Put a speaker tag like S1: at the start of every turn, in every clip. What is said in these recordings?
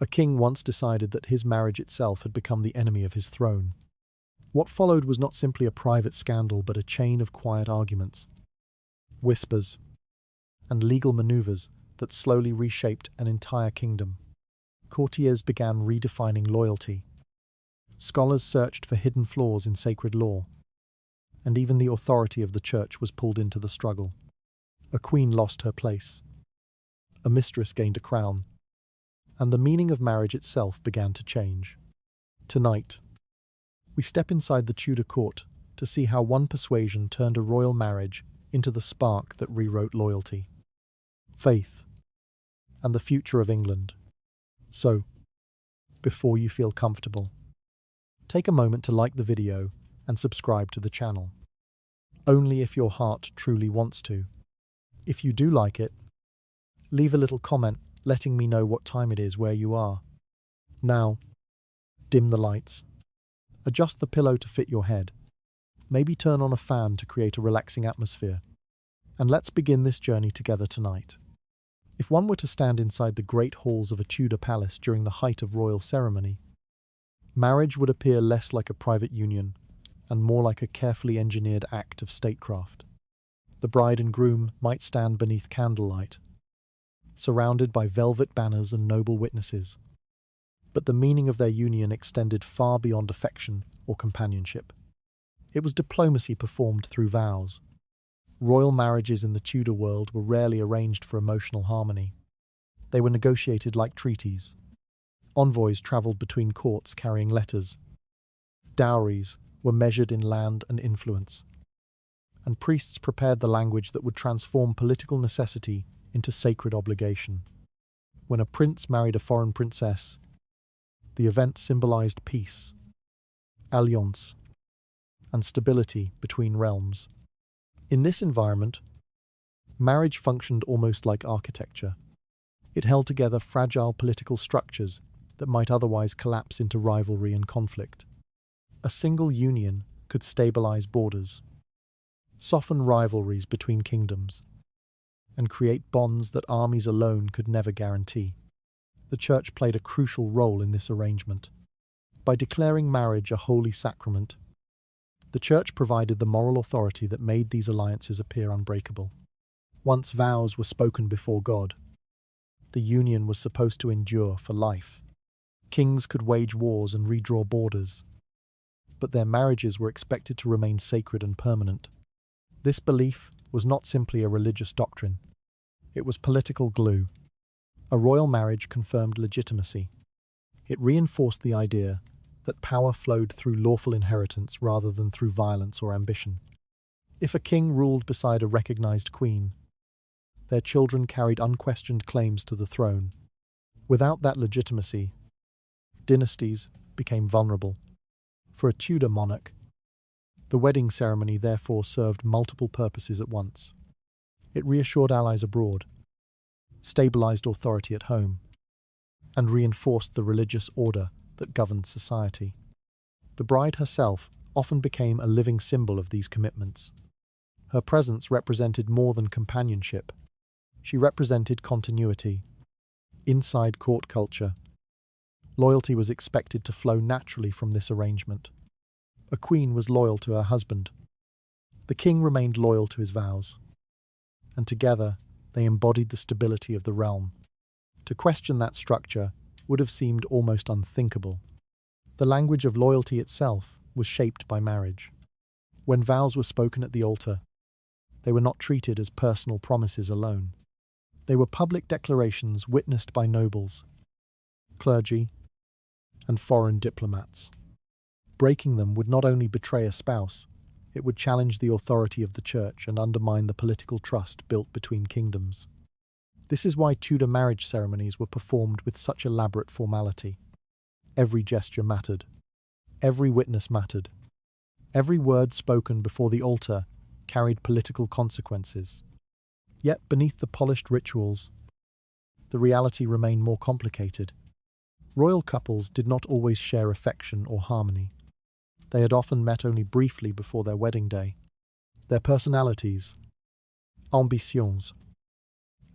S1: A king once decided that his marriage itself had become the enemy of his throne. What followed was not simply a private scandal, but a chain of quiet arguments, whispers, and legal maneuvers that slowly reshaped an entire kingdom. Courtiers began redefining loyalty. Scholars searched for hidden flaws in sacred law, and even the authority of the church was pulled into the struggle. A queen lost her place. A mistress gained a crown, and the meaning of marriage itself began to change. Tonight, we step inside the Tudor court to see how one persuasion turned a royal marriage into the spark that rewrote loyalty, faith, and the future of England. So, before you feel comfortable, take a moment to like the video and subscribe to the channel. Only if your heart truly wants to. If you do like it, leave a little comment letting me know what time it is where you are. Now, dim the lights. Adjust the pillow to fit your head. Maybe turn on a fan to create a relaxing atmosphere. And let's begin this journey together tonight. If one were to stand inside the great halls of a Tudor palace during the height of royal ceremony, marriage would appear less like a private union and more like a carefully engineered act of statecraft. The bride and groom might stand beneath candlelight, surrounded by velvet banners and noble witnesses. But the meaning of their union extended far beyond affection or companionship. It was diplomacy performed through vows. Royal marriages in the Tudor world were rarely arranged for emotional harmony. They were negotiated like treaties. Envoys travelled between courts carrying letters. Dowries were measured in land and influence. And priests prepared the language that would transform political necessity into sacred obligation. When a prince married a foreign princess, the event symbolized peace, alliance, and stability between realms. In this environment, marriage functioned almost like architecture. It held together fragile political structures that might otherwise collapse into rivalry and conflict. A single union could stabilize borders, soften rivalries between kingdoms, and create bonds that armies alone could never guarantee. The church played a crucial role in this arrangement. By declaring marriage a holy sacrament, the church provided the moral authority that made these alliances appear unbreakable. Once vows were spoken before God, the union was supposed to endure for life. Kings could wage wars and redraw borders, but their marriages were expected to remain sacred and permanent. This belief was not simply a religious doctrine. It was political glue. A royal marriage confirmed legitimacy. It reinforced the idea that power flowed through lawful inheritance rather than through violence or ambition. If a king ruled beside a recognized queen, their children carried unquestioned claims to the throne. Without that legitimacy, dynasties became vulnerable. For a Tudor monarch, the wedding ceremony therefore served multiple purposes at once. It reassured allies abroad, stabilized authority at home, and reinforced the religious order that governed society. The bride herself often became a living symbol of these commitments. Her presence represented more than companionship. She represented continuity. Inside court culture, loyalty was expected to flow naturally from this arrangement. A queen was loyal to her husband. The king remained loyal to his vows. And together, they embodied the stability of the realm. To question that structure would have seemed almost unthinkable. The language of loyalty itself was shaped by marriage. When vows were spoken at the altar, they were not treated as personal promises alone. They were public declarations witnessed by nobles, clergy, and foreign diplomats. Breaking them would not only betray a spouse, it would challenge the authority of the church and undermine the political trust built between kingdoms. This is why Tudor marriage ceremonies were performed with such elaborate formality. Every gesture mattered. Every witness mattered. Every word spoken before the altar carried political consequences. Yet beneath the polished rituals, the reality remained more complicated. Royal couples did not always share affection or harmony. They had often met only briefly before their wedding day. Their personalities, ambitions,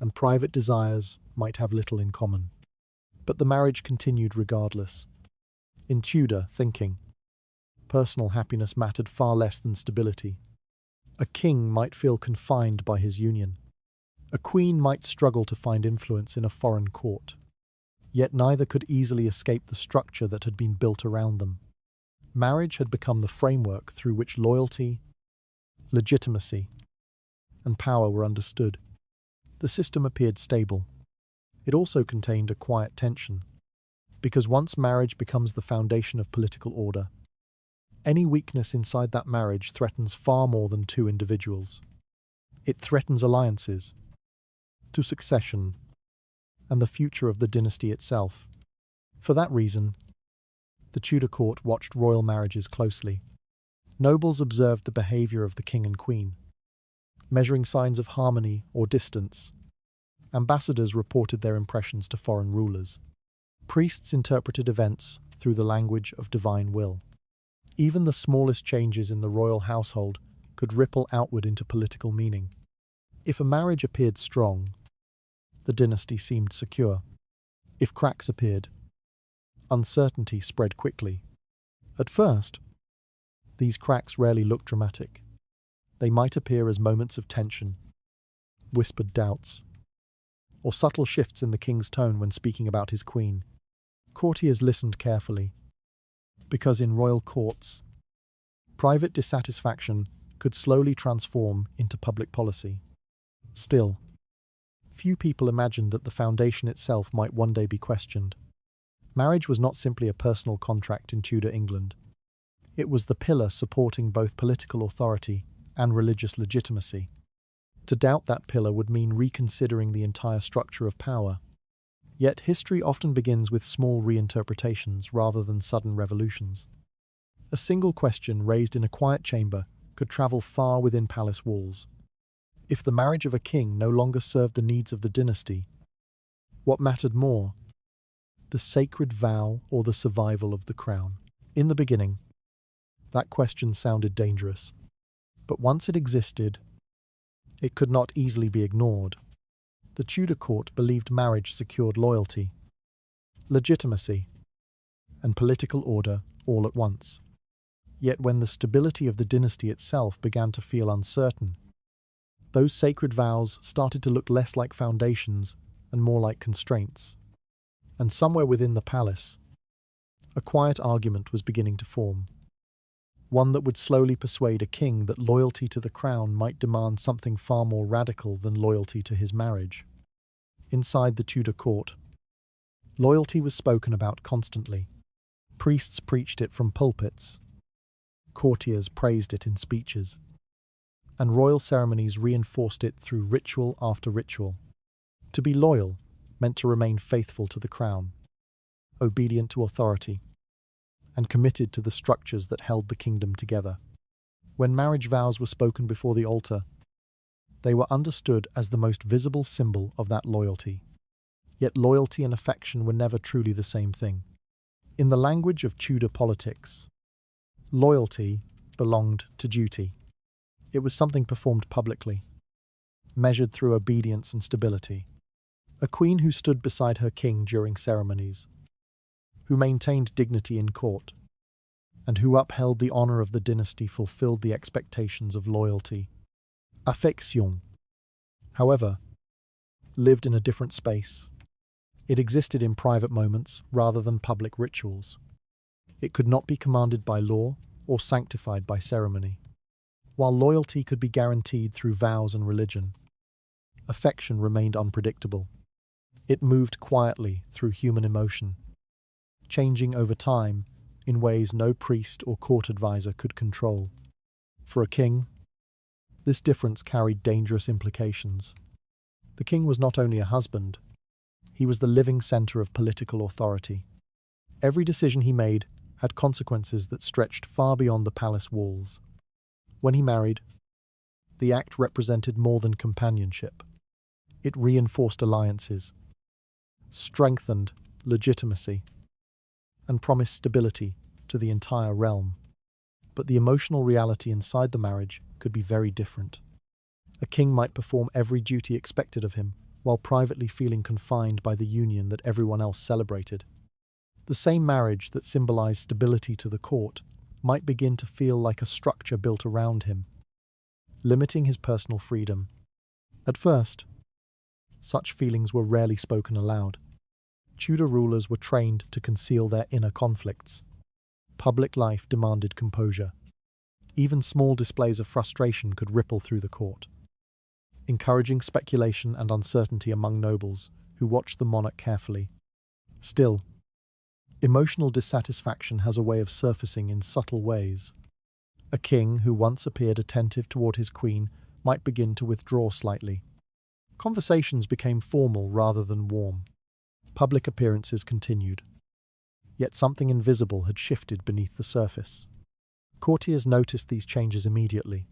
S1: and private desires might have little in common. But the marriage continued regardless. In Tudor thinking, personal happiness mattered far less than stability. A king might feel confined by his union. A queen might struggle to find influence in a foreign court. Yet neither could easily escape the structure that had been built around them. Marriage had become the framework through which loyalty, legitimacy, and power were understood. The system appeared stable. It also contained a quiet tension, because once marriage becomes the foundation of political order, any weakness inside that marriage threatens far more than two individuals. It threatens alliances, to succession, and the future of the dynasty itself. For that reason, the Tudor court watched royal marriages closely. Nobles observed the behavior of the king and queen, measuring signs of harmony or distance. Ambassadors reported their impressions to foreign rulers. Priests interpreted events through the language of divine will. Even the smallest changes in the royal household could ripple outward into political meaning. If a marriage appeared strong, the dynasty seemed secure. If cracks appeared, uncertainty spread quickly. At first, these cracks rarely looked dramatic. They might appear as moments of tension, whispered doubts, or subtle shifts in the king's tone when speaking about his queen. Courtiers listened carefully, because in royal courts, private dissatisfaction could slowly transform into public policy. Still, few people imagined that the foundation itself might one day be questioned. Marriage was not simply a personal contract in Tudor England. It was the pillar supporting both political authority and religious legitimacy. To doubt that pillar would mean reconsidering the entire structure of power. Yet history often begins with small reinterpretations rather than sudden revolutions. A single question raised in a quiet chamber could travel far within palace walls. If the marriage of a king no longer served the needs of the dynasty, what mattered more? The sacred vow or the survival of the crown? In the beginning, that question sounded dangerous. But once it existed, it could not easily be ignored. The Tudor court believed marriage secured loyalty, legitimacy, and political order all at once. Yet when the stability of the dynasty itself began to feel uncertain, those sacred vows started to look less like foundations and more like constraints. And somewhere within the palace, a quiet argument was beginning to form. One that would slowly persuade a king that loyalty to the crown might demand something far more radical than loyalty to his marriage. Inside the Tudor court, loyalty was spoken about constantly. Priests preached it from pulpits, courtiers praised it in speeches, and royal ceremonies reinforced it through ritual after ritual. To be loyal meant to remain faithful to the crown, obedient to authority, and committed to the structures that held the kingdom together. When marriage vows were spoken before the altar, they were understood as the most visible symbol of that loyalty. Yet loyalty and affection were never truly the same thing. In the language of Tudor politics, loyalty belonged to duty. It was something performed publicly, measured through obedience and stability. A queen who stood beside her king during ceremonies, who maintained dignity in court, and who upheld the honor of the dynasty fulfilled the expectations of loyalty. Affection, however, lived in a different space. It existed in private moments rather than public rituals. It could not be commanded by law or sanctified by ceremony. While loyalty could be guaranteed through vows and religion, affection remained unpredictable. It moved quietly through human emotion, changing over time in ways no priest or court advisor could control. For a king, this difference carried dangerous implications. The king was not only a husband, he was the living center of political authority. Every decision he made had consequences that stretched far beyond the palace walls. When he married, the act represented more than companionship. It reinforced alliances, strengthened legitimacy, and promised stability to the entire realm. But the emotional reality inside the marriage could be very different. A king might perform every duty expected of him, while privately feeling confined by the union that everyone else celebrated. The same marriage that symbolized stability to the court might begin to feel like a structure built around him, limiting his personal freedom. At first, such feelings were rarely spoken aloud. Tudor rulers were trained to conceal their inner conflicts. Public life demanded composure. Even small displays of frustration could ripple through the court, encouraging speculation and uncertainty among nobles who watched the monarch carefully. Still, emotional dissatisfaction has a way of surfacing in subtle ways. A king who once appeared attentive toward his queen might begin to withdraw slightly. Conversations became formal rather than warm. Public appearances continued. Yet something invisible had shifted beneath the surface. Courtiers noticed these changes immediately.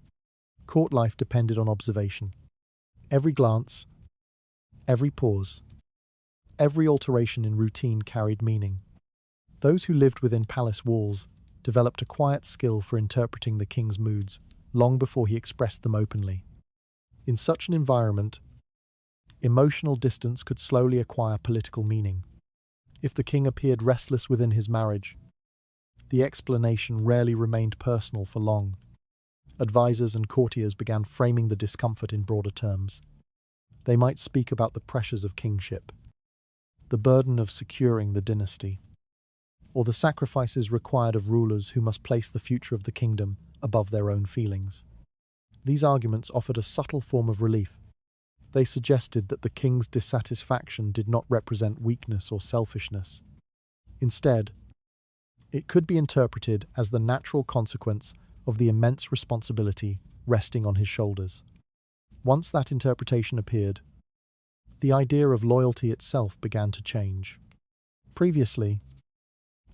S1: Court life depended on observation. Every glance, every pause, every alteration in routine carried meaning. Those who lived within palace walls developed a quiet skill for interpreting the king's moods long before he expressed them openly. In such an environment, emotional distance could slowly acquire political meaning. If the king appeared restless within his marriage, the explanation rarely remained personal for long. Advisors and courtiers began framing the discomfort in broader terms. They might speak about the pressures of kingship, the burden of securing the dynasty, or the sacrifices required of rulers who must place the future of the kingdom above their own feelings. These arguments offered a subtle form of relief. They suggested that the king's dissatisfaction did not represent weakness or selfishness. Instead, it could be interpreted as the natural consequence of the immense responsibility resting on his shoulders. Once that interpretation appeared, the idea of loyalty itself began to change. Previously,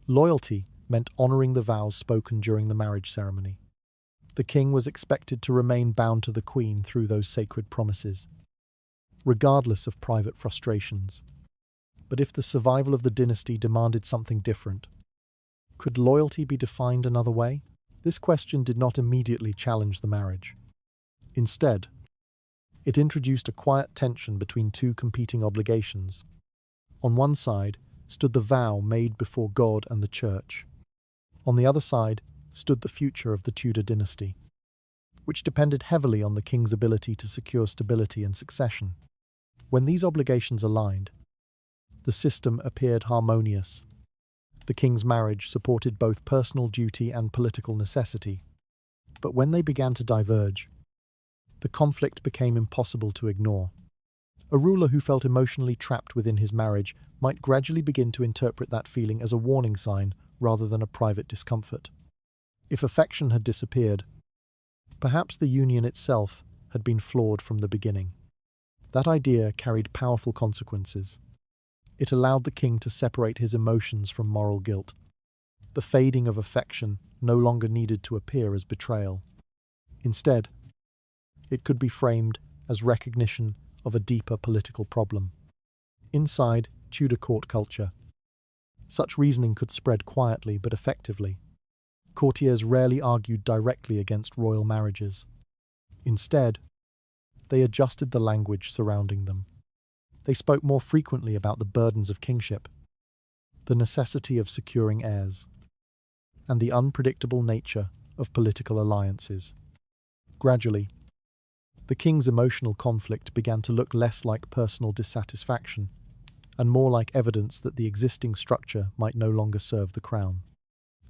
S1: loyalty meant honoring the vows spoken during the marriage ceremony. The king was expected to remain bound to the queen through those sacred promises, regardless of private frustrations. But if the survival of the dynasty demanded something different, could loyalty be defined another way? This question did not immediately challenge the marriage. Instead, it introduced a quiet tension between two competing obligations. On one side stood the vow made before God and the Church. On the other side stood the future of the Tudor dynasty, which depended heavily on the king's ability to secure stability and succession. When these obligations aligned, the system appeared harmonious. The king's marriage supported both personal duty and political necessity. But when they began to diverge, the conflict became impossible to ignore. A ruler who felt emotionally trapped within his marriage might gradually begin to interpret that feeling as a warning sign rather than a private discomfort. If affection had disappeared, perhaps the union itself had been flawed from the beginning. That idea carried powerful consequences. It allowed the king to separate his emotions from moral guilt. The fading of affection no longer needed to appear as betrayal. Instead, it could be framed as recognition of a deeper political problem. Inside Tudor court culture, such reasoning could spread quietly but effectively. Courtiers rarely argued directly against royal marriages. Instead, they adjusted the language surrounding them. They spoke more frequently about the burdens of kingship, the necessity of securing heirs, and the unpredictable nature of political alliances. Gradually, the king's emotional conflict began to look less like personal dissatisfaction and more like evidence that the existing structure might no longer serve the crown.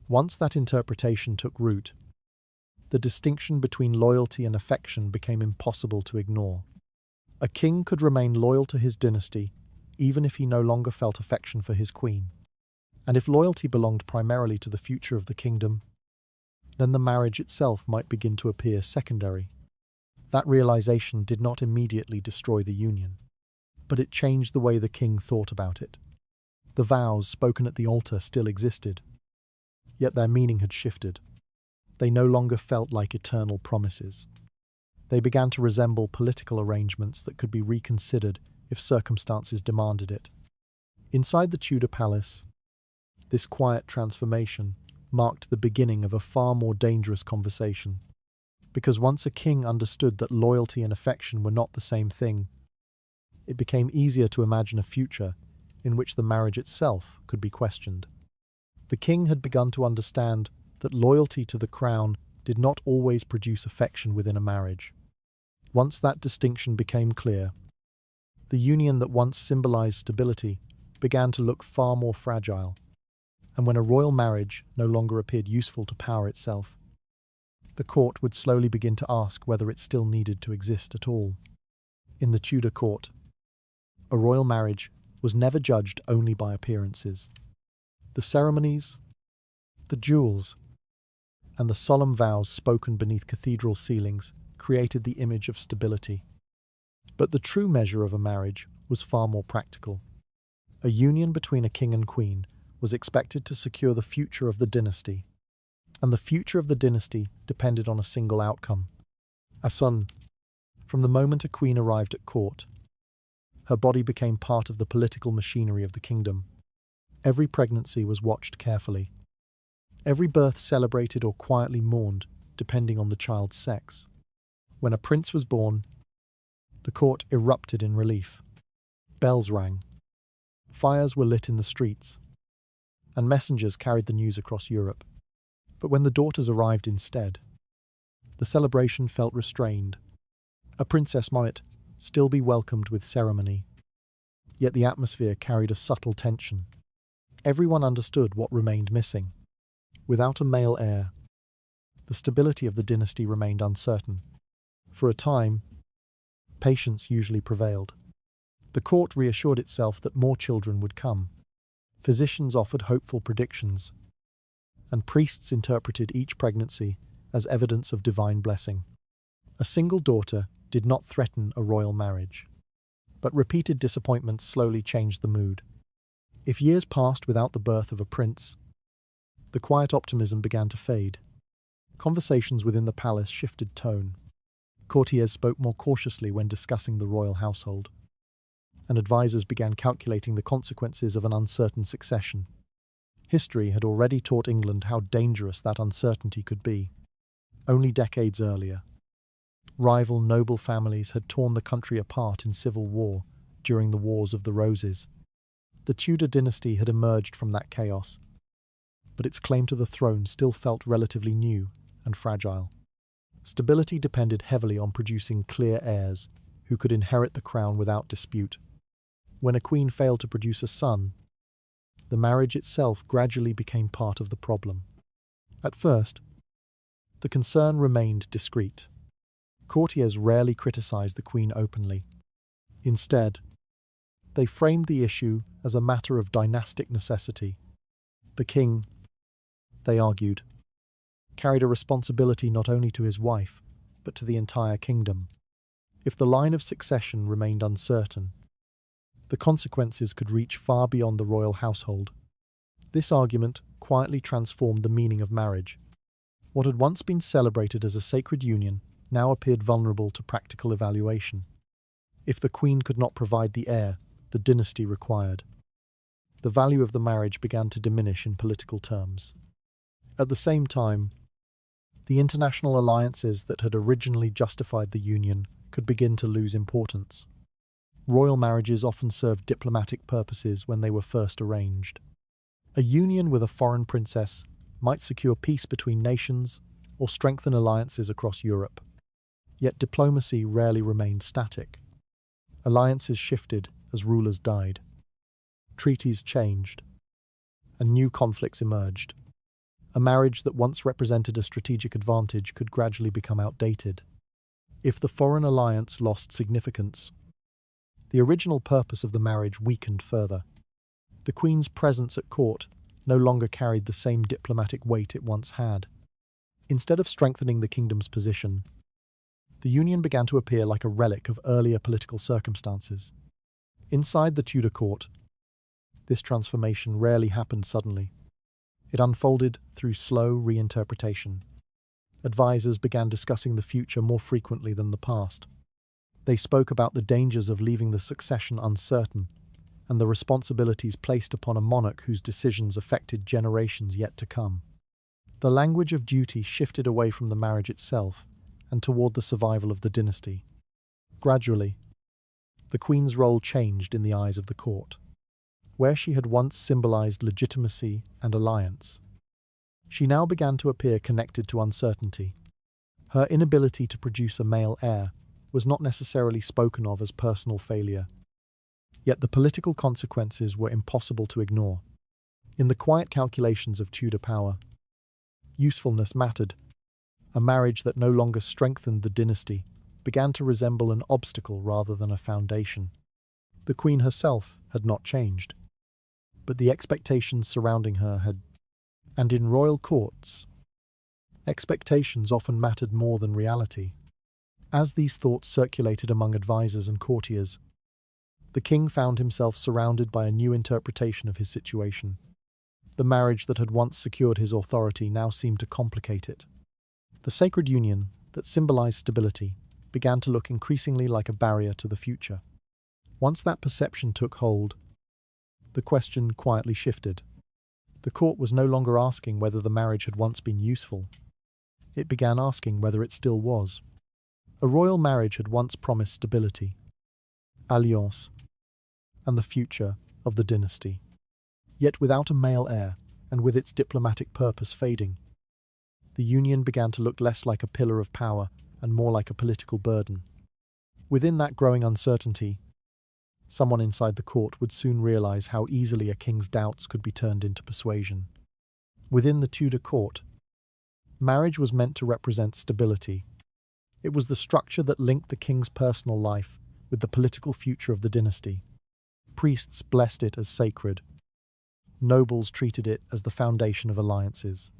S1: Once that interpretation took root, the distinction between loyalty and affection became impossible to ignore. A king could remain loyal to his dynasty even if he no longer felt affection for his queen. And if loyalty belonged primarily to the future of the kingdom, then the marriage itself might begin to appear secondary. That realization did not immediately destroy the union, but it changed the way the king thought about it. The vows spoken at the altar still existed, yet their meaning had shifted. They no longer felt like eternal promises. They began to resemble political arrangements that could be reconsidered if circumstances demanded it. Inside the Tudor palace, this quiet transformation marked the beginning of a far more dangerous conversation. Because once a king understood that loyalty and affection were not the same thing, it became easier to imagine a future in which the marriage itself could be questioned. The king had begun to understand that loyalty to the crown did not always produce affection within a marriage. Once that distinction became clear, the union that once symbolized stability began to look far more fragile, and when a royal marriage no longer appeared useful to power itself, the court would slowly begin to ask whether it still needed to exist at all. In the Tudor court, a royal marriage was never judged only by appearances. The ceremonies, the jewels, and the solemn vows spoken beneath cathedral ceilings created the image of stability. But the true measure of a marriage was far more practical. A union between a king and queen was expected to secure the future of the dynasty, and the future of the dynasty depended on a single outcome: a son. From the moment a queen arrived at court, her body became part of the political machinery of the kingdom. Every pregnancy was watched carefully. Every birth celebrated or quietly mourned, depending on the child's sex. When a prince was born, the court erupted in relief. Bells rang, fires were lit in the streets, and messengers carried the news across Europe. But when the daughters arrived instead, the celebration felt restrained. A princess might still be welcomed with ceremony, yet the atmosphere carried a subtle tension. Everyone understood what remained missing. Without a male heir, the stability of the dynasty remained uncertain. For a time, patience usually prevailed. The court reassured itself that more children would come. Physicians offered hopeful predictions, and priests interpreted each pregnancy as evidence of divine blessing. A single daughter did not threaten a royal marriage, but repeated disappointments slowly changed the mood. If years passed without the birth of a prince, the quiet optimism began to fade. Conversations within the palace shifted tone. Courtiers spoke more cautiously when discussing the royal household, and advisors began calculating the consequences of an uncertain succession. History had already taught England how dangerous that uncertainty could be. Only decades earlier, rival noble families had torn the country apart in civil war during the Wars of the Roses. The Tudor dynasty had emerged from that chaos, but its claim to the throne still felt relatively new and fragile. Stability depended heavily on producing clear heirs who could inherit the crown without dispute. When a queen failed to produce a son, the marriage itself gradually became part of the problem. At first, the concern remained discreet. Courtiers rarely criticized the queen openly. Instead, they framed the issue as a matter of dynastic necessity. The king, they argued, carried a responsibility not only to his wife, but to the entire kingdom. If the line of succession remained uncertain, the consequences could reach far beyond the royal household. This argument quietly transformed the meaning of marriage. What had once been celebrated as a sacred union now appeared vulnerable to practical evaluation. If the queen could not provide the heir the dynasty required, the value of the marriage began to diminish in political terms. At the same time, the international alliances that had originally justified the union could begin to lose importance. Royal marriages often served diplomatic purposes when they were first arranged. A union with a foreign princess might secure peace between nations or strengthen alliances across Europe. Yet diplomacy rarely remained static. Alliances shifted as rulers died. Treaties changed, and new conflicts emerged. A marriage that once represented a strategic advantage could gradually become outdated. If the foreign alliance lost significance, the original purpose of the marriage weakened further. The Queen's presence at court no longer carried the same diplomatic weight it once had. Instead of strengthening the kingdom's position, the union began to appear like a relic of earlier political circumstances. Inside the Tudor court, this transformation rarely happened suddenly. It unfolded through slow reinterpretation. Advisors began discussing the future more frequently than the past. They spoke about the dangers of leaving the succession uncertain and the responsibilities placed upon a monarch whose decisions affected generations yet to come. The language of duty shifted away from the marriage itself and toward the survival of the dynasty. Gradually, The Queen's role changed in the eyes of the court. Where she had once symbolized legitimacy and alliance, she now began to appear connected to uncertainty. Her inability to produce a male heir was not necessarily spoken of as personal failure, yet the political consequences were impossible to ignore. In the quiet calculations of Tudor power, usefulness mattered. A marriage that no longer strengthened the dynasty began to resemble an obstacle rather than a foundation. The Queen herself had not changed, but the expectations surrounding her had. And in royal courts, expectations often mattered more than reality. As these thoughts circulated among advisors and courtiers, the king found himself surrounded by a new interpretation of his situation. The marriage that had once secured his authority now seemed to complicate it. The sacred union that symbolized stability began to look increasingly like a barrier to the future. Once that perception took hold, the question quietly shifted. The court was no longer asking whether the marriage had once been useful. It began asking whether it still was. A royal marriage had once promised stability, alliance, and the future of the dynasty. Yet without a male heir, and with its diplomatic purpose fading, the union began to look less like a pillar of power and more like a political burden. Within that growing uncertainty, someone inside the court would soon realize how easily a king's doubts could be turned into persuasion. Within the Tudor court, marriage was meant to represent stability. It was the structure that linked the king's personal life with the political future of the dynasty. Priests blessed it as sacred. Nobles treated it as the foundation of alliances.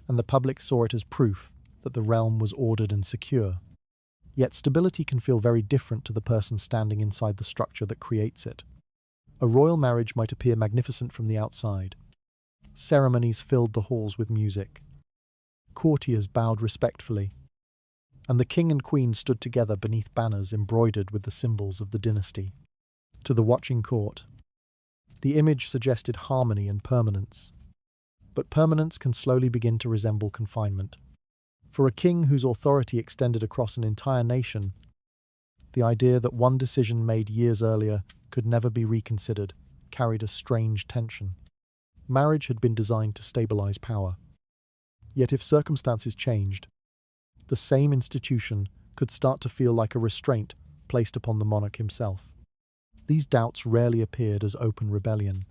S1: And the public saw it as proof that the realm was ordered and secure. Yet stability can feel very different to the person standing inside the structure that creates it. A royal marriage might appear magnificent from the outside. Ceremonies filled the halls with music. Courtiers bowed respectfully, and the king and queen stood together beneath banners embroidered with the symbols of the dynasty. To the watching court, the image suggested harmony and permanence. But permanence can slowly begin to resemble confinement. For a king whose authority extended across an entire nation, the idea that one decision made years earlier could never be reconsidered carried a strange tension. Marriage had been designed to stabilize power. Yet if circumstances changed, the same institution could start to feel like a restraint placed upon the monarch himself. These doubts rarely appeared as open rebellion.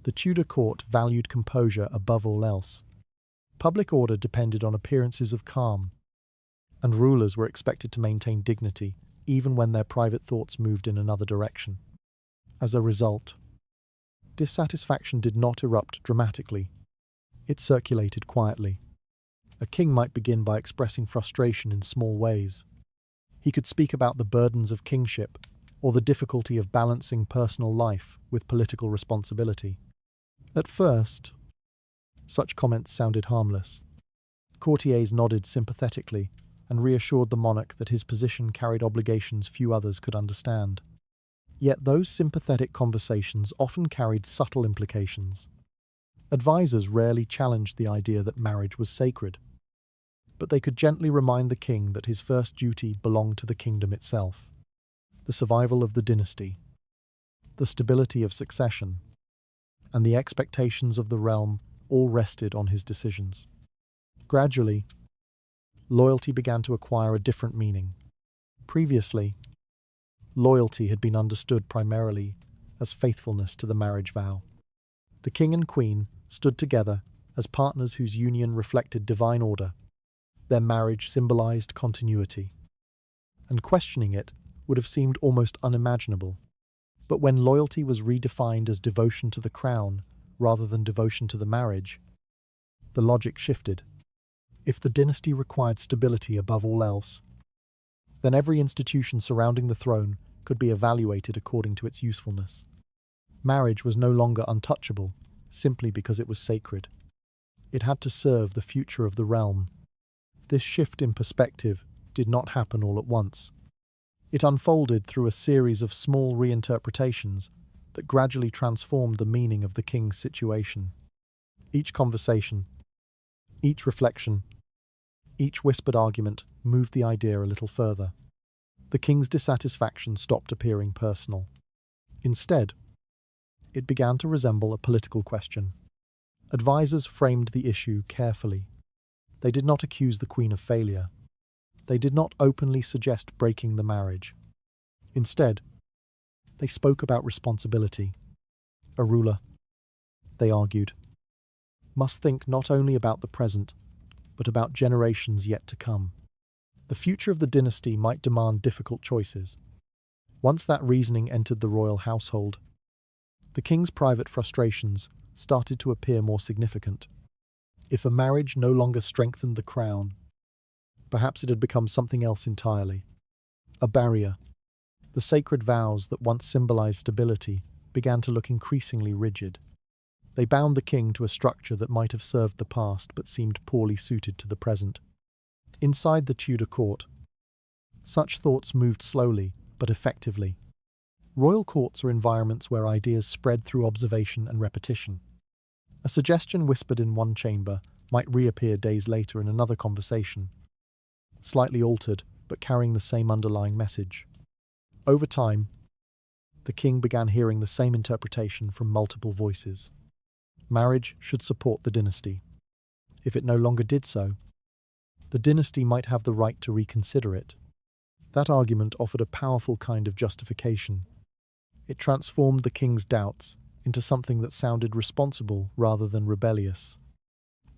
S1: The Tudor court valued composure above all else. Public order depended on appearances of calm, and rulers were expected to maintain dignity even when their private thoughts moved in another direction. As a result, dissatisfaction did not erupt dramatically. It circulated quietly. A king might begin by expressing frustration in small ways. He could speak about the burdens of kingship or the difficulty of balancing personal life with political responsibility. At first, such comments sounded harmless. Courtiers nodded sympathetically and reassured the monarch that his position carried obligations few others could understand. Yet those sympathetic conversations often carried subtle implications. Advisors rarely challenged the idea that marriage was sacred, but they could gently remind the king that his first duty belonged to the kingdom itself. The survival of the dynasty, the stability of succession, and the expectations of the realm all rested on his decisions. Gradually, loyalty began to acquire a different meaning. Previously, loyalty had been understood primarily as faithfulness to the marriage vow. The king and queen stood together as partners whose union reflected divine order. Their marriage symbolized continuity, and questioning it would have seemed almost unimaginable. But when loyalty was redefined as devotion to the crown rather than devotion to the marriage, the logic shifted. If the dynasty required stability above all else, then every institution surrounding the throne could be evaluated according to its usefulness. Marriage was no longer untouchable simply because it was sacred. It had to serve the future of the realm. This shift in perspective did not happen all at once. It unfolded through a series of small reinterpretations that gradually transformed the meaning of the king's situation. Each conversation, each reflection, each whispered argument moved the idea a little further. the king's dissatisfaction stopped appearing personal. Instead, it began to resemble a political question. Advisors framed the issue carefully. They did not accuse the queen of failure. They did not openly suggest breaking the marriage. Instead, they spoke about responsibility. A ruler, they argued, must think not only about the present, but about generations yet to come. The future of the dynasty might demand difficult choices. Once that reasoning entered the royal household, the king's private frustrations started to appear more significant. If a marriage no longer strengthened the crown, perhaps it had become something else entirely. A barrier. The sacred vows that once symbolized stability began to look increasingly rigid. They bound the king to a structure that might have served the past but seemed poorly suited to the present. Inside the Tudor court, such thoughts moved slowly but effectively. Royal courts are environments where ideas spread through observation and repetition. A suggestion whispered in one chamber might reappear days later in another conversation, slightly altered but carrying the same underlying message. Over time, the king began hearing the same interpretation from multiple voices. Marriage should support the dynasty. If it no longer did so, the dynasty might have the right to reconsider it. That argument offered a powerful kind of justification. It transformed the king's doubts into something that sounded responsible rather than rebellious.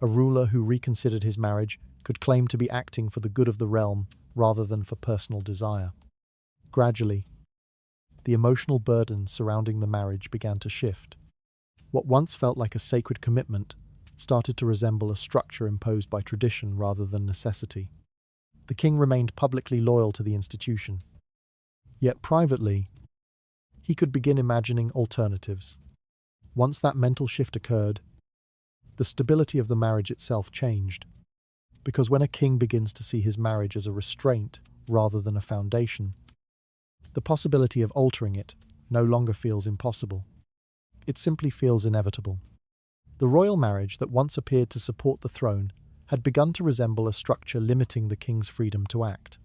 S1: A ruler who reconsidered his marriage could claim to be acting for the good of the realm rather than for personal desire. Gradually, the emotional burden surrounding the marriage began to shift. What once felt like a sacred commitment started to resemble a structure imposed by tradition rather than necessity. The king remained publicly loyal to the institution. Yet privately, he could begin imagining alternatives. Once that mental shift occurred, the stability of the marriage itself changed. Because when a king begins to see his marriage as a restraint rather than a foundation, the possibility of altering it no longer feels impossible. It simply feels inevitable. The royal marriage that once appeared to support the throne had begun to resemble a structure limiting the king's freedom to act.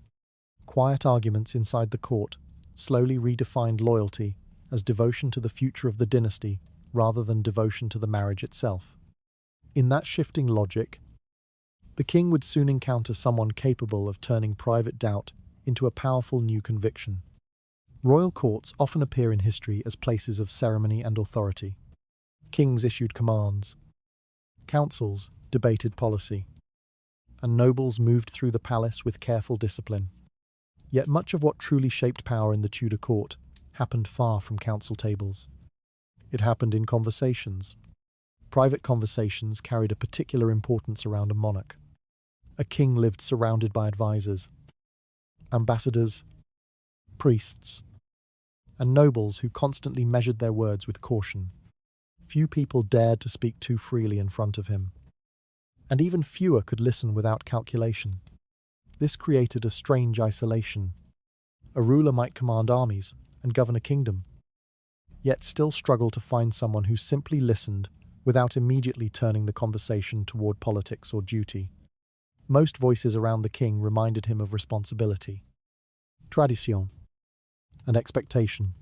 S1: Quiet arguments inside the court slowly redefined loyalty as devotion to the future of the dynasty rather than devotion to the marriage itself. In that shifting logic, the king would soon encounter someone capable of turning private doubt into a powerful new conviction. Royal courts often appear in history as places of ceremony and authority. Kings issued commands, councils debated policy, and nobles moved through the palace with careful discipline. Yet much of what truly shaped power in the Tudor court happened far from council tables. It happened in conversations. Private conversations carried a particular importance around a monarch. A king lived surrounded by advisors, ambassadors, priests, and nobles who constantly measured their words with caution. Few people dared to speak too freely in front of him, and even fewer could listen without calculation. This created a strange isolation. A ruler might command armies and govern a kingdom, yet still struggle to find someone who simply listened without immediately turning the conversation toward politics or duty. Most voices around the king reminded him of responsibility, tradition, and expectation.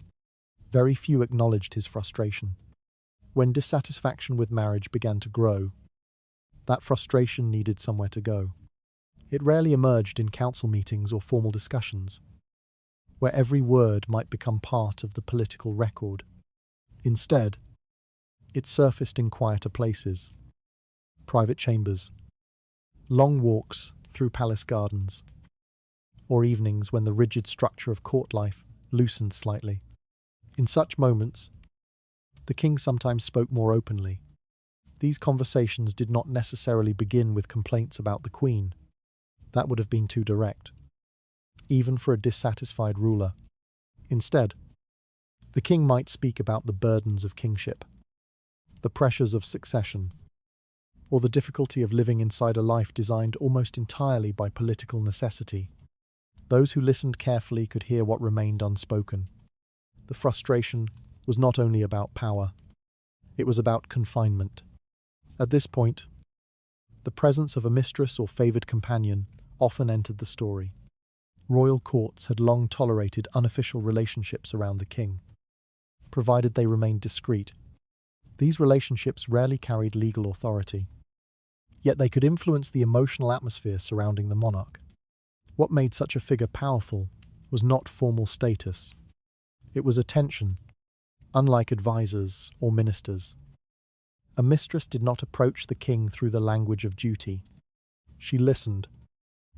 S1: Very few acknowledged his frustration. When dissatisfaction with marriage began to grow, that frustration needed somewhere to go. It rarely emerged in council meetings or formal discussions, where every word might become part of the political record. Instead, it surfaced in quieter places, private chambers, long walks through palace gardens, or evenings when the rigid structure of court life loosened slightly. In such moments, the king sometimes spoke more openly. These conversations did not necessarily begin with complaints about the queen. That would have been too direct, even for a dissatisfied ruler. Instead, the king might speak about the burdens of kingship, the pressures of succession, or the difficulty of living inside a life designed almost entirely by political necessity. Those who listened carefully could hear what remained unspoken. The frustration was not only about power, it was about confinement. At this point, the presence of a mistress or favored companion often entered the story. Royal courts had long tolerated unofficial relationships around the king, provided they remained discreet. These relationships rarely carried legal authority, yet they could influence the emotional atmosphere surrounding the monarch. What made such a figure powerful was not formal status. It was attention, unlike advisors or ministers. A mistress did not approach the king through the language of duty. She listened.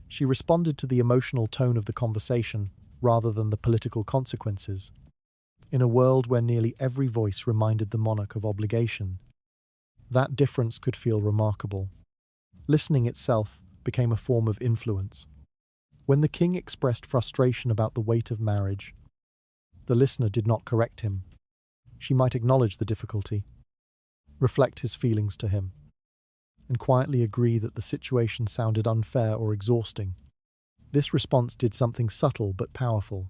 S1: She responded to the emotional tone of the conversation rather than the political consequences. In a world where nearly every voice reminded the monarch of obligation, that difference could feel remarkable. Listening itself became a form of influence. When the king expressed frustration about the weight of marriage, the listener did not correct him. She might acknowledge the difficulty, reflect his feelings to him, and quietly agree that the situation sounded unfair or exhausting. This response did something subtle but powerful.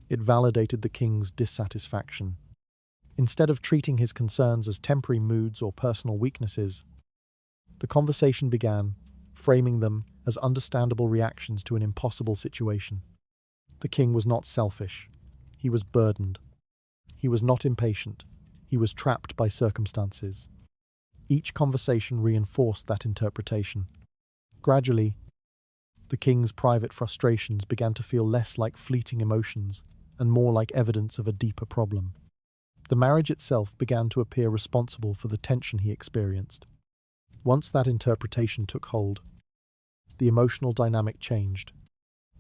S1: It validated the king's dissatisfaction. Instead of treating his concerns as temporary moods or personal weaknesses, the conversation began, framing them as understandable reactions to an impossible situation. The king was not selfish. He was burdened. He was not impatient. He was trapped by circumstances. Each conversation reinforced that interpretation. Gradually, the king's private frustrations began to feel less like fleeting emotions and more like evidence of a deeper problem. The marriage itself began to appear responsible for the tension he experienced. Once that interpretation took hold, the emotional dynamic changed.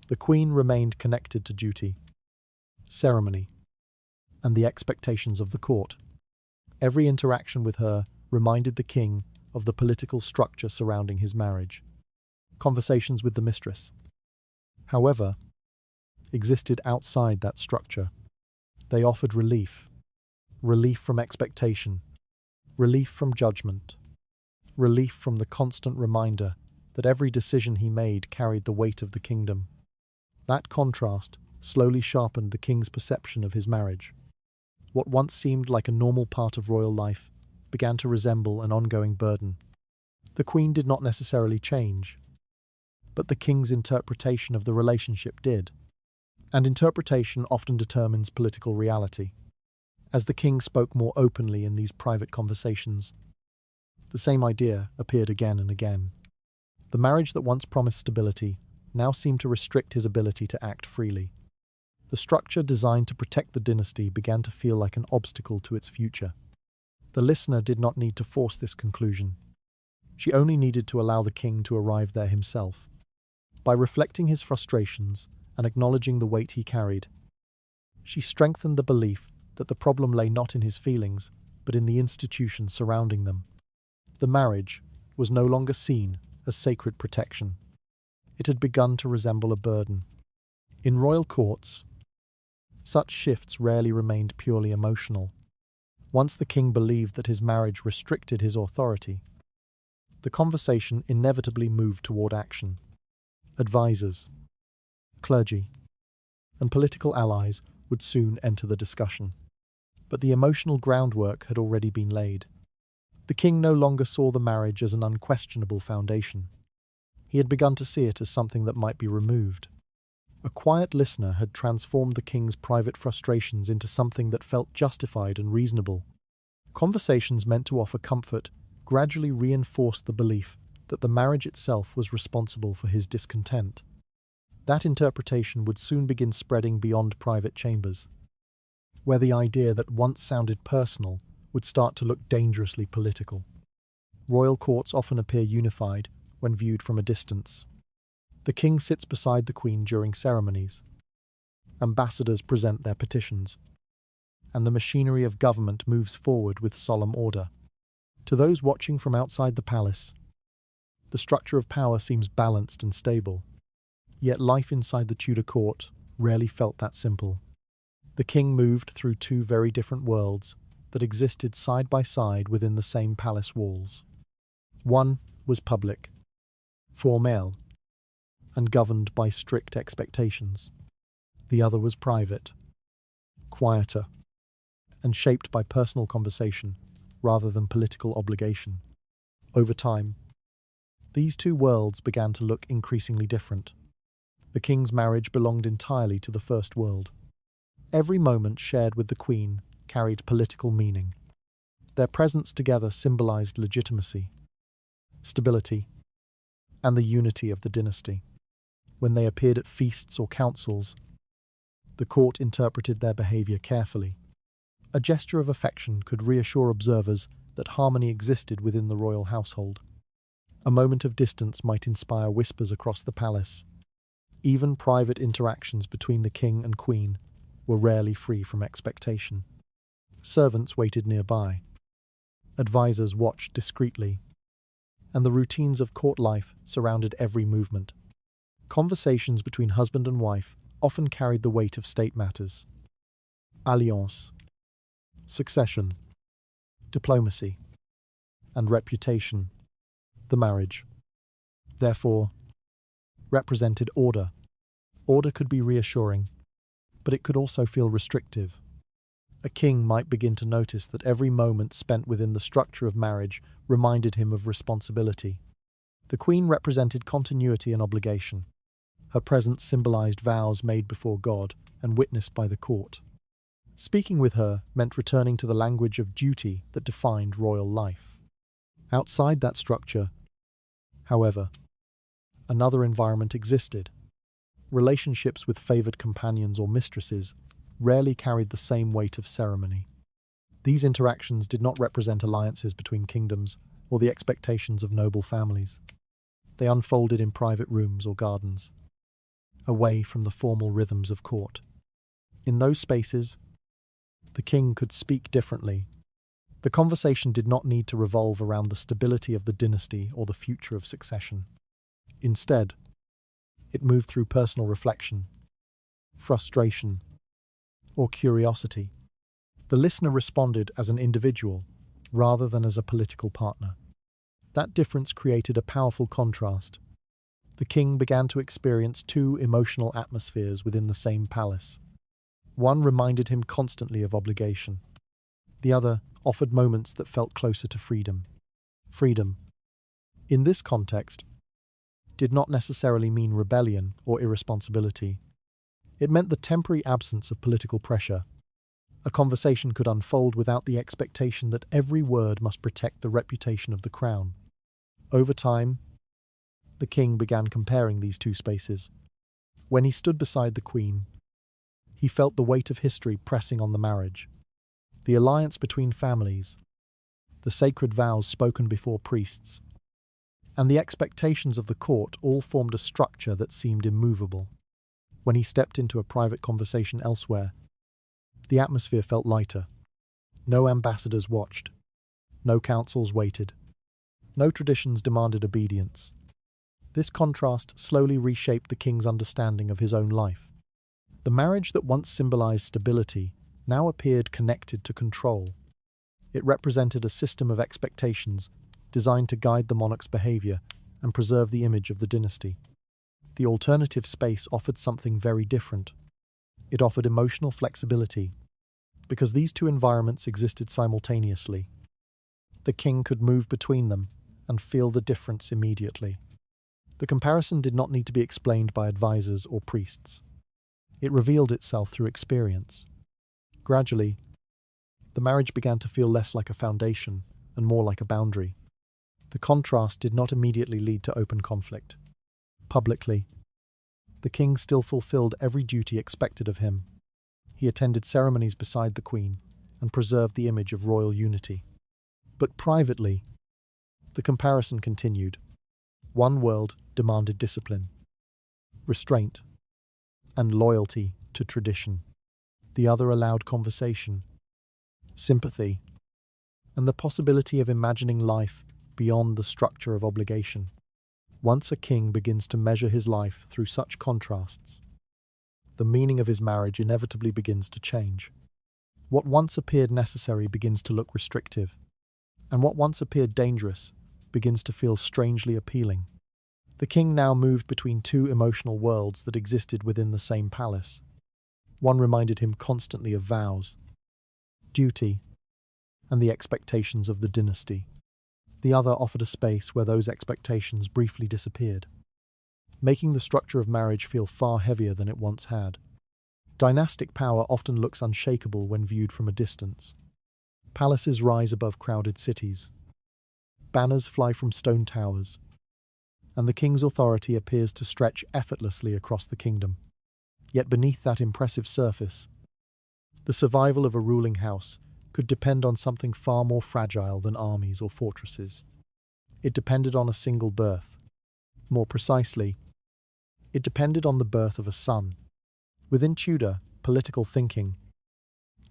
S1: The queen remained connected to duty, ceremony, and the expectations of the court. Every interaction with her reminded the king of the political structure surrounding his marriage. Conversations with the mistress, however, existed outside that structure. They offered relief from expectation, relief from judgment, relief from the constant reminder that every decision he made carried the weight of the kingdom. That contrast slowly sharpened the king's perception of his marriage. What once seemed like a normal part of royal life began to resemble an ongoing burden. The queen did not necessarily change, but the king's interpretation of the relationship did. And interpretation often determines political reality. As the king spoke more openly in these private conversations, the same idea appeared again and again. The marriage that once promised stability now seemed to restrict his ability to act freely. The structure designed to protect the dynasty began to feel like an obstacle to its future. The listener did not need to force this conclusion. She only needed to allow the king to arrive there himself. By reflecting his frustrations and acknowledging the weight he carried, she strengthened the belief that the problem lay not in his feelings, but in the institution surrounding them. The marriage was no longer seen as sacred protection. It had begun to resemble a burden. In royal courts, such shifts rarely remained purely emotional. Once the king believed that his marriage restricted his authority, the conversation inevitably moved toward action. Advisors, clergy, and political allies would soon enter the discussion. But the emotional groundwork had already been laid. The king no longer saw the marriage as an unquestionable foundation. He had begun to see it as something that might be removed. A quiet listener had transformed the king's private frustrations into something that felt justified and reasonable. Conversations meant to offer comfort gradually reinforced the belief that the marriage itself was responsible for his discontent. That interpretation would soon begin spreading beyond private chambers, where the idea that once sounded personal would start to look dangerously political. Royal courts often appear unified when viewed from a distance. The king sits beside the queen during ceremonies. Ambassadors present their petitions, and the machinery of government moves forward with solemn order. To those watching from outside the palace, the structure of power seems balanced and stable. Yet life inside the Tudor court rarely felt that simple. The king moved through two very different worlds that existed side by side within the same palace walls. One was public, formel, and governed by strict expectations. The other was private, quieter, and shaped by personal conversation rather than political obligation. Over time, these two worlds began to look increasingly different. The king's marriage belonged entirely to the first world. Every moment shared with the queen carried political meaning. Their presence together symbolized legitimacy, stability, and the unity of the dynasty. When they appeared at feasts or councils, the court interpreted their behavior carefully. A gesture of affection could reassure observers that harmony existed within the royal household. A moment of distance might inspire whispers across the palace. Even private interactions between the king and queen were rarely free from expectation. Servants waited nearby. Advisors watched discreetly, and the routines of court life surrounded every movement. Conversations between husband and wife often carried the weight of state matters. Alliance, succession, diplomacy, and reputation. The marriage, therefore, represented order. Order could be reassuring, but it could also feel restrictive. A king might begin to notice that every moment spent within the structure of marriage reminded him of responsibility. The queen represented continuity and obligation. Her presence symbolized vows made before God and witnessed by the court. Speaking with her meant returning to the language of duty that defined royal life. Outside that structure, however, another environment existed. Relationships with favored companions or mistresses rarely carried the same weight of ceremony. These interactions did not represent alliances between kingdoms or the expectations of noble families. They unfolded in private rooms or gardens, away from the formal rhythms of court. In those spaces, the king could speak differently. The conversation did not need to revolve around the stability of the dynasty or the future of succession. Instead, it moved through personal reflection, frustration, or curiosity. The listener responded as an individual rather than as a political partner. That difference created a powerful contrast. The king began to experience two emotional atmospheres within the same palace. One reminded him constantly of obligation. The other offered moments that felt closer to freedom. Freedom, in this context, did not necessarily mean rebellion or irresponsibility. It meant the temporary absence of political pressure. A conversation could unfold without the expectation that every word must protect the reputation of the crown. Over time, the king began comparing these two spaces. When he stood beside the queen, he felt the weight of history pressing on the marriage. The alliance between families, the sacred vows spoken before priests, and the expectations of the court all formed a structure that seemed immovable. When he stepped into a private conversation elsewhere, the atmosphere felt lighter. No ambassadors watched. No councils waited. No traditions demanded obedience. This contrast slowly reshaped the king's understanding of his own life. The marriage that once symbolized stability now appeared connected to control. It represented a system of expectations designed to guide the monarch's behavior and preserve the image of the dynasty. The alternative space offered something very different. It offered emotional flexibility, because these two environments existed simultaneously. The king could move between them and feel the difference immediately. The comparison did not need to be explained by advisors or priests. It revealed itself through experience. Gradually, the marriage began to feel less like a foundation and more like a boundary. The contrast did not immediately lead to open conflict. Publicly, the king still fulfilled every duty expected of him. He attended ceremonies beside the queen and preserved the image of royal unity. But privately, the comparison continued. One world demanded discipline, restraint, and loyalty to tradition. The other allowed conversation, sympathy, and the possibility of imagining life beyond the structure of obligation. Once a king begins to measure his life through such contrasts, the meaning of his marriage inevitably begins to change. What once appeared necessary begins to look restrictive, and what once appeared dangerous begins to feel strangely appealing. The king now moved between two emotional worlds that existed within the same palace. One reminded him constantly of vows, duty, and the expectations of the dynasty. The other offered a space where those expectations briefly disappeared. making the structure of marriage feel far heavier than it once had. Dynastic power often looks unshakable when viewed from a distance. Palaces rise above crowded cities. Banners fly from stone towers, and the king's authority appears to stretch effortlessly across the kingdom. Yet beneath that impressive surface, the survival of a ruling house could depend on something far more fragile than armies or fortresses. It depended on a single birth. More precisely, it depended on the birth of a son. Within Tudor political thinking,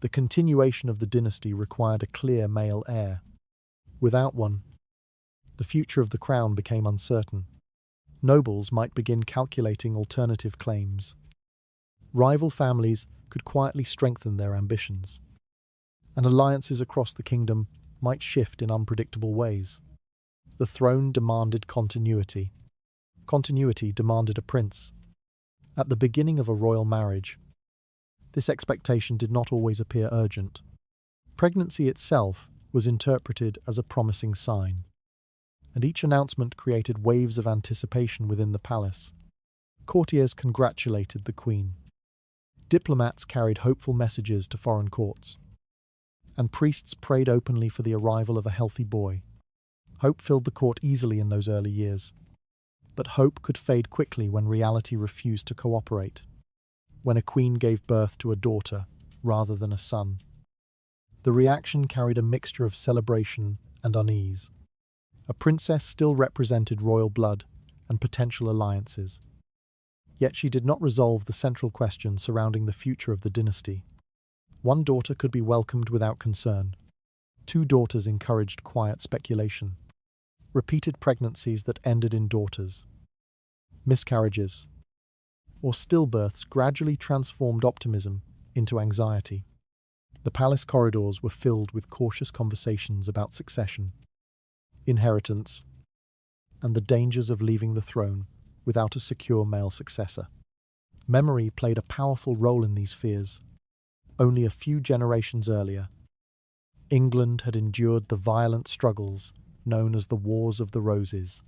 S1: the continuation of the dynasty required a clear male heir. Without one, the future of the crown became uncertain. Nobles might begin calculating alternative claims. Rival families could quietly strengthen their ambitions, and alliances across the kingdom might shift in unpredictable ways. The throne demanded continuity. Continuity demanded a prince. At the beginning of a royal marriage, this expectation did not always appear urgent. Pregnancy itself was interpreted as a promising sign, and each announcement created waves of anticipation within the palace. Courtiers congratulated the queen. Diplomats carried hopeful messages to foreign courts, and priests prayed openly for the arrival of a healthy boy. Hope filled the court easily in those early years, but hope could fade quickly when reality refused to cooperate. When a queen gave birth to a daughter rather than a son, the reaction carried a mixture of celebration and unease. A princess still represented royal blood and potential alliances. Yet she did not resolve the central question surrounding the future of the dynasty. One daughter could be welcomed without concern. Two daughters encouraged quiet speculation. Repeated pregnancies that ended in daughters, miscarriages, or stillbirths gradually transformed optimism into anxiety. The palace corridors were filled with cautious conversations about succession, inheritance, and the dangers of leaving the throne without a secure male successor. Memory played a powerful role in these fears. Only a few generations earlier, England had endured the violent struggles known as the Wars of the Roses.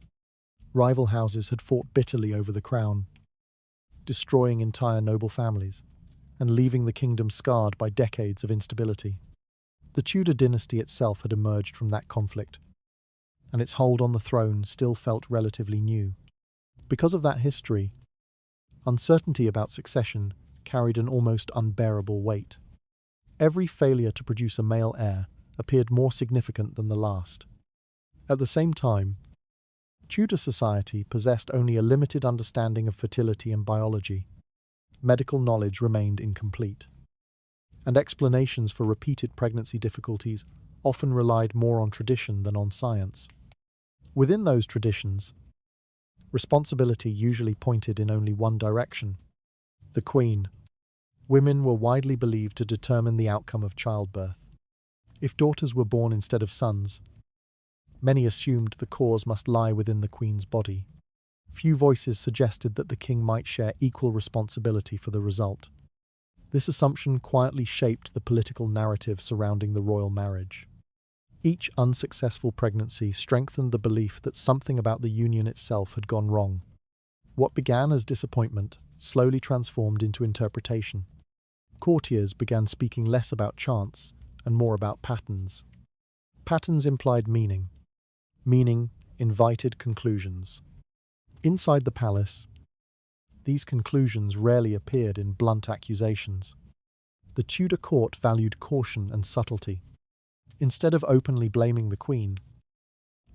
S1: Rival houses had fought bitterly over the crown, destroying entire noble families and leaving the kingdom scarred by decades of instability. The Tudor dynasty itself had emerged from that conflict, and its hold on the throne still felt relatively new. Because of that history, uncertainty about succession carried an almost unbearable weight. Every failure to produce a male heir appeared more significant than the last. At the same time, Tudor society possessed only a limited understanding of fertility and biology. Medical knowledge remained incomplete, and explanations for repeated pregnancy difficulties often relied more on tradition than on science. Within those traditions, responsibility usually pointed in only one direction: the queen. Women were widely believed to determine the outcome of childbirth. If daughters were born instead of sons, many assumed the cause must lie within the queen's body. Few voices suggested that the king might share equal responsibility for the result. This assumption quietly shaped the political narrative surrounding the royal marriage. Each unsuccessful pregnancy strengthened the belief that something about the union itself had gone wrong. What began as disappointment slowly transformed into interpretation. Courtiers began speaking less about chance and more about patterns. Patterns implied meaning. Meaning invited conclusions. Inside the palace, these conclusions rarely appeared in blunt accusations. The Tudor court valued caution and subtlety. Instead of openly blaming the queen,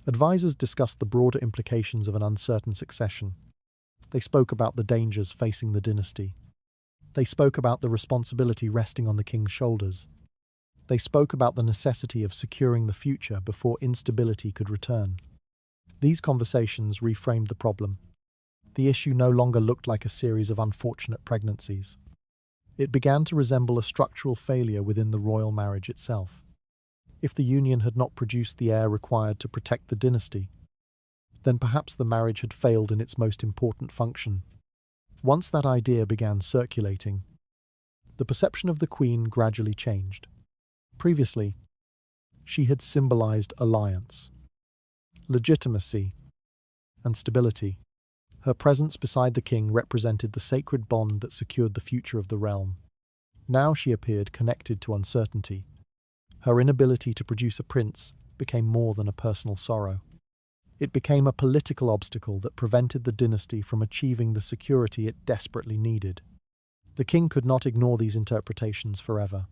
S1: advisors discussed the broader implications of an uncertain succession. They spoke about the dangers facing the dynasty. They spoke about the responsibility resting on the king's shoulders. They spoke about the necessity of securing the future before instability could return. These conversations reframed the problem. The issue no longer looked like a series of unfortunate pregnancies. It began to resemble a structural failure within the royal marriage itself. If the union had not produced the heir required to protect the dynasty, then perhaps the marriage had failed in its most important function. Once that idea began circulating, the perception of the queen gradually changed. Previously, she had symbolized alliance, legitimacy, and stability. Her presence beside the king represented the sacred bond that secured the future of the realm. Now she appeared connected to uncertainty. Her inability to produce a prince became more than a personal sorrow. It became a political obstacle that prevented the dynasty from achieving the security it desperately needed. The king could not ignore these interpretations forever.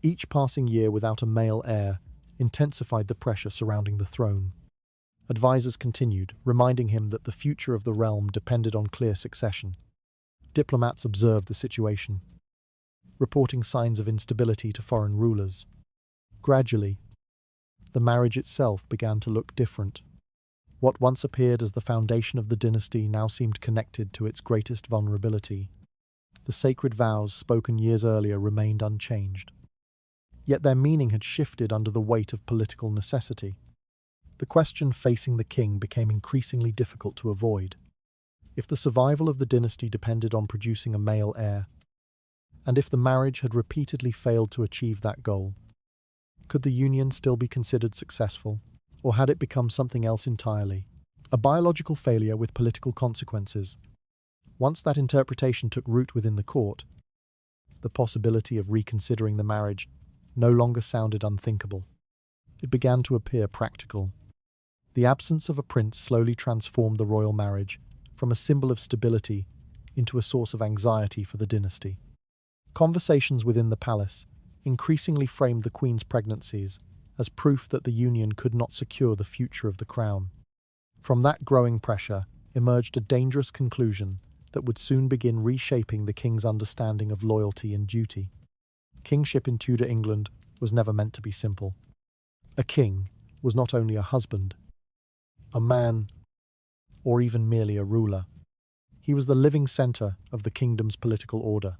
S1: Each passing year without a male heir intensified the pressure surrounding the throne. Advisors continued, reminding him that the future of the realm depended on clear succession. Diplomats observed the situation, reporting signs of instability to foreign rulers. Gradually, the marriage itself began to look different. What once appeared as the foundation of the dynasty now seemed connected to its greatest vulnerability. The sacred vows spoken years earlier remained unchanged. Yet their meaning had shifted under the weight of political necessity. The question facing the king became increasingly difficult to avoid. If the survival of the dynasty depended on producing a male heir, and if the marriage had repeatedly failed to achieve that goal, could the union still be considered successful, or had it become something else entirely? A biological failure with political consequences. Once that interpretation took root within the court, the possibility of reconsidering the marriage no longer sounded unthinkable. It began to appear practical. The absence of a prince slowly transformed the royal marriage from a symbol of stability into a source of anxiety for the dynasty. Conversations within the palace increasingly framed the queen's pregnancies as proof that the union could not secure the future of the crown. From that growing pressure emerged a dangerous conclusion that would soon begin reshaping the king's understanding of loyalty and duty. Kingship in Tudor England was never meant to be simple. A king was not only a husband, a man, or even merely a ruler. He was the living centre of the kingdom's political order.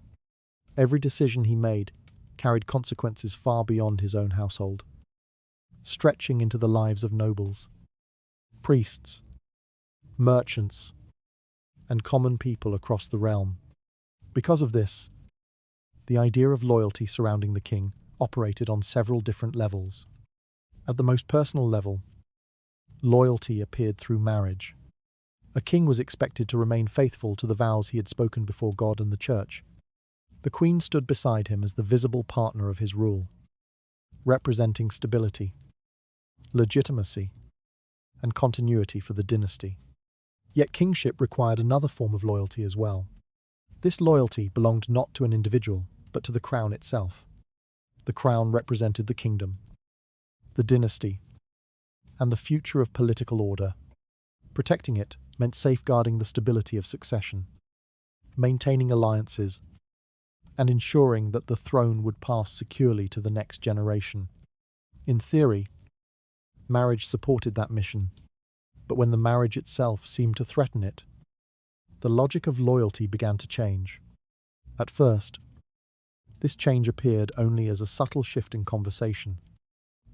S1: Every decision he made carried consequences far beyond his own household, stretching into the lives of nobles, priests, merchants, and common people across the realm. Because of this, the idea of loyalty surrounding the king operated on several different levels. At the most personal level, loyalty appeared through marriage. A king was expected to remain faithful to the vows he had spoken before God and the church. The queen stood beside him as the visible partner of his rule, representing stability, legitimacy, and continuity for the dynasty. Yet kingship required another form of loyalty as well. This loyalty belonged not to an individual, but to the crown itself. The crown represented the kingdom, the dynasty, and the future of political order. Protecting it meant safeguarding the stability of succession, maintaining alliances, and ensuring that the throne would pass securely to the next generation. In theory, marriage supported that mission, but when the marriage itself seemed to threaten it, the logic of loyalty began to change. At first, this change appeared only as a subtle shift in conversation.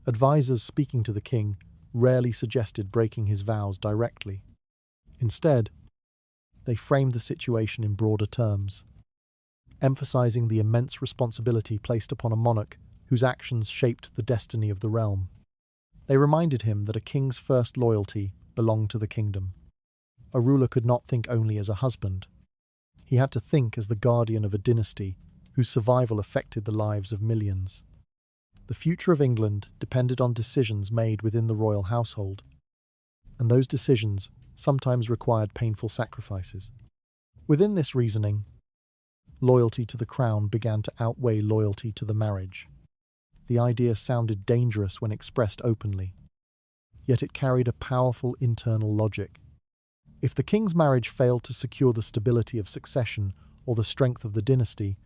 S1: Advisors speaking to the king rarely suggested breaking his vows directly. Instead, they framed the situation in broader terms, emphasizing the immense responsibility placed upon a monarch whose actions shaped the destiny of the realm. They reminded him that a king's first loyalty belonged to the kingdom. A ruler could not think only as a husband. He had to think as the guardian of a dynasty whose survival affected the lives of millions. The future of England depended on decisions made within the royal household, and those decisions sometimes required painful sacrifices. Within this reasoning, loyalty to the crown began to outweigh loyalty to the marriage. The idea sounded dangerous when expressed openly, yet it carried a powerful internal logic. If the king's marriage failed to secure the stability of succession or the strength of the dynasty,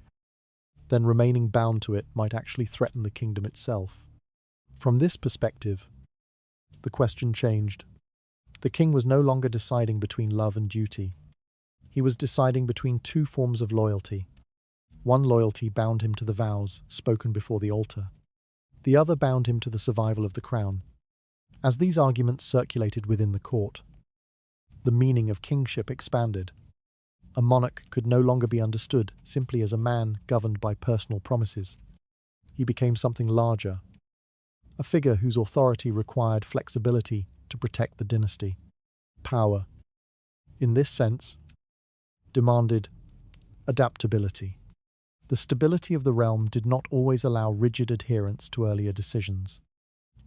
S1: then remaining bound to it might actually threaten the kingdom itself. From this perspective, the question changed. The king was no longer deciding between love and duty. He was deciding between two forms of loyalty. One loyalty bound him to the vows spoken before the altar. The other bound him to the survival of the crown. As these arguments circulated within the court, the meaning of kingship expanded. A monarch could no longer be understood simply as a man governed by personal promises. He became something larger, a figure whose authority required flexibility to protect the dynasty. Power, in this sense, demanded adaptability. The stability of the realm did not always allow rigid adherence to earlier decisions.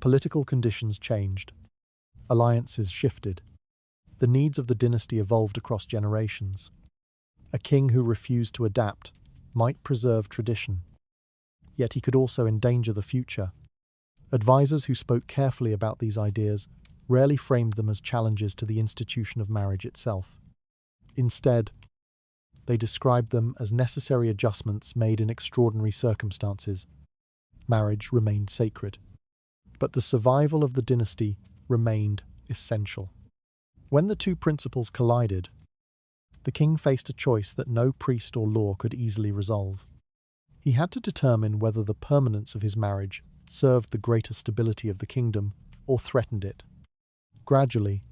S1: Political conditions changed. Alliances shifted. The needs of the dynasty evolved across generations. A king who refused to adapt might preserve tradition, yet he could also endanger the future. Advisors who spoke carefully about these ideas rarely framed them as challenges to the institution of marriage itself. Instead, they described them as necessary adjustments made in extraordinary circumstances. Marriage remained sacred, but the survival of the dynasty remained essential. When the two principles collided, the king faced a choice that no priest or law could easily resolve. He had to determine whether the permanence of his marriage served the greater stability of the kingdom or threatened it. Gradually,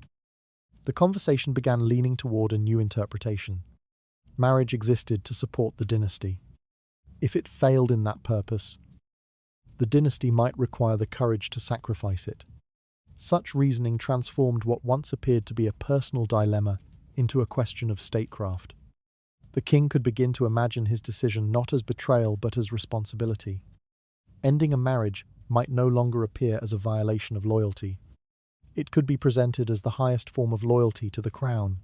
S1: the conversation began leaning toward a new interpretation. Marriage existed to support the dynasty. If it failed in that purpose, the dynasty might require the courage to sacrifice it. Such reasoning transformed what once appeared to be a personal dilemma into a question of statecraft. The king could begin to imagine his decision not as betrayal but as responsibility. Ending a marriage might no longer appear as a violation of loyalty. It could be presented as the highest form of loyalty to the crown.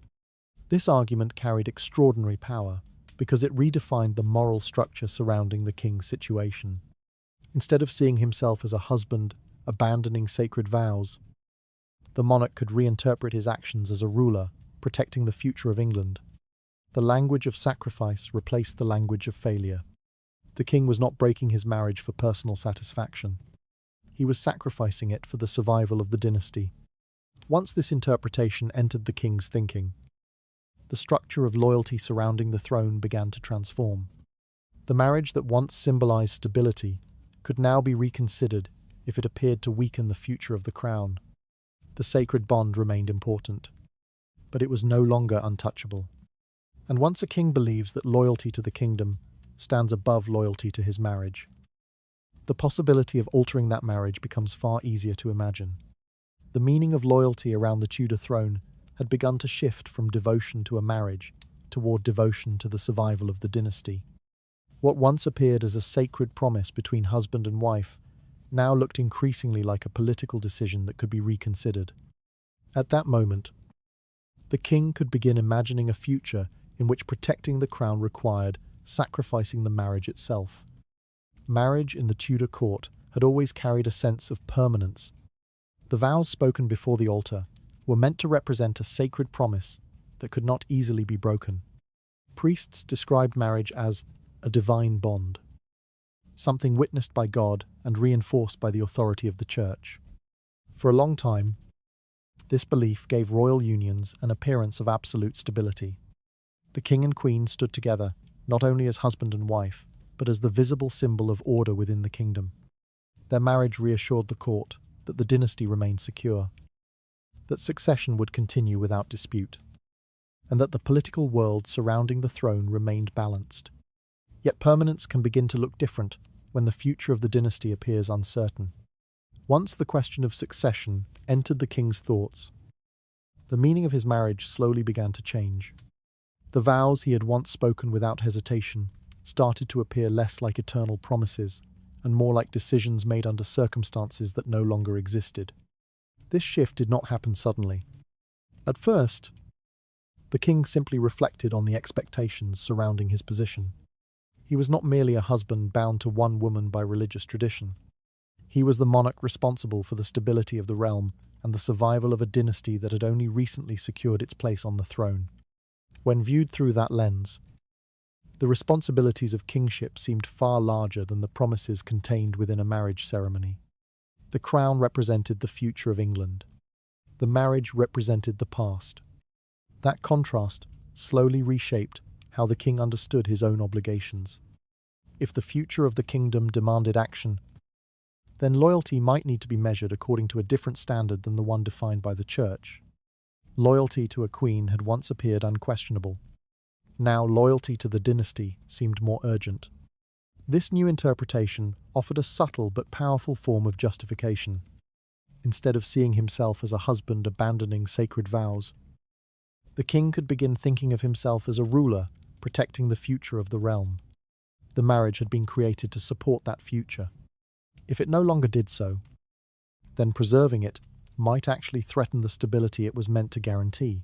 S1: This argument carried extraordinary power because it redefined the moral structure surrounding the king's situation. Instead of seeing himself as a husband abandoning sacred vows, the monarch could reinterpret his actions as a ruler protecting the future of England. The language of sacrifice replaced the language of failure. The king was not breaking his marriage for personal satisfaction. He was sacrificing it for the survival of the dynasty. Once this interpretation entered the king's thinking, the structure of loyalty surrounding the throne began to transform. The marriage that once symbolized stability could now be reconsidered if it appeared to weaken the future of the crown. The sacred bond remained important, but it was no longer untouchable. And once a king believes that loyalty to the kingdom stands above loyalty to his marriage, the possibility of altering that marriage becomes far easier to imagine. The meaning of loyalty around the Tudor throne had begun to shift from devotion to a marriage toward devotion to the survival of the dynasty. What once appeared as a sacred promise between husband and wife now looked increasingly like a political decision that could be reconsidered. At that moment, the king could begin imagining a future in which protecting the crown required sacrificing the marriage itself. Marriage in the Tudor court had always carried a sense of permanence. The vows spoken before the altar were meant to represent a sacred promise that could not easily be broken. Priests described marriage as a divine bond, something witnessed by God and reinforced by the authority of the church. For a long time, this belief gave royal unions an appearance of absolute stability. The king and queen stood together, not only as husband and wife, but as the visible symbol of order within the kingdom. Their marriage reassured the court that the dynasty remained secure, that succession would continue without dispute, and that the political world surrounding the throne remained balanced. Yet permanence can begin to look different when the future of the dynasty appears uncertain. Once the question of succession entered the king's thoughts, the meaning of his marriage slowly began to change. The vows he had once spoken without hesitation started to appear less like eternal promises and more like decisions made under circumstances that no longer existed. This shift did not happen suddenly. At first, the king simply reflected on the expectations surrounding his position. He was not merely a husband bound to one woman by religious tradition. He was the monarch responsible for the stability of the realm and the survival of a dynasty that had only recently secured its place on the throne. When viewed through that lens, the responsibilities of kingship seemed far larger than the promises contained within a marriage ceremony. The crown represented the future of England. The marriage represented the past. That contrast slowly reshaped how the king understood his own obligations. If the future of the kingdom demanded action, then loyalty might need to be measured according to a different standard than the one defined by the church. Loyalty to a queen had once appeared unquestionable. Now loyalty to the dynasty seemed more urgent. This new interpretation offered a subtle but powerful form of justification. Instead of seeing himself as a husband abandoning sacred vows, The king could begin thinking of himself as a ruler, protecting the future of the realm. The marriage had been created to support that future. If it no longer did so, then preserving it might actually threaten the stability it was meant to guarantee.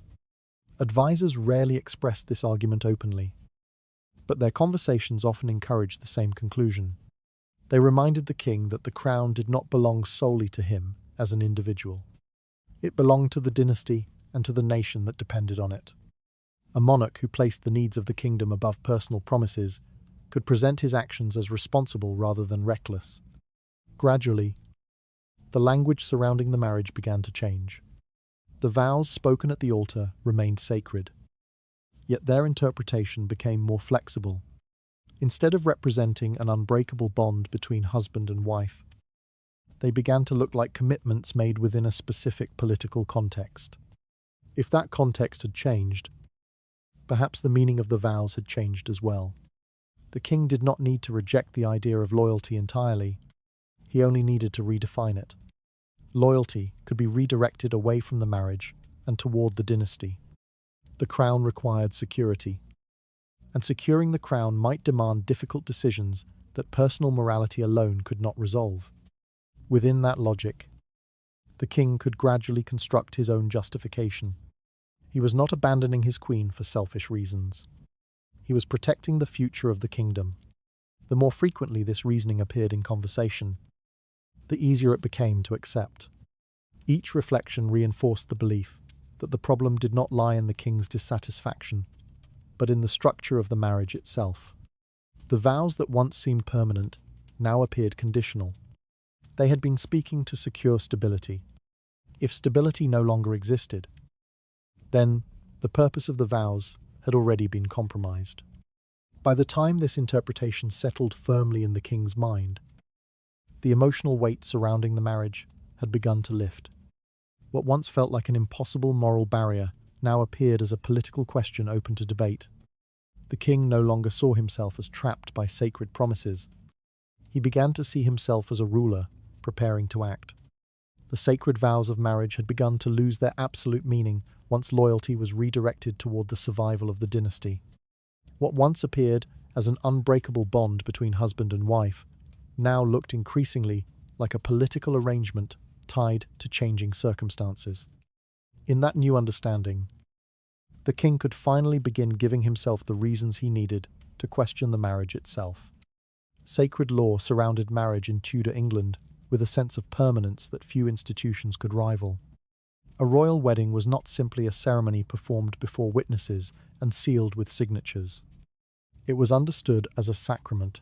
S1: Advisors rarely expressed this argument openly, but their conversations often encouraged the same conclusion. They reminded the king that the crown did not belong solely to him as an individual. It belonged to the dynasty and to the nation that depended on it. A monarch who placed the needs of the kingdom above personal promises could present his actions as responsible rather than reckless. Gradually, the language surrounding the marriage began to change. The vows spoken at the altar remained sacred, yet their interpretation became more flexible. Instead of representing an unbreakable bond between husband and wife, they began to look like commitments made within a specific political context. If that context had changed, perhaps the meaning of the vows had changed as well. The king did not need to reject the idea of loyalty entirely. He only needed to redefine it. Loyalty could be redirected away from the marriage and toward the dynasty. The crown required security, and securing the crown might demand difficult decisions that personal morality alone could not resolve. Within that logic, the king could gradually construct his own justification. He was not abandoning his queen for selfish reasons. He was protecting the future of the kingdom. The more frequently this reasoning appeared in conversation, the easier it became to accept. Each reflection reinforced the belief that the problem did not lie in the king's dissatisfaction, but in the structure of the marriage itself. The vows that once seemed permanent now appeared conditional. They had been speaking to secure stability. If stability no longer existed, then the purpose of the vows had already been compromised. By the time this interpretation settled firmly in the king's mind, the emotional weight surrounding the marriage had begun to lift. What once felt like an impossible moral barrier now appeared as a political question open to debate. The king no longer saw himself as trapped by sacred promises. He began to see himself as a ruler, preparing to act. The sacred vows of marriage had begun to lose their absolute meaning once loyalty was redirected toward the survival of the dynasty. What once appeared as an unbreakable bond between husband and wife now looked increasingly like a political arrangement tied to changing circumstances. In that new understanding, the king could finally begin giving himself the reasons he needed to question the marriage itself. Sacred law surrounded marriage in Tudor England with a sense of permanence that few institutions could rival. A royal wedding was not simply a ceremony performed before witnesses and sealed with signatures. It was understood as a sacrament,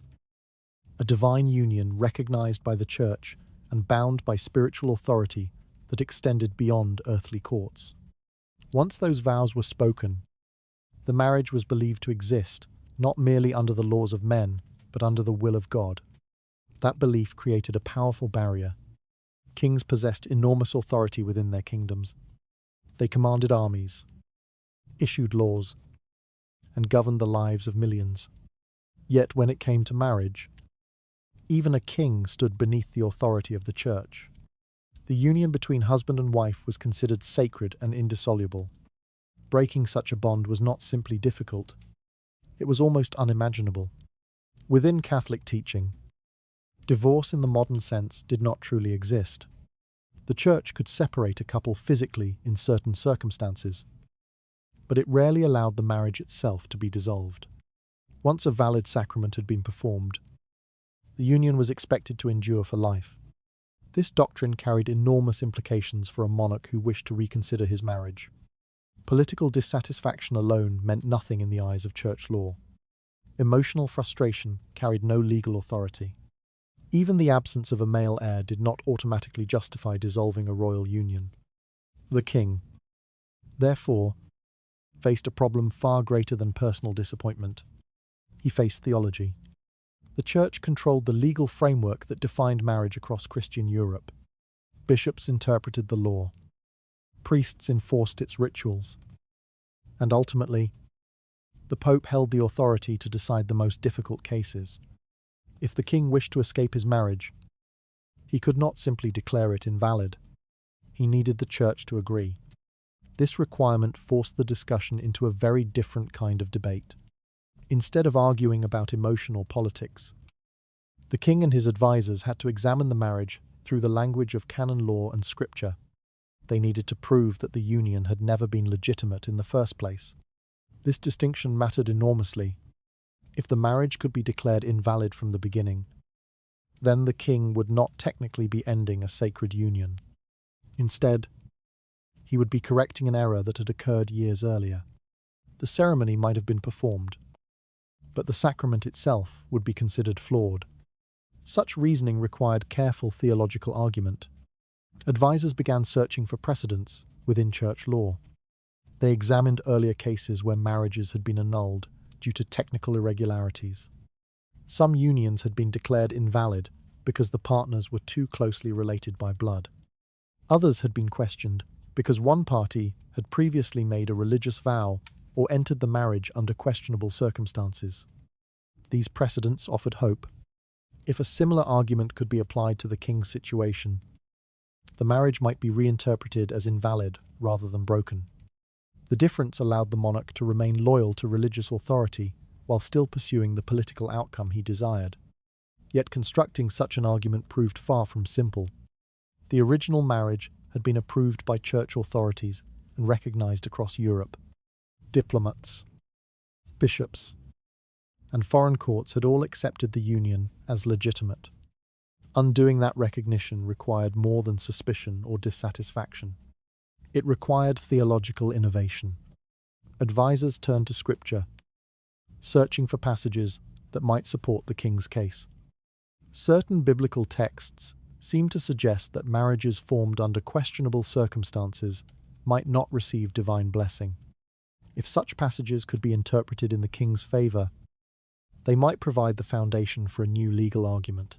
S1: a divine union recognized by the church and bound by spiritual authority that extended beyond earthly courts. Once those vows were spoken, the marriage was believed to exist not merely under the laws of men, but under the will of God. That belief created a powerful barrier. Kings possessed enormous authority within their kingdoms. They commanded armies, issued laws, and governed the lives of millions. Yet when it came to marriage, even a king stood beneath the authority of the church. The union between husband and wife was considered sacred and indissoluble. Breaking such a bond was not simply difficult, it was almost unimaginable. Within Catholic teaching, divorce in the modern sense did not truly exist. The church could separate a couple physically in certain circumstances, but it rarely allowed the marriage itself to be dissolved. Once a valid sacrament had been performed, the union was expected to endure for life. This doctrine carried enormous implications for a monarch who wished to reconsider his marriage. Political dissatisfaction alone meant nothing in the eyes of church law. Emotional frustration carried no legal authority. Even the absence of a male heir did not automatically justify dissolving a royal union. The king, therefore, faced a problem far greater than personal disappointment. He faced theology. The church controlled the legal framework that defined marriage across Christian Europe. Bishops interpreted the law. Priests enforced its rituals. And ultimately, the Pope held the authority to decide the most difficult cases. If the king wished to escape his marriage, he could not simply declare it invalid. He needed the church to agree. This requirement forced the discussion into a very different kind of debate. Instead of arguing about emotional politics, the king and his advisors had to examine the marriage through the language of canon law and scripture. They needed to prove that the union had never been legitimate in the first place. This distinction mattered enormously. If the marriage could be declared invalid from the beginning, then the king would not technically be ending a sacred union. Instead, he would be correcting an error that had occurred years earlier. The ceremony might have been performed, but the sacrament itself would be considered flawed. Such reasoning required careful theological argument. Advisors began searching for precedents within church law. They examined earlier cases where marriages had been annulled due to technical irregularities. Some unions had been declared invalid because the partners were too closely related by blood. Others had been questioned because one party had previously made a religious vow or entered the marriage under questionable circumstances. These precedents offered hope. If a similar argument could be applied to the king's situation, the marriage might be reinterpreted as invalid rather than broken. The difference allowed the monarch to remain loyal to religious authority while still pursuing the political outcome he desired. Yet constructing such an argument proved far from simple. The original marriage had been approved by church authorities and recognized across Europe. Diplomats, bishops, and foreign courts had all accepted the union as legitimate. Undoing that recognition required more than suspicion or dissatisfaction. It required theological innovation. Advisors turned to scripture, searching for passages that might support the king's case. Certain biblical texts seem to suggest that marriages formed under questionable circumstances might not receive divine blessing. If such passages could be interpreted in the king's favor, they might provide the foundation for a new legal argument.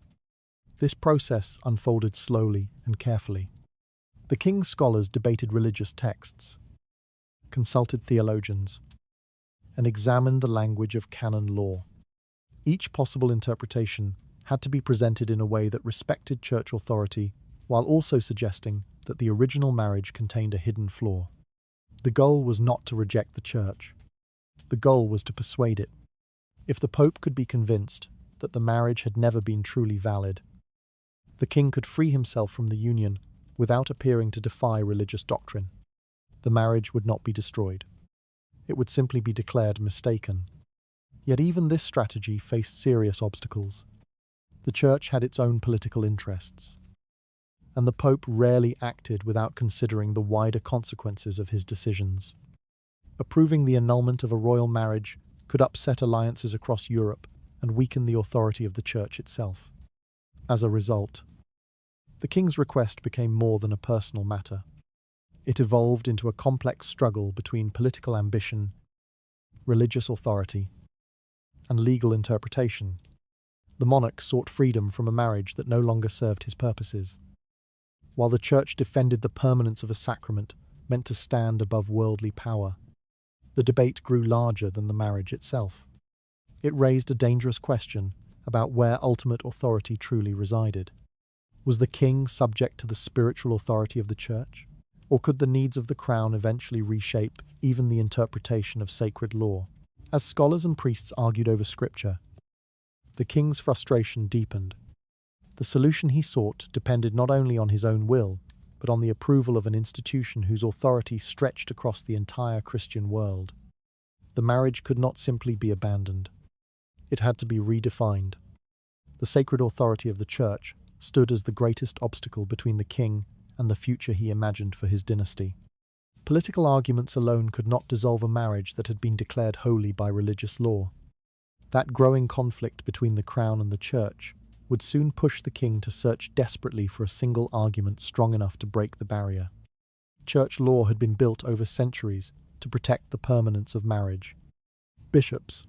S1: This process unfolded slowly and carefully. The king's scholars debated religious texts, consulted theologians, and examined the language of canon law. Each possible interpretation had to be presented in a way that respected church authority while also suggesting that the original marriage contained a hidden flaw. The goal was not to reject the church. The goal was to persuade it. If the Pope could be convinced that the marriage had never been truly valid, the king could free himself from the union without appearing to defy religious doctrine. The marriage would not be destroyed. It would simply be declared mistaken. Yet even this strategy faced serious obstacles. The church had its own political interests, and the Pope rarely acted without considering the wider consequences of his decisions. Approving the annulment of a royal marriage could upset alliances across Europe and weaken the authority of the church itself. As a result, the king's request became more than a personal matter. It evolved into a complex struggle between political ambition, religious authority, and legal interpretation. The monarch sought freedom from a marriage that no longer served his purposes, while the church defended the permanence of a sacrament meant to stand above worldly power. The debate grew larger than the marriage itself. It raised a dangerous question about where ultimate authority truly resided. Was the king subject to the spiritual authority of the church? Or could the needs of the crown eventually reshape even the interpretation of sacred law? As scholars and priests argued over scripture, the king's frustration deepened. The solution he sought depended not only on his own will, but on the approval of an institution whose authority stretched across the entire Christian world. The marriage could not simply be abandoned. It had to be redefined. The sacred authority of the church stood as the greatest obstacle between the king and the future he imagined for his dynasty. Political arguments alone could not dissolve a marriage that had been declared holy by religious law. That growing conflict between the crown and the church would soon push the king to search desperately for a single argument strong enough to break the barrier. Church law had been built over centuries to protect the permanence of marriage. Bishops,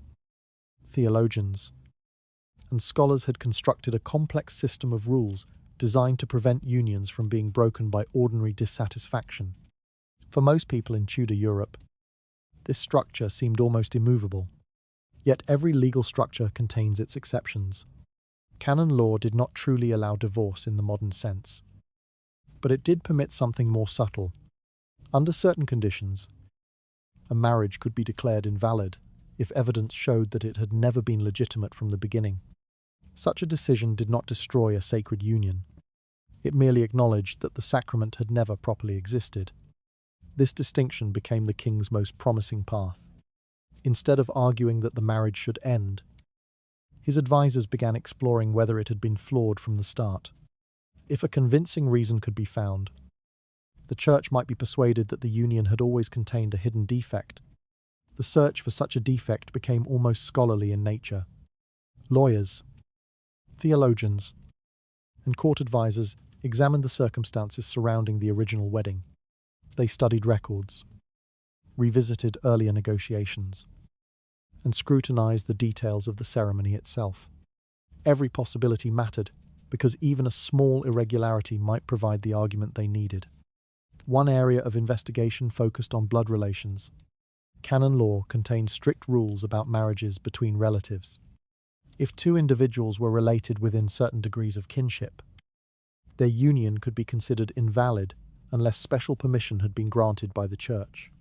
S1: theologians, and scholars had constructed a complex system of rules designed to prevent unions from being broken by ordinary dissatisfaction. For most people in Tudor Europe, this structure seemed almost immovable. Yet every legal structure contains its exceptions. Canon law did not truly allow divorce in the modern sense, but it did permit something more subtle: Under certain conditions, a marriage could be declared invalid if evidence showed that it had never been legitimate from the beginning. Such a decision did not destroy a sacred union. It merely acknowledged that the sacrament had never properly existed. This distinction became the king's most promising path. Instead of arguing that the marriage should end, his advisors began exploring whether it had been flawed from the start. If a convincing reason could be found, the church might be persuaded that the union had always contained a hidden defect. The search for such a defect became almost scholarly in nature. Lawyers, theologians, and court advisors examined the circumstances surrounding the original wedding. They studied records, revisited earlier negotiations, and scrutinized the details of the ceremony itself. Every possibility mattered, because even a small irregularity might provide the argument they needed. One area of investigation focused on blood relations. Canon law contained strict rules about marriages between relatives. If two individuals were related within certain degrees of kinship, their union could be considered invalid unless special permission had been granted by the church.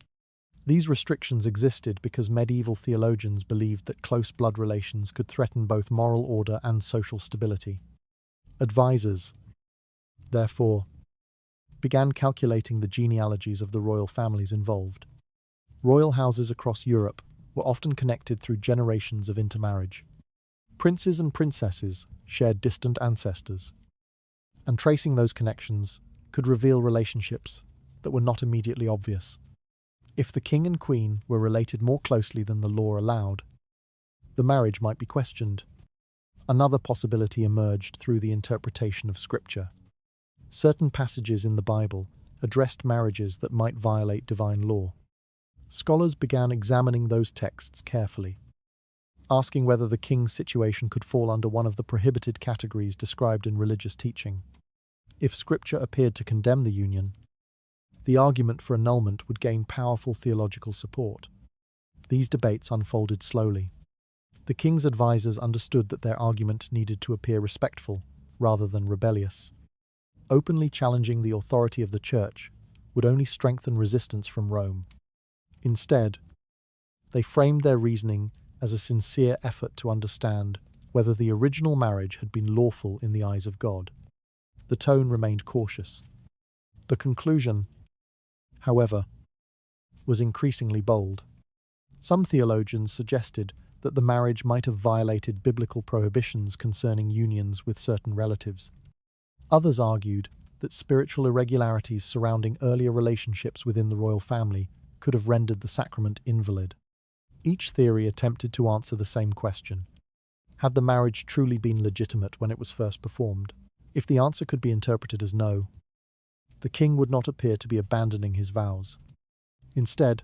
S1: These restrictions existed because medieval theologians believed that close blood relations could threaten both moral order and social stability. Advisors, therefore, began calculating the genealogies of the royal families involved. Royal houses across Europe were often connected through generations of intermarriage. Princes and princesses shared distant ancestors, and tracing those connections could reveal relationships that were not immediately obvious. If the king and queen were related more closely than the law allowed, the marriage might be questioned. Another possibility emerged through the interpretation of Scripture. Certain passages in the Bible addressed marriages that might violate divine law. Scholars began examining those texts carefully, asking whether the king's situation could fall under one of the prohibited categories described in religious teaching. If Scripture appeared to condemn the union, the argument for annulment would gain powerful theological support. These debates unfolded slowly. The king's advisors understood that their argument needed to appear respectful rather than rebellious. Openly challenging the authority of the church would only strengthen resistance from Rome. Instead, they framed their reasoning as a sincere effort to understand whether the original marriage had been lawful in the eyes of God. The tone remained cautious. The conclusion, however, was increasingly bold. Some theologians suggested that the marriage might have violated biblical prohibitions concerning unions with certain relatives. Others argued that spiritual irregularities surrounding earlier relationships within the royal family could have rendered the sacrament invalid. Each theory attempted to answer the same question. Had the marriage truly been legitimate when it was first performed? If the answer could be interpreted as no, the king would not appear to be abandoning his vows. Instead,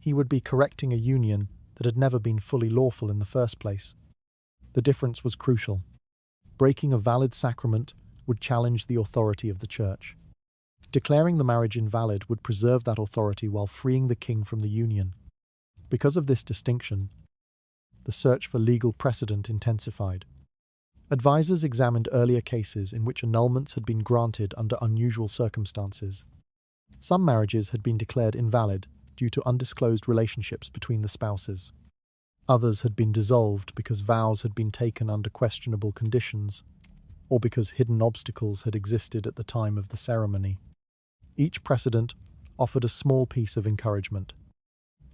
S1: he would be correcting a union that had never been fully lawful in the first place. The difference was crucial. Breaking a valid sacrament would challenge the authority of the church. Declaring the marriage invalid would preserve that authority while freeing the king from the union. Because of this distinction, the search for legal precedent intensified. Advisors examined earlier cases in which annulments had been granted under unusual circumstances. Some marriages had been declared invalid due to undisclosed relationships between the spouses. Others had been dissolved because vows had been taken under questionable conditions, or because hidden obstacles had existed at the time of the ceremony. Each precedent offered a small piece of encouragement.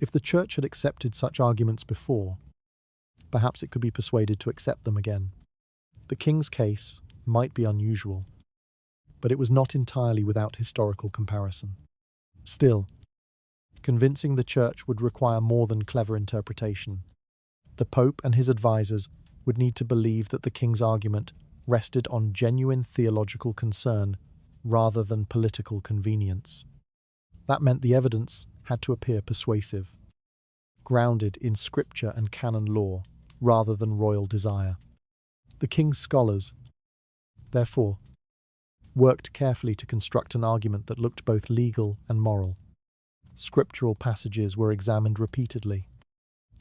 S1: If the church had accepted such arguments before, perhaps it could be persuaded to accept them again. The king's case might be unusual, but it was not entirely without historical comparison. Still, convincing the church would require more than clever interpretation. The Pope and his advisors would need to believe that the king's argument rested on genuine theological concern rather than political convenience. That meant the evidence had to appear persuasive, grounded in scripture and canon law rather than royal desire. The king's scholars, therefore, worked carefully to construct an argument that looked both legal and moral. Scriptural passages were examined repeatedly.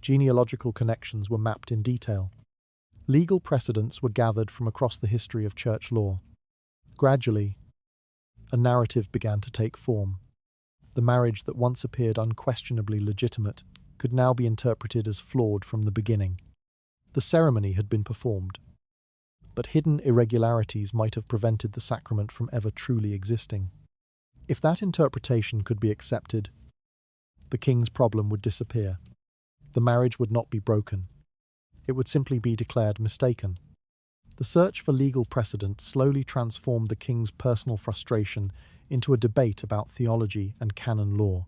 S1: Genealogical connections were mapped in detail. Legal precedents were gathered from across the history of church law. Gradually, a narrative began to take form. The marriage that once appeared unquestionably legitimate could now be interpreted as flawed from the beginning. The ceremony had been performed, but hidden irregularities might have prevented the sacrament from ever truly existing. If that interpretation could be accepted, the king's problem would disappear. The marriage would not be broken. It would simply be declared mistaken. The search for legal precedent slowly transformed the king's personal frustration into a debate about theology and canon law.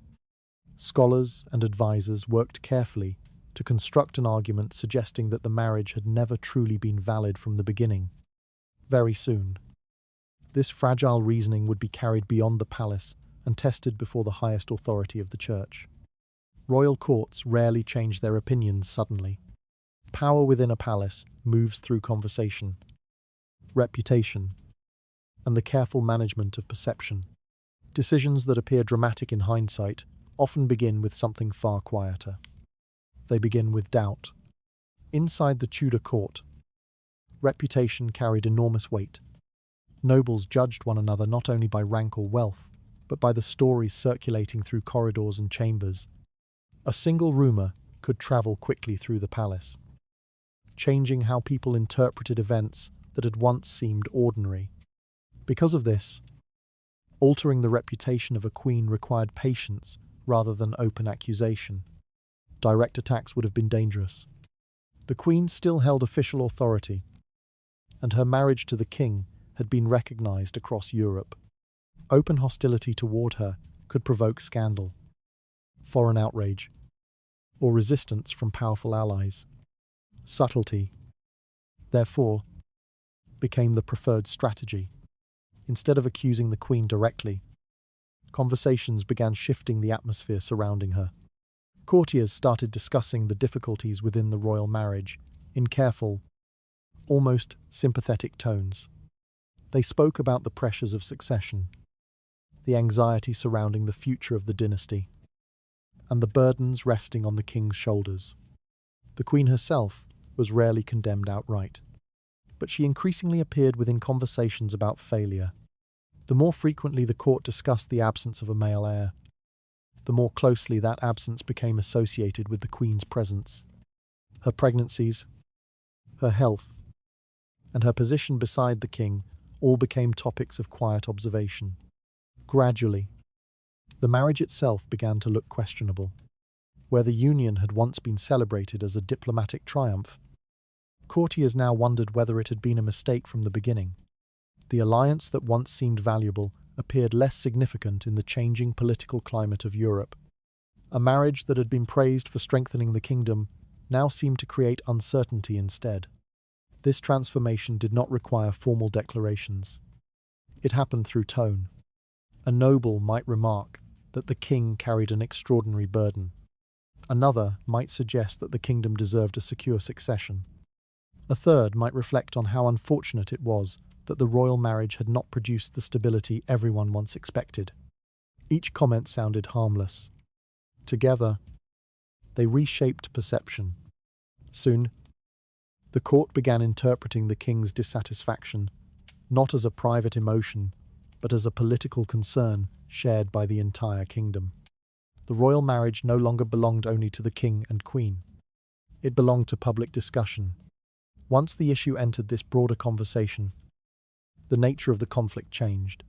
S1: Scholars and advisors worked carefully to construct an argument suggesting that the marriage had never truly been valid from the beginning. Very soon, this fragile reasoning would be carried beyond the palace and tested before the highest authority of the church. Royal courts rarely change their opinions suddenly. Power within a palace moves through conversation, reputation, and the careful management of perception. Decisions that appear dramatic in hindsight often begin with something far quieter. They begin with doubt. Inside the Tudor court, reputation carried enormous weight. Nobles judged one another not only by rank or wealth, but by the stories circulating through corridors and chambers. A single rumour could travel quickly through the palace, changing how people interpreted events that had once seemed ordinary. Because of this, altering the reputation of a queen required patience rather than open accusation. Direct attacks would have been dangerous. The queen still held official authority, and her marriage to the king had been recognised across Europe. Open hostility toward her could provoke scandal, foreign outrage, or resistance from powerful allies. Subtlety, therefore, became the preferred strategy. Instead of accusing the queen directly, conversations began shifting the atmosphere surrounding her. Courtiers started discussing the difficulties within the royal marriage in careful, almost sympathetic tones. They spoke about the pressures of succession, the anxiety surrounding the future of the dynasty, and the burdens resting on the king's shoulders. The queen herself was rarely condemned outright, but she increasingly appeared within conversations about failure. The more frequently the court discussed the absence of a male heir, the more closely that absence became associated with the queen's presence. Her pregnancies, her health, and her position beside the king all became topics of quiet observation. Gradually, the marriage itself began to look questionable. Where the union had once been celebrated as a diplomatic triumph, courtiers now wondered whether it had been a mistake from the beginning. The alliance that once seemed valuable appeared less significant in the changing political climate of Europe. A marriage that had been praised for strengthening the kingdom now seemed to create uncertainty instead. This transformation did not require formal declarations. It happened through tone. A noble might remark that the king carried an extraordinary burden. Another might suggest that the kingdom deserved a secure succession. A third might reflect on how unfortunate it was that the royal marriage had not produced the stability everyone once expected. Each comment sounded harmless. Together, they reshaped perception. Soon, the court began interpreting the king's dissatisfaction not as a private emotion, but as a political concern shared by the entire kingdom. The royal marriage no longer belonged only to the king and queen. It belonged to public discussion. Once the issue entered this broader conversation, the nature of the conflict changed.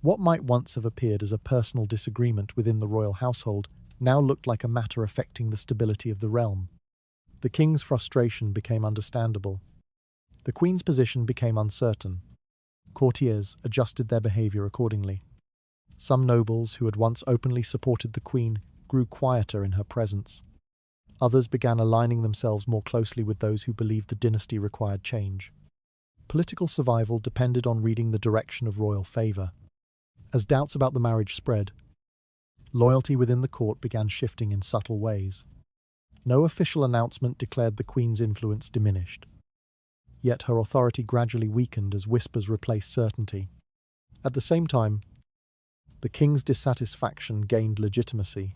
S1: What might once have appeared as a personal disagreement within the royal household now looked like a matter affecting the stability of the realm. The king's frustration became understandable. The queen's position became uncertain. Courtiers adjusted their behavior accordingly. Some nobles who had once openly supported the queen grew quieter in her presence. Others began aligning themselves more closely with those who believed the dynasty required change. Political survival depended on reading the direction of royal favour. As doubts about the marriage spread, loyalty within the court began shifting in subtle ways. No official announcement declared the queen's influence diminished. Yet her authority gradually weakened as whispers replaced certainty. At the same time, the king's dissatisfaction gained legitimacy.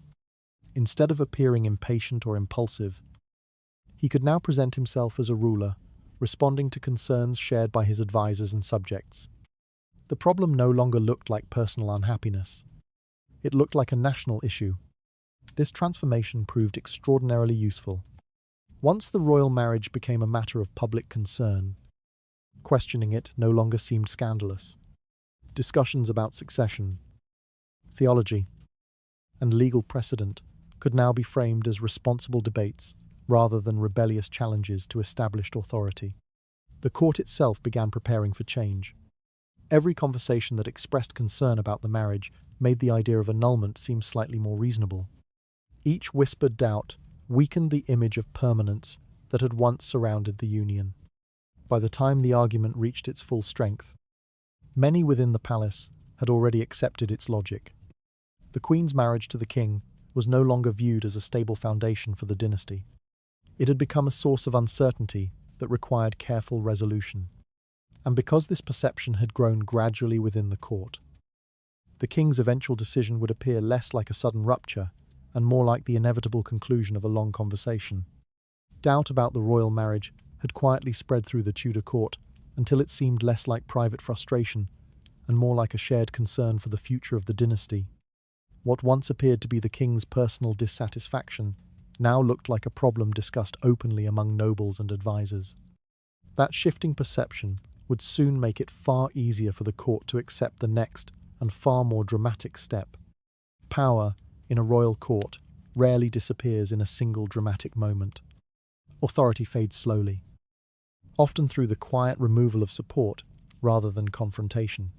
S1: Instead of appearing impatient or impulsive, he could now present himself as a ruler, responding to concerns shared by his advisors and subjects. The problem no longer looked like personal unhappiness. It looked like a national issue. This transformation proved extraordinarily useful. Once the royal marriage became a matter of public concern, questioning it no longer seemed scandalous. Discussions about succession, theology, and legal precedent could now be framed as responsible debates rather than rebellious challenges to established authority. The court itself began preparing for change. Every conversation that expressed concern about the marriage made the idea of annulment seem slightly more reasonable. Each whispered doubt weakened the image of permanence that had once surrounded the union. By the time the argument reached its full strength, many within the palace had already accepted its logic. The Queen's marriage to the king was no longer viewed as a stable foundation for the dynasty. It had become a source of uncertainty that required careful resolution. And because this perception had grown gradually within the court, the king's eventual decision would appear less like a sudden rupture and more like the inevitable conclusion of a long conversation. Doubt about the royal marriage had quietly spread through the Tudor court until it seemed less like private frustration and more like a shared concern for the future of the dynasty. What once appeared to be the king's personal dissatisfaction now looked like a problem discussed openly among nobles and advisors. That shifting perception would soon make it far easier for the court to accept the next and far more dramatic step. Power in a royal court rarely disappears in a single dramatic moment. Authority fades slowly, often through the quiet removal of support rather than confrontation.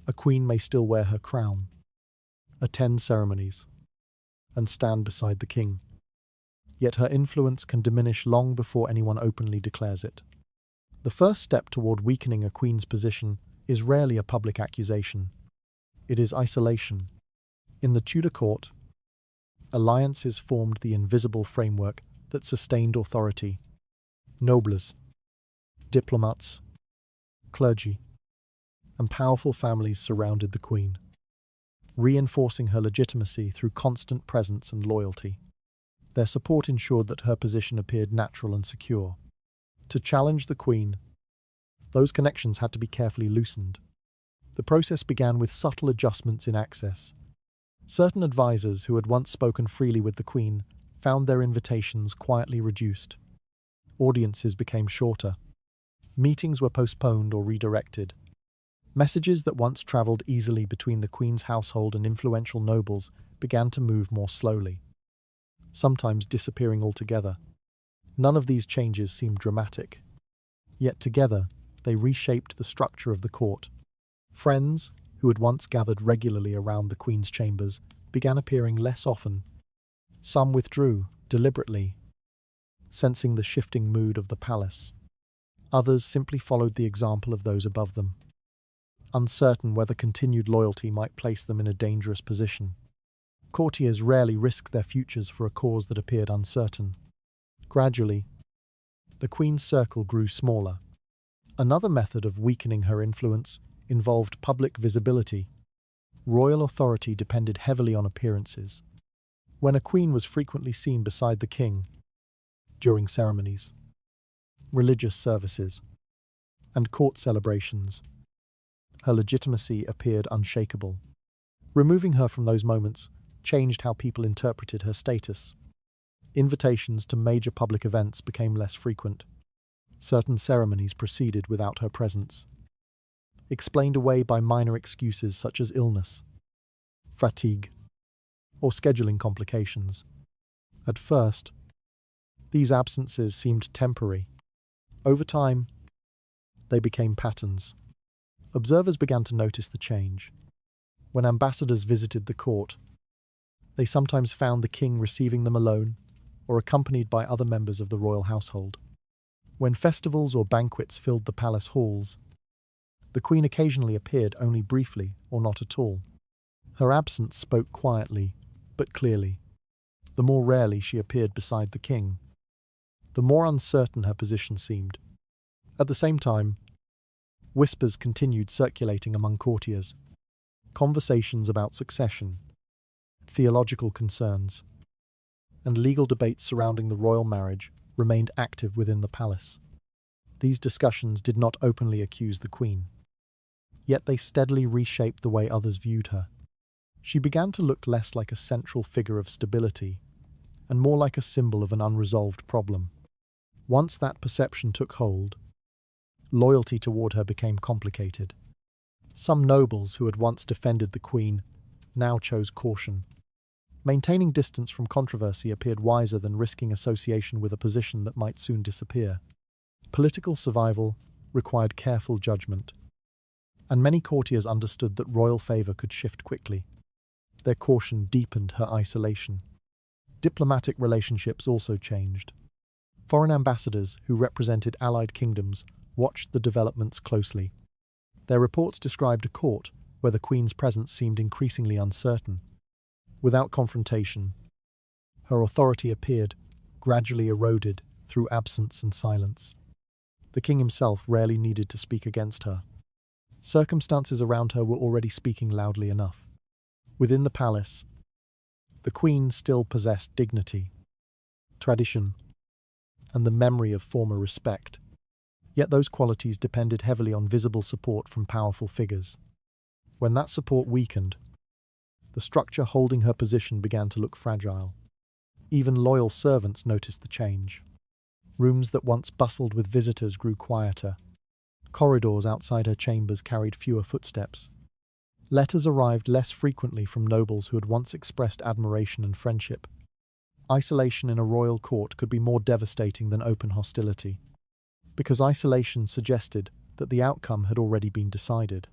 S1: A queen may still wear her crown, attend ceremonies, and stand beside the king. Yet her influence can diminish long before anyone openly declares it. The first step toward weakening a queen's position is rarely a public accusation. It is isolation. In the Tudor court, alliances formed the invisible framework that sustained authority. Nobles, diplomats, clergy, and powerful families surrounded the queen, reinforcing her legitimacy through constant presence and loyalty. Their support ensured that her position appeared natural and secure. To challenge the queen, those connections had to be carefully loosened. The process began with subtle adjustments in access. Certain advisors who had once spoken freely with the queen found their invitations quietly reduced. Audiences became shorter. Meetings were postponed or redirected. Messages that once traveled easily between the queen's household and influential nobles began to move more slowly, sometimes disappearing altogether. None of these changes seemed dramatic. Yet together, they reshaped the structure of the court. Friends, who had once gathered regularly around the queen's chambers, began appearing less often. Some withdrew, deliberately, sensing the shifting mood of the palace. Others simply followed the example of those above them, uncertain whether continued loyalty might place them in a dangerous position. Courtiers rarely risked their futures for a cause that appeared uncertain. Gradually, the queen's circle grew smaller. Another method of weakening her influence involved public visibility. Royal authority depended heavily on appearances. When a queen was frequently seen beside the king, during ceremonies, religious services, and court celebrations, her legitimacy appeared unshakable. Removing her from those moments changed how people interpreted her status. Invitations to major public events became less frequent. Certain ceremonies proceeded without her presence, explained away by minor excuses such as illness, fatigue, or scheduling complications. At first, these absences seemed temporary. Over time, they became patterns. Observers began to notice the change. When ambassadors visited the court, they sometimes found the king receiving them alone or accompanied by other members of the royal household. When festivals or banquets filled the palace halls, the queen occasionally appeared only briefly or not at all. Her absence spoke quietly, but clearly. The more rarely she appeared beside the king, the more uncertain her position seemed. At the same time, whispers continued circulating among courtiers. Conversations about succession, theological concerns, and legal debates surrounding the royal marriage remained active within the palace. These discussions did not openly accuse the queen, yet they steadily reshaped the way others viewed her. She began to look less like a central figure of stability and more like a symbol of an unresolved problem. Once that perception took hold, loyalty toward her became complicated. Some nobles who had once defended the queen now chose caution. Maintaining distance from controversy appeared wiser than risking association with a position that might soon disappear. Political survival required careful judgment, and many courtiers understood that royal favor could shift quickly. Their caution deepened her isolation. Diplomatic relationships also changed. Foreign ambassadors who represented allied kingdoms watched the developments closely. Their reports described a court where the queen's presence seemed increasingly uncertain. Without confrontation, her authority appeared gradually eroded through absence and silence. The king himself rarely needed to speak against her. Circumstances around her were already speaking loudly enough. Within the palace, the queen still possessed dignity, tradition, and the memory of former respect. Yet those qualities depended heavily on visible support from powerful figures. When that support weakened, the structure holding her position began to look fragile. Even loyal servants noticed the change. Rooms that once bustled with visitors grew quieter. Corridors outside her chambers carried fewer footsteps. Letters arrived less frequently from nobles who had once expressed admiration and friendship. Isolation in a royal court could be more devastating than open hostility, because isolation suggested that the outcome had already been decided.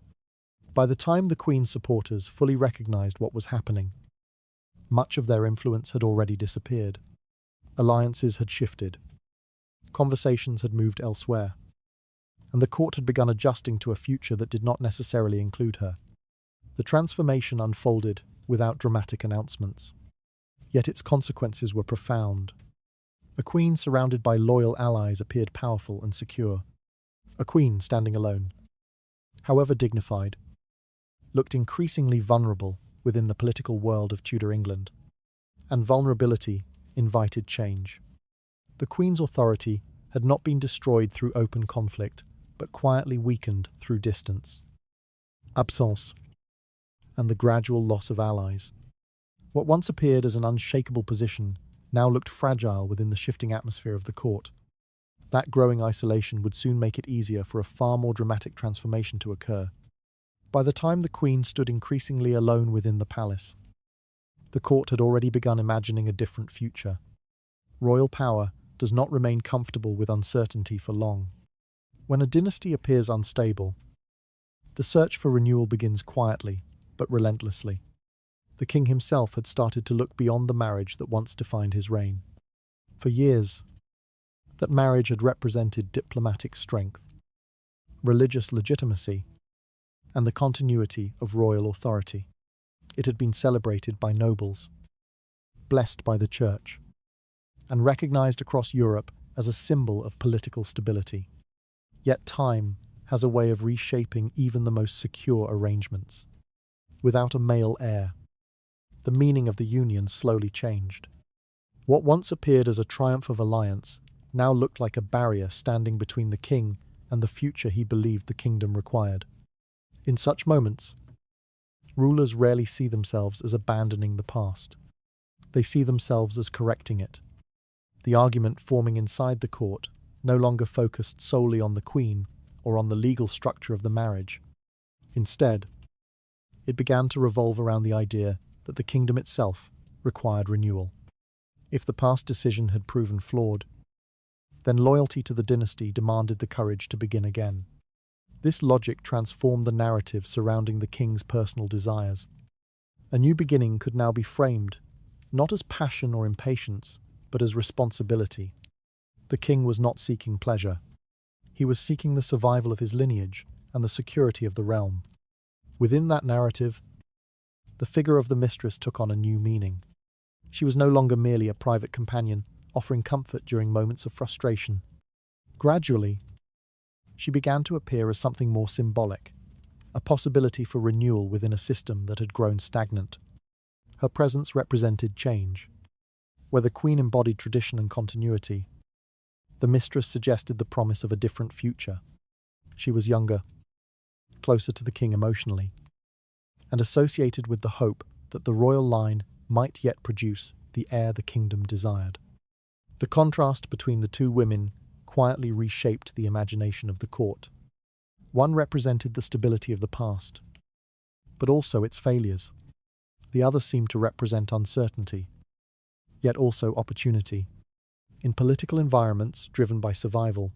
S1: By the time the Queen's supporters fully recognized what was happening, much of their influence had already disappeared. Alliances had shifted. Conversations had moved elsewhere, and the court had begun adjusting to a future that did not necessarily include her. The transformation unfolded without dramatic announcements, yet its consequences were profound. A queen surrounded by loyal allies appeared powerful and secure. A queen standing alone, however dignified, looked increasingly vulnerable within the political world of Tudor England, and vulnerability invited change. The Queen's authority had not been destroyed through open conflict, but quietly weakened through distance, absence, and the gradual loss of allies. What once appeared as an unshakable position now looked fragile within the shifting atmosphere of the court. That growing isolation would soon make it easier for a far more dramatic transformation to occur. By the time the Queen stood increasingly alone within the palace, the court had already begun imagining a different future. Royal power does not remain comfortable with uncertainty for long. When a dynasty appears unstable, the search for renewal begins quietly, but relentlessly. The king himself had started to look beyond the marriage that once defined his reign. For years, that marriage had represented diplomatic strength, religious legitimacy, and the continuity of royal authority. It had been celebrated by nobles, blessed by the church, and recognized across Europe as a symbol of political stability. Yet time has a way of reshaping even the most secure arrangements. Without a male heir, the meaning of the union slowly changed. What once appeared as a triumph of alliance now looked like a barrier standing between the king and the future he believed the kingdom required. In such moments, rulers rarely see themselves as abandoning the past. They see themselves as correcting it. The argument forming inside the court no longer focused solely on the queen or on the legal structure of the marriage. Instead, it began to revolve around the idea that the kingdom itself required renewal. If the past decision had proven flawed, then loyalty to the dynasty demanded the courage to begin again. This logic transformed the narrative surrounding the king's personal desires. A new beginning could now be framed, not as passion or impatience, but as responsibility. The king was not seeking pleasure. He was seeking the survival of his lineage and the security of the realm. Within that narrative, the figure of the mistress took on a new meaning. She was no longer merely a private companion, offering comfort during moments of frustration. Gradually, she began to appear as something more symbolic, a possibility for renewal within a system that had grown stagnant. Her presence represented change. Where the queen embodied tradition and continuity, the mistress suggested the promise of a different future. She was younger, closer to the king emotionally, and associated with the hope that the royal line might yet produce the heir the kingdom desired. The contrast between the two women quietly reshaped the imagination of the court. One represented the stability of the past, but also its failures. The other seemed to represent uncertainty, yet also opportunity. In political environments driven by survival,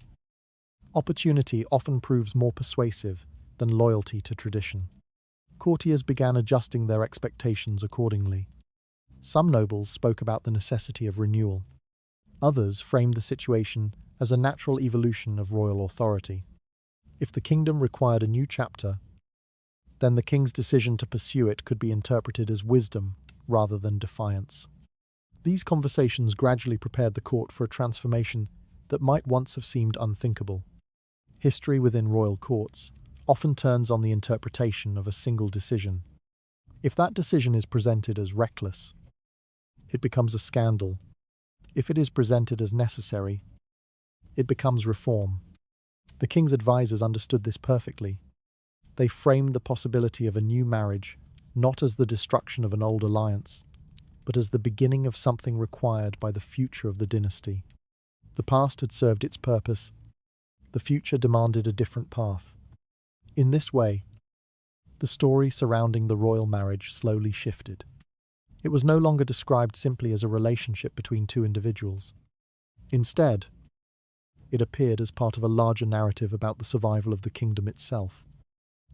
S1: opportunity often proves more persuasive than loyalty to tradition. Courtiers began adjusting their expectations accordingly. Some nobles spoke about the necessity of renewal. Others framed the situation as a natural evolution of royal authority. If the kingdom required a new chapter, then the king's decision to pursue it could be interpreted as wisdom rather than defiance. These conversations gradually prepared the court for a transformation that might once have seemed unthinkable. History within royal courts often turns on the interpretation of a single decision. If that decision is presented as reckless, it becomes a scandal. If it is presented as necessary, it becomes reform. The king's advisors understood this perfectly. They framed the possibility of a new marriage not as the destruction of an old alliance, but as the beginning of something required by the future of the dynasty. The past had served its purpose. The future demanded a different path. In this way, the story surrounding the royal marriage slowly shifted. It was no longer described simply as a relationship between two individuals. Instead, it appeared as part of a larger narrative about the survival of the kingdom itself.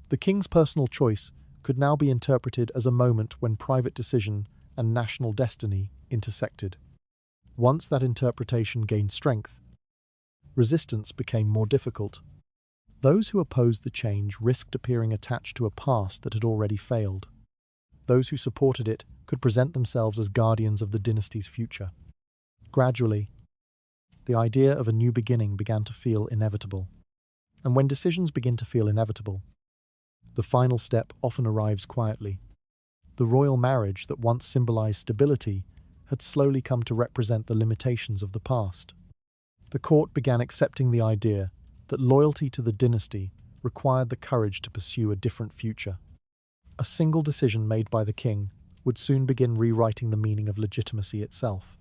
S1: The king's personal choice could now be interpreted as a moment when private decision and national destiny intersected. Once that interpretation gained strength, resistance became more difficult. Those who opposed the change risked appearing attached to a past that had already failed. Those who supported it could present themselves as guardians of the dynasty's future. Gradually, the idea of a new beginning began to feel inevitable. And when decisions begin to feel inevitable, the final step often arrives quietly. The royal marriage that once symbolized stability had slowly come to represent the limitations of the past. The court began accepting the idea that loyalty to the dynasty required the courage to pursue a different future. A single decision made by the king would soon begin rewriting the meaning of legitimacy itself.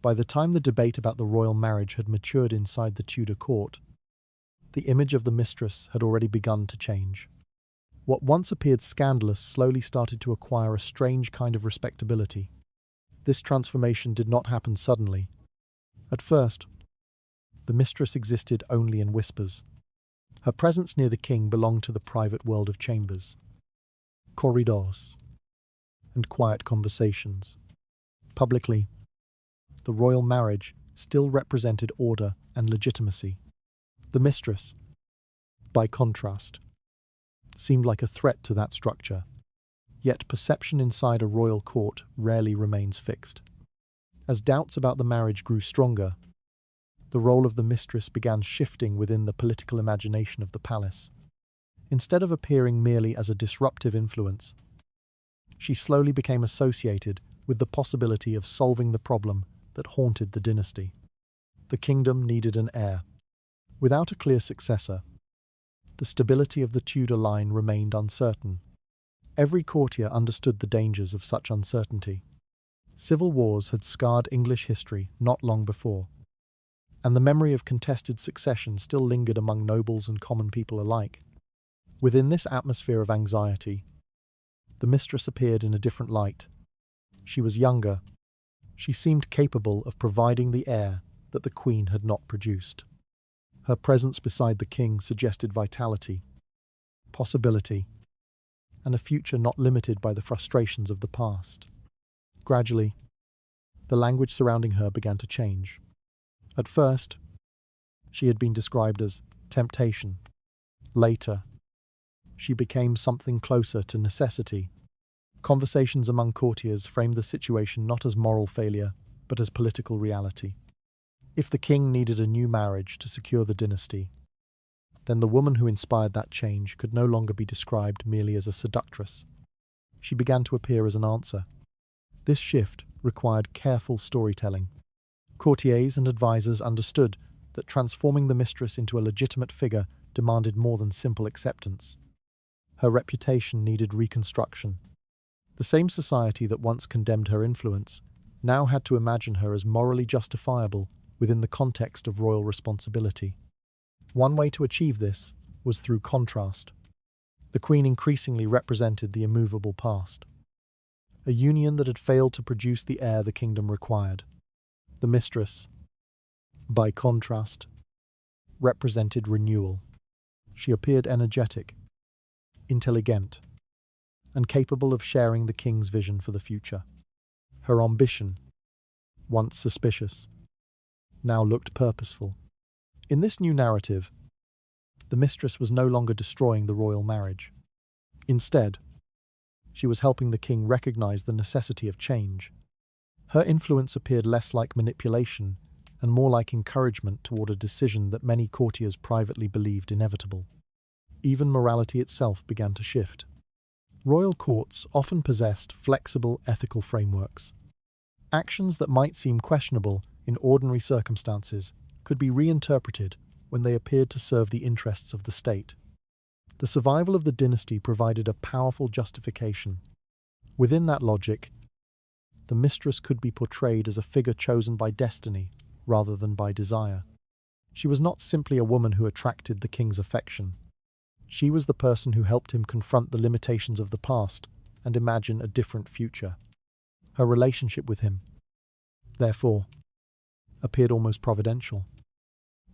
S1: By the time the debate about the royal marriage had matured inside the Tudor court, the image of the mistress had already begun to change. What once appeared scandalous slowly started to acquire a strange kind of respectability. This transformation did not happen suddenly. At first, the mistress existed only in whispers. Her presence near the king belonged to the private world of chambers, corridors, and quiet conversations. Publicly, the royal marriage still represented order and legitimacy. The mistress, by contrast, seemed like a threat to that structure. Yet perception inside a royal court rarely remains fixed. As doubts about the marriage grew stronger, the role of the mistress began shifting within the political imagination of the palace. Instead of appearing merely as a disruptive influence, she slowly became associated with the possibility of solving the problem that haunted the dynasty. The kingdom needed an heir. Without a clear successor, the stability of the Tudor line remained uncertain. Every courtier understood the dangers of such uncertainty. Civil wars had scarred English history not long before, and the memory of contested succession still lingered among nobles and common people alike. Within this atmosphere of anxiety, the mistress appeared in a different light. She was younger. She seemed capable of providing the heir that the queen had not produced. Her presence beside the king suggested vitality, possibility, and a future not limited by the frustrations of the past. Gradually, the language surrounding her began to change. At first, she had been described as temptation. Later, she became something closer to necessity. Conversations among courtiers framed the situation not as moral failure, but as political reality. If the king needed a new marriage to secure the dynasty, then the woman who inspired that change could no longer be described merely as a seductress. She began to appear as an answer. This shift required careful storytelling. Courtiers and advisors understood that transforming the mistress into a legitimate figure demanded more than simple acceptance. Her reputation needed reconstruction. The same society that once condemned her influence now had to imagine her as morally justifiable within the context of royal responsibility. One way to achieve this was through contrast. The Queen increasingly represented the immovable past, a union that had failed to produce the heir the kingdom required. The mistress, by contrast, represented renewal. She appeared energetic, intelligent, and capable of sharing the king's vision for the future. Her ambition, once suspicious, now looked purposeful. In this new narrative, the mistress was no longer destroying the royal marriage. Instead, she was helping the king recognize the necessity of change. Her influence appeared less like manipulation and more like encouragement toward a decision that many courtiers privately believed inevitable. Even morality itself began to shift. Royal courts often possessed flexible ethical frameworks. Actions that might seem questionable in ordinary circumstances could be reinterpreted when they appeared to serve the interests of the state. The survival of the dynasty provided a powerful justification. Within that logic, the mistress could be portrayed as a figure chosen by destiny rather than by desire. She was not simply a woman who attracted the king's affection. She was the person who helped him confront the limitations of the past and imagine a different future. Her relationship with him, therefore, appeared almost providential,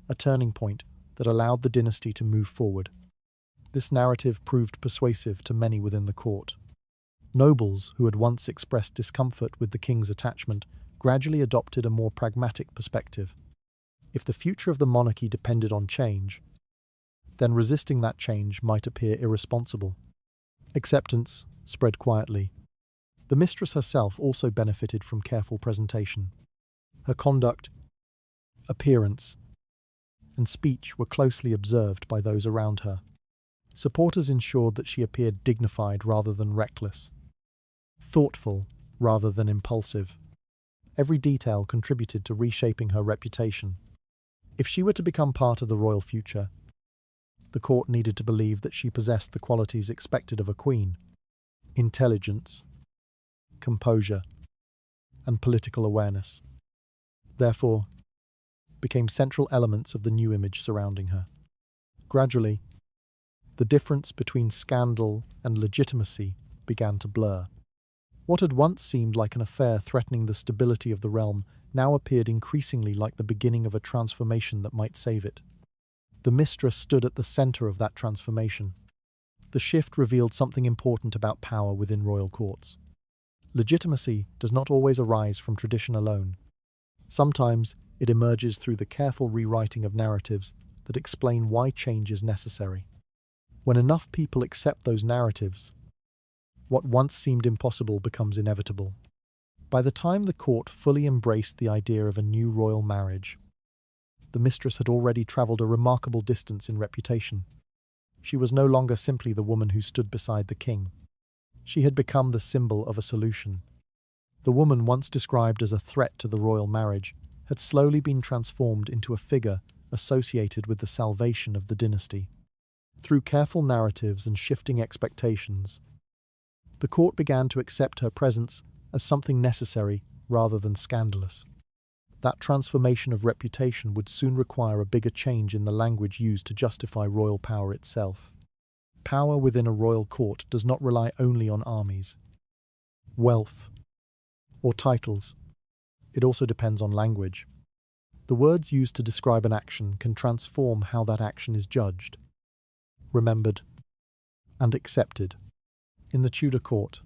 S1: a turning point that allowed the dynasty to move forward. This narrative proved persuasive to many within the court. Nobles who had once expressed discomfort with the king's attachment gradually adopted a more pragmatic perspective. If the future of the monarchy depended on change, then resisting that change might appear irresponsible. Acceptance spread quietly. The mistress herself also benefited from careful presentation. Her conduct, appearance, and speech were closely observed by those around her. Supporters ensured that she appeared dignified rather than reckless, thoughtful rather than impulsive. Every detail contributed to reshaping her reputation. If she were to become part of the royal future, the court needed to believe that she possessed the qualities expected of a queen: intelligence, composure, and political awareness. Therefore, became central elements of the new image surrounding her. Gradually, the difference between scandal and legitimacy began to blur. What had once seemed like an affair threatening the stability of the realm now appeared increasingly like the beginning of a transformation that might save it. The mistress stood at the center of that transformation. The shift revealed something important about power within royal courts. Legitimacy does not always arise from tradition alone. Sometimes it emerges through the careful rewriting of narratives that explain why change is necessary. When enough people accept those narratives, what once seemed impossible becomes inevitable. By the time the court fully embraced the idea of a new royal marriage, the mistress had already traveled a remarkable distance in reputation. She was no longer simply the woman who stood beside the king. She had become the symbol of a solution. The woman once described as a threat to the royal marriage had slowly been transformed into a figure associated with the salvation of the dynasty. Through careful narratives and shifting expectations, the court began to accept her presence as something necessary rather than scandalous. That transformation of reputation would soon require a bigger change in the language used to justify royal power itself. Power within a royal court does not rely only on armies, wealth, or titles. It also depends on language. The words used to describe an action can transform how that action is judged, remembered, and accepted. In the Tudor court,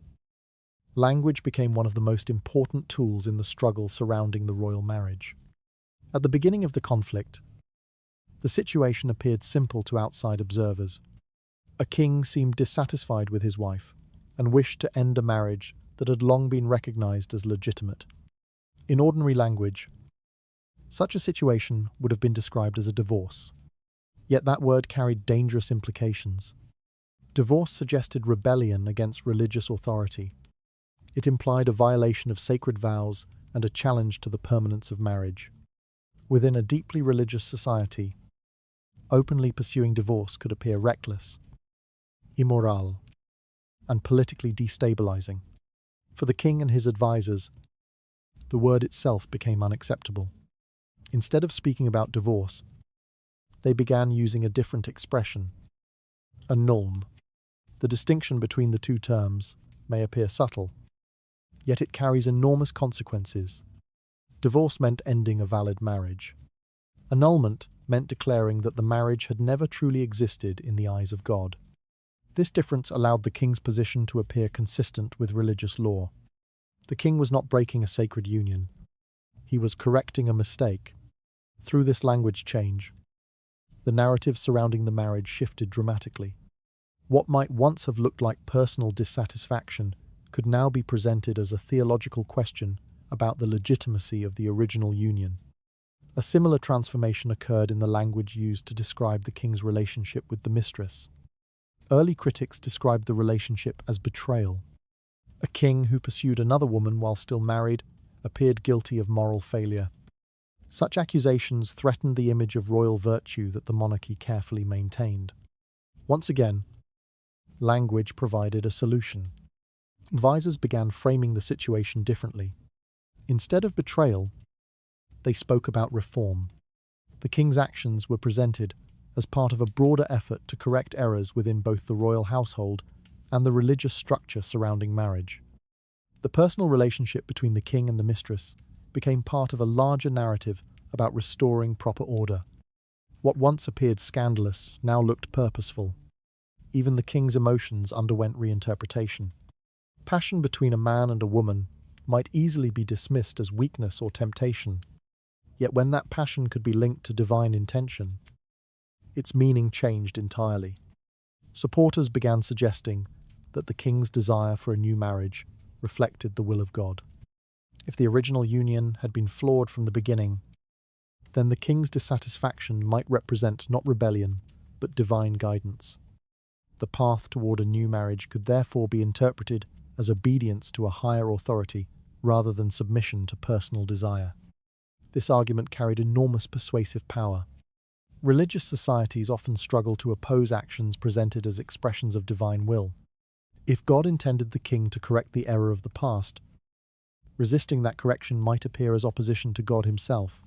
S1: language became one of the most important tools in the struggle surrounding the royal marriage. At the beginning of the conflict, the situation appeared simple to outside observers. A king seemed dissatisfied with his wife and wished to end a marriage that had long been recognized as legitimate. In ordinary language, such a situation would have been described as a divorce. Yet that word carried dangerous implications. Divorce suggested rebellion against religious authority. It implied a violation of sacred vows and a challenge to the permanence of marriage. Within a deeply religious society, openly pursuing divorce could appear reckless, immoral, and politically destabilizing. For the king and his advisors, the word itself became unacceptable. Instead of speaking about divorce, they began using a different expression, annulm. The distinction between the two terms may appear subtle, yet it carries enormous consequences. Divorce meant ending a valid marriage. Annulment meant declaring that the marriage had never truly existed in the eyes of God. This difference allowed the king's position to appear consistent with religious law. The king was not breaking a sacred union. He was correcting a mistake. Through this language change, the narrative surrounding the marriage shifted dramatically. What might once have looked like personal dissatisfaction could now be presented as a theological question about the legitimacy of the original union. A similar transformation occurred in the language used to describe the king's relationship with the mistress. Early critics described the relationship as betrayal. A king who pursued another woman while still married appeared guilty of moral failure. Such accusations threatened the image of royal virtue that the monarchy carefully maintained. Once again, language provided a solution. Advisors began framing the situation differently. Instead of betrayal, they spoke about reform. The king's actions were presented as part of a broader effort to correct errors within both the royal household and the religious structure surrounding marriage. The personal relationship between the king and the mistress became part of a larger narrative about restoring proper order. What once appeared scandalous now looked purposeful. Even the king's emotions underwent reinterpretation. Passion between a man and a woman might easily be dismissed as weakness or temptation. Yet when that passion could be linked to divine intention, its meaning changed entirely. Supporters began suggesting that the king's desire for a new marriage reflected the will of God. If the original union had been flawed from the beginning, then the king's dissatisfaction might represent not rebellion, but divine guidance. The path toward a new marriage could therefore be interpreted as obedience to a higher authority rather than submission to personal desire. This argument carried enormous persuasive power. Religious societies often struggle to oppose actions presented as expressions of divine will. If God intended the king to correct the error of the past, resisting that correction might appear as opposition to God himself.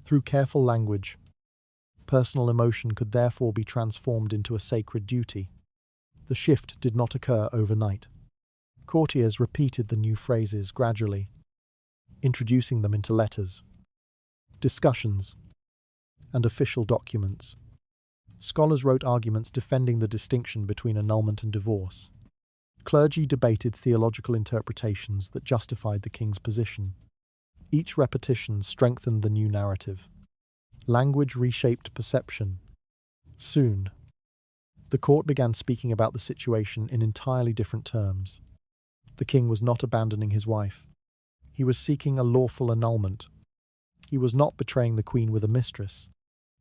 S1: Through careful language, personal emotion could therefore be transformed into a sacred duty. The shift did not occur overnight. Courtiers repeated the new phrases gradually, introducing them into letters, discussions, and official documents. Scholars wrote arguments defending the distinction between annulment and divorce. Clergy debated theological interpretations that justified the king's position. Each repetition strengthened the new narrative. Language reshaped perception. Soon, the court began speaking about the situation in entirely different terms. The king was not abandoning his wife. He was seeking a lawful annulment. He was not betraying the queen with a mistress.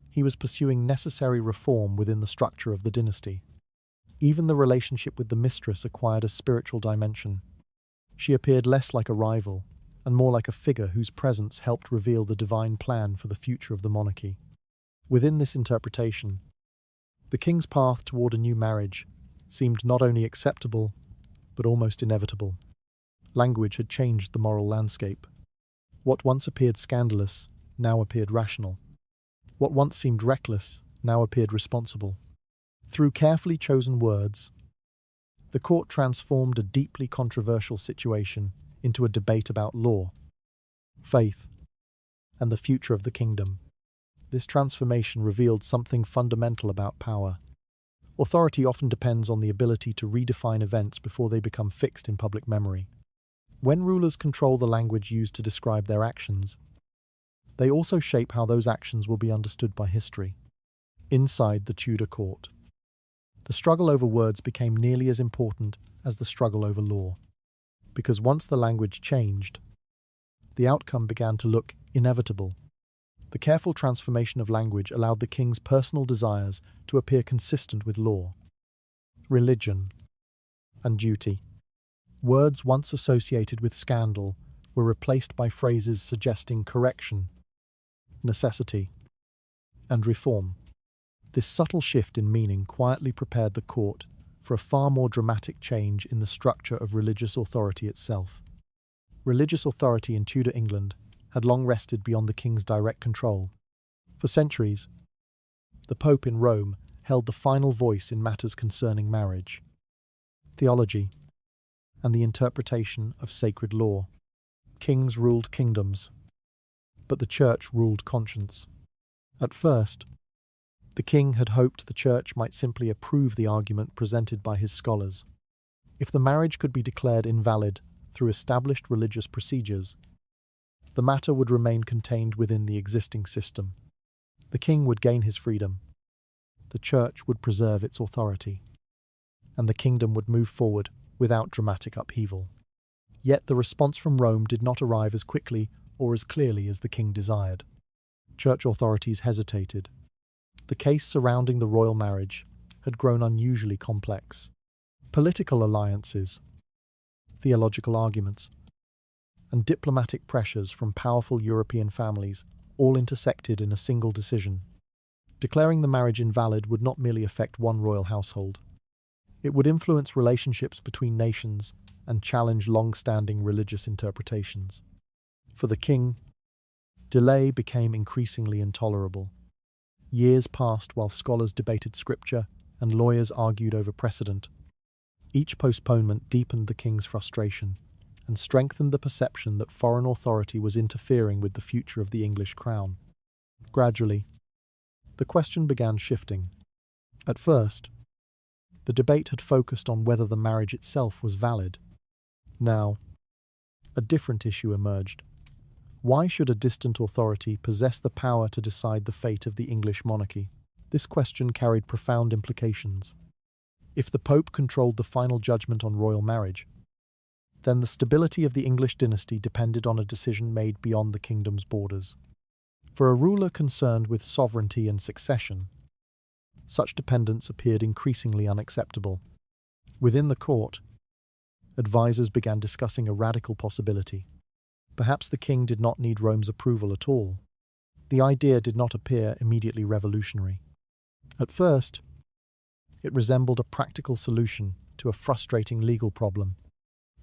S1: He was pursuing necessary reform within the structure of the dynasty. Even the relationship with the mistress acquired a spiritual dimension. She appeared less like a rival and more like a figure whose presence helped reveal the divine plan for the future of the monarchy. Within this interpretation, the king's path toward a new marriage seemed not only acceptable, but almost inevitable. Language had changed the moral landscape. What once appeared scandalous now appeared rational. What once seemed reckless now appeared responsible. Through carefully chosen words, the court transformed a deeply controversial situation into a debate about law, faith, and the future of the kingdom. This transformation revealed something fundamental about power. Authority often depends on the ability to redefine events before they become fixed in public memory. When rulers control the language used to describe their actions, they also shape how those actions will be understood by history. Inside the Tudor court, the struggle over words became nearly as important as the struggle over law. Because once the language changed, the outcome began to look inevitable. The careful transformation of language allowed the king's personal desires to appear consistent with law, religion, and duty. Words once associated with scandal were replaced by phrases suggesting correction, necessity, and reform. This subtle shift in meaning quietly prepared the court for a far more dramatic change in the structure of religious authority itself. Religious authority in Tudor England had long rested beyond the king's direct control. For centuries, the Pope in Rome held the final voice in matters concerning marriage, theology, and the interpretation of sacred law. Kings ruled kingdoms, but the Church ruled conscience. At first, the king had hoped the Church might simply approve the argument presented by his scholars. If the marriage could be declared invalid through established religious procedures, the matter would remain contained within the existing system. The king would gain his freedom, the Church would preserve its authority, and the kingdom would move forward without dramatic upheaval. Yet the response from Rome did not arrive as quickly or as clearly as the king desired. Church authorities hesitated. The case surrounding the royal marriage had grown unusually complex. Political alliances, theological arguments, and diplomatic pressures from powerful European families all intersected in a single decision. Declaring the marriage invalid would not merely affect one royal household. It would influence relationships between nations and challenge long-standing religious interpretations. For the king, delay became increasingly intolerable. Years passed while scholars debated scripture and lawyers argued over precedent. Each postponement deepened the king's frustration and strengthened the perception that foreign authority was interfering with the future of the English crown. Gradually, the question began shifting. At first, the debate had focused on whether the marriage itself was valid. Now, a different issue emerged. Why should a distant authority possess the power to decide the fate of the English monarchy? This question carried profound implications. If the Pope controlled the final judgment on royal marriage, then the stability of the English dynasty depended on a decision made beyond the kingdom's borders. For a ruler concerned with sovereignty and succession, such dependence appeared increasingly unacceptable. Within the court, advisors began discussing a radical possibility. Perhaps the king did not need Rome's approval at all. The idea did not appear immediately revolutionary. At first, it resembled a practical solution to a frustrating legal problem.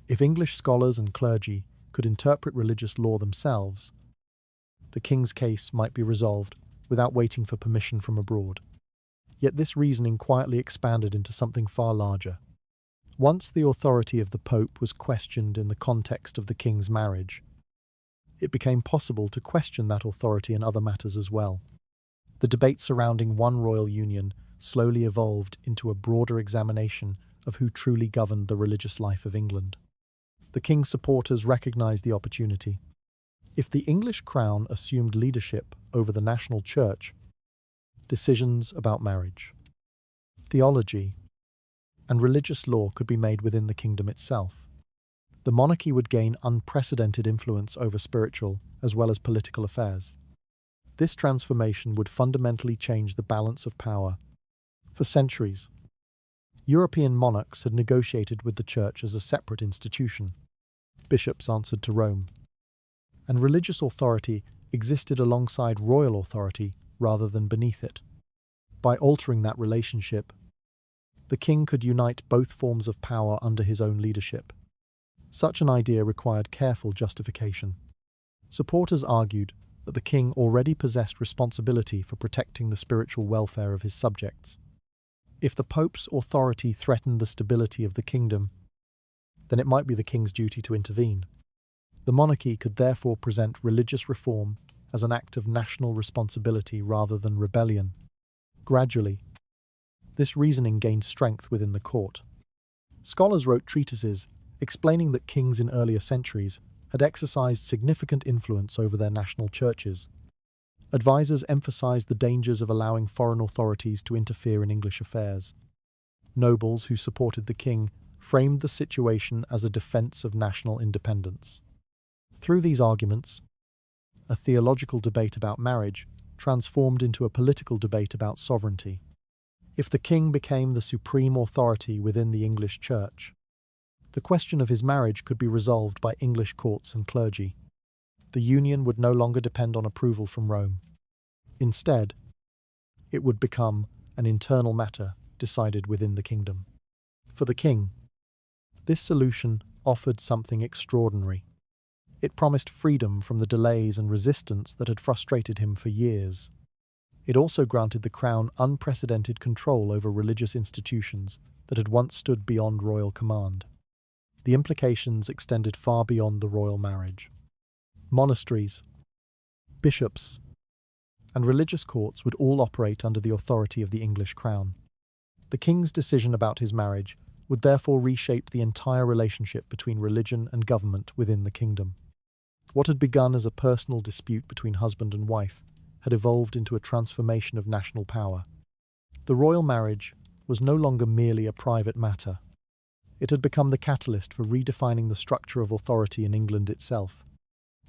S1: If English scholars and clergy could interpret religious law themselves, the king's case might be resolved without waiting for permission from abroad. Yet this reasoning quietly expanded into something far larger. Once the authority of the Pope was questioned in the context of the king's marriage, it became possible to question that authority in other matters as well. The debate surrounding one royal union slowly evolved into a broader examination of who truly governed the religious life of England. The king's supporters recognized the opportunity. If the English crown assumed leadership over the national church, decisions about marriage, theology, and religious law could be made within the kingdom itself. The monarchy would gain unprecedented influence over spiritual as well as political affairs. This transformation would fundamentally change the balance of power. For centuries, European monarchs had negotiated with the church as a separate institution. Bishops answered to Rome, and religious authority existed alongside royal authority rather than beneath it. By altering that relationship, the king could unite both forms of power under his own leadership. Such an idea required careful justification. Supporters argued that the king already possessed responsibility for protecting the spiritual welfare of his subjects. If the Pope's authority threatened the stability of the kingdom, then it might be the king's duty to intervene. The monarchy could therefore present religious reform as an act of national responsibility rather than rebellion. Gradually, this reasoning gained strength within the court. Scholars wrote treatises explaining that kings in earlier centuries had exercised significant influence over their national churches. Advisors emphasized the dangers of allowing foreign authorities to interfere in English affairs. Nobles who supported the king framed the situation as a defense of national independence. Through these arguments, a theological debate about marriage transformed into a political debate about sovereignty. If the king became the supreme authority within the English church, the question of his marriage could be resolved by English courts and clergy. The union would no longer depend on approval from Rome. Instead, it would become an internal matter decided within the kingdom. For the king, this solution offered something extraordinary. It promised freedom from the delays and resistance that had frustrated him for years. It also granted the crown unprecedented control over religious institutions that had once stood beyond royal command. The implications extended far beyond the royal marriage. Monasteries, bishops, and religious courts would all operate under the authority of the English crown. The king's decision about his marriage would therefore reshape the entire relationship between religion and government within the kingdom. What had begun as a personal dispute between husband and wife had evolved into a transformation of national power. The royal marriage was no longer merely a private matter. It had become the catalyst for redefining the structure of authority in England itself.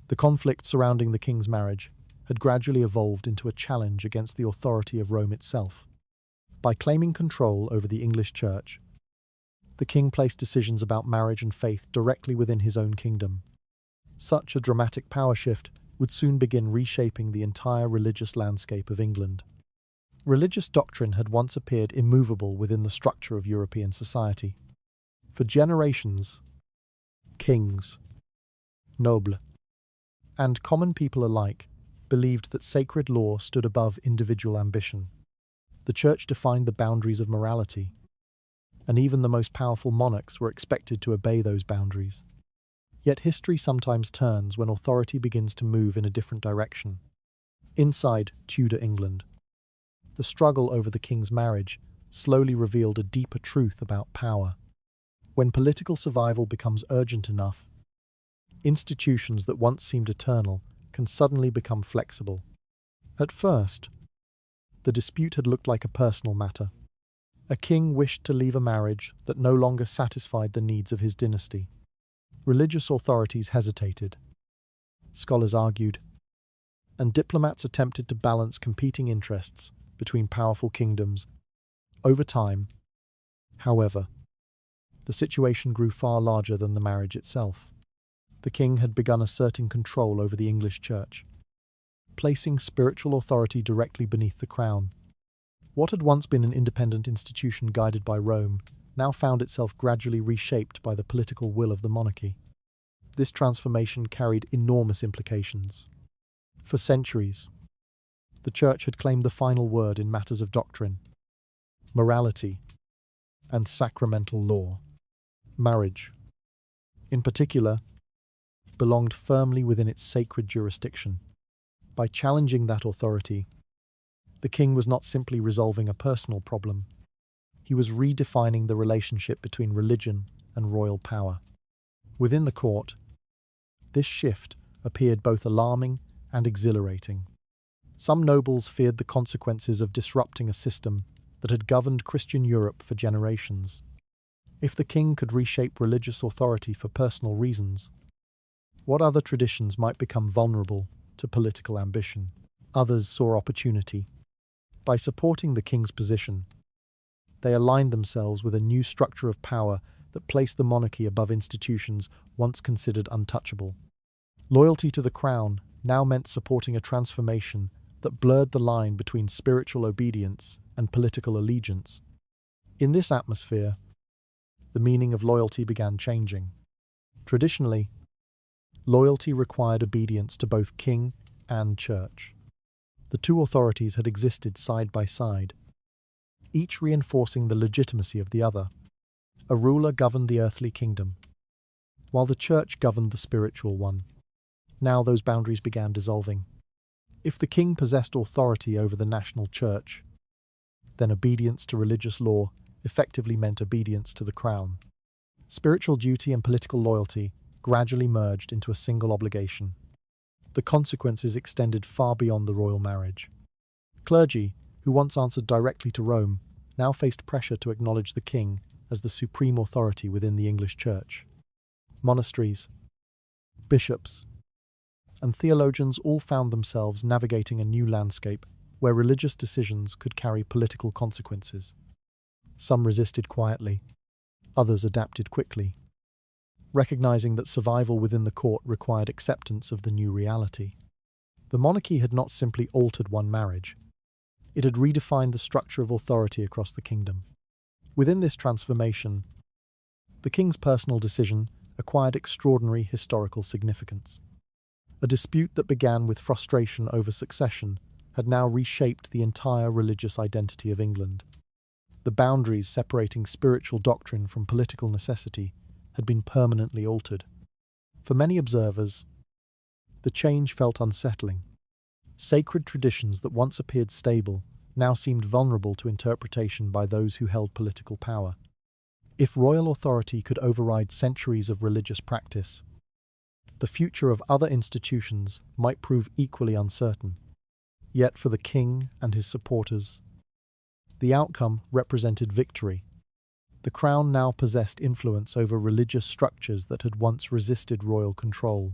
S1: The conflict surrounding the king's marriage had gradually evolved into a challenge against the authority of Rome itself. By claiming control over the English church, the king placed decisions about marriage and faith directly within his own kingdom. Such a dramatic power shift would soon begin reshaping the entire religious landscape of England. Religious doctrine had once appeared immovable within the structure of European society. For generations, kings, nobles, and common people alike believed that sacred law stood above individual ambition. The church defined the boundaries of morality, and even the most powerful monarchs were expected to obey those boundaries. Yet history sometimes turns when authority begins to move in a different direction. Inside Tudor England, the struggle over the king's marriage slowly revealed a deeper truth about power. When political survival becomes urgent enough, institutions that once seemed eternal can suddenly become flexible. At first, the dispute had looked like a personal matter. A king wished to leave a marriage that no longer satisfied the needs of his dynasty. Religious authorities hesitated, scholars argued, and diplomats attempted to balance competing interests between powerful kingdoms. Over time, however, the situation grew far larger than the marriage itself. The king had begun asserting control over the English church, placing spiritual authority directly beneath the crown. What had once been an independent institution guided by Rome now found itself gradually reshaped by the political will of the monarchy. This transformation carried enormous implications. For centuries, the church had claimed the final word in matters of doctrine, morality, and sacramental law. Marriage, in particular, belonged firmly within its sacred jurisdiction. By challenging that authority, the king was not simply resolving a personal problem. He was redefining the relationship between religion and royal power. Within the court, this shift appeared both alarming and exhilarating. Some nobles feared the consequences of disrupting a system that had governed Christian Europe for generations. If the king could reshape religious authority for personal reasons, what other traditions might become vulnerable to political ambition? Others saw opportunity. By supporting the king's position, they aligned themselves with a new structure of power that placed the monarchy above institutions once considered untouchable. Loyalty to the crown now meant supporting a transformation that blurred the line between spiritual obedience and political allegiance. In this atmosphere, the meaning of loyalty began changing. Traditionally, loyalty required obedience to both king and church. The two authorities had existed side by side, each reinforcing the legitimacy of the other. A ruler governed the earthly kingdom, while the church governed the spiritual one. Now those boundaries began dissolving. If the king possessed authority over the national church, then obedience to religious law effectively meant obedience to the crown. Spiritual duty and political loyalty gradually merged into a single obligation. The consequences extended far beyond the royal marriage. Clergy, who once answered directly to Rome, now faced pressure to acknowledge the king as the supreme authority within the English church. Monasteries, bishops, and theologians all found themselves navigating a new landscape where religious decisions could carry political consequences. Some resisted quietly, others adapted quickly, recognizing that survival within the court required acceptance of the new reality. The monarchy had not simply altered one marriage, it had redefined the structure of authority across the kingdom. Within this transformation, The king's personal decision acquired extraordinary historical significance. A dispute that began with frustration over succession had now reshaped the entire religious identity of England. The boundaries separating spiritual doctrine from political necessity had been permanently altered. For many observers, the change felt unsettling. Sacred traditions that once appeared stable now seemed vulnerable to interpretation by those who held political power. If royal authority could override centuries of religious practice, the future of other institutions might prove equally uncertain. Yet for the king and his supporters, the outcome represented victory. The crown now possessed influence over religious structures that had once resisted royal control.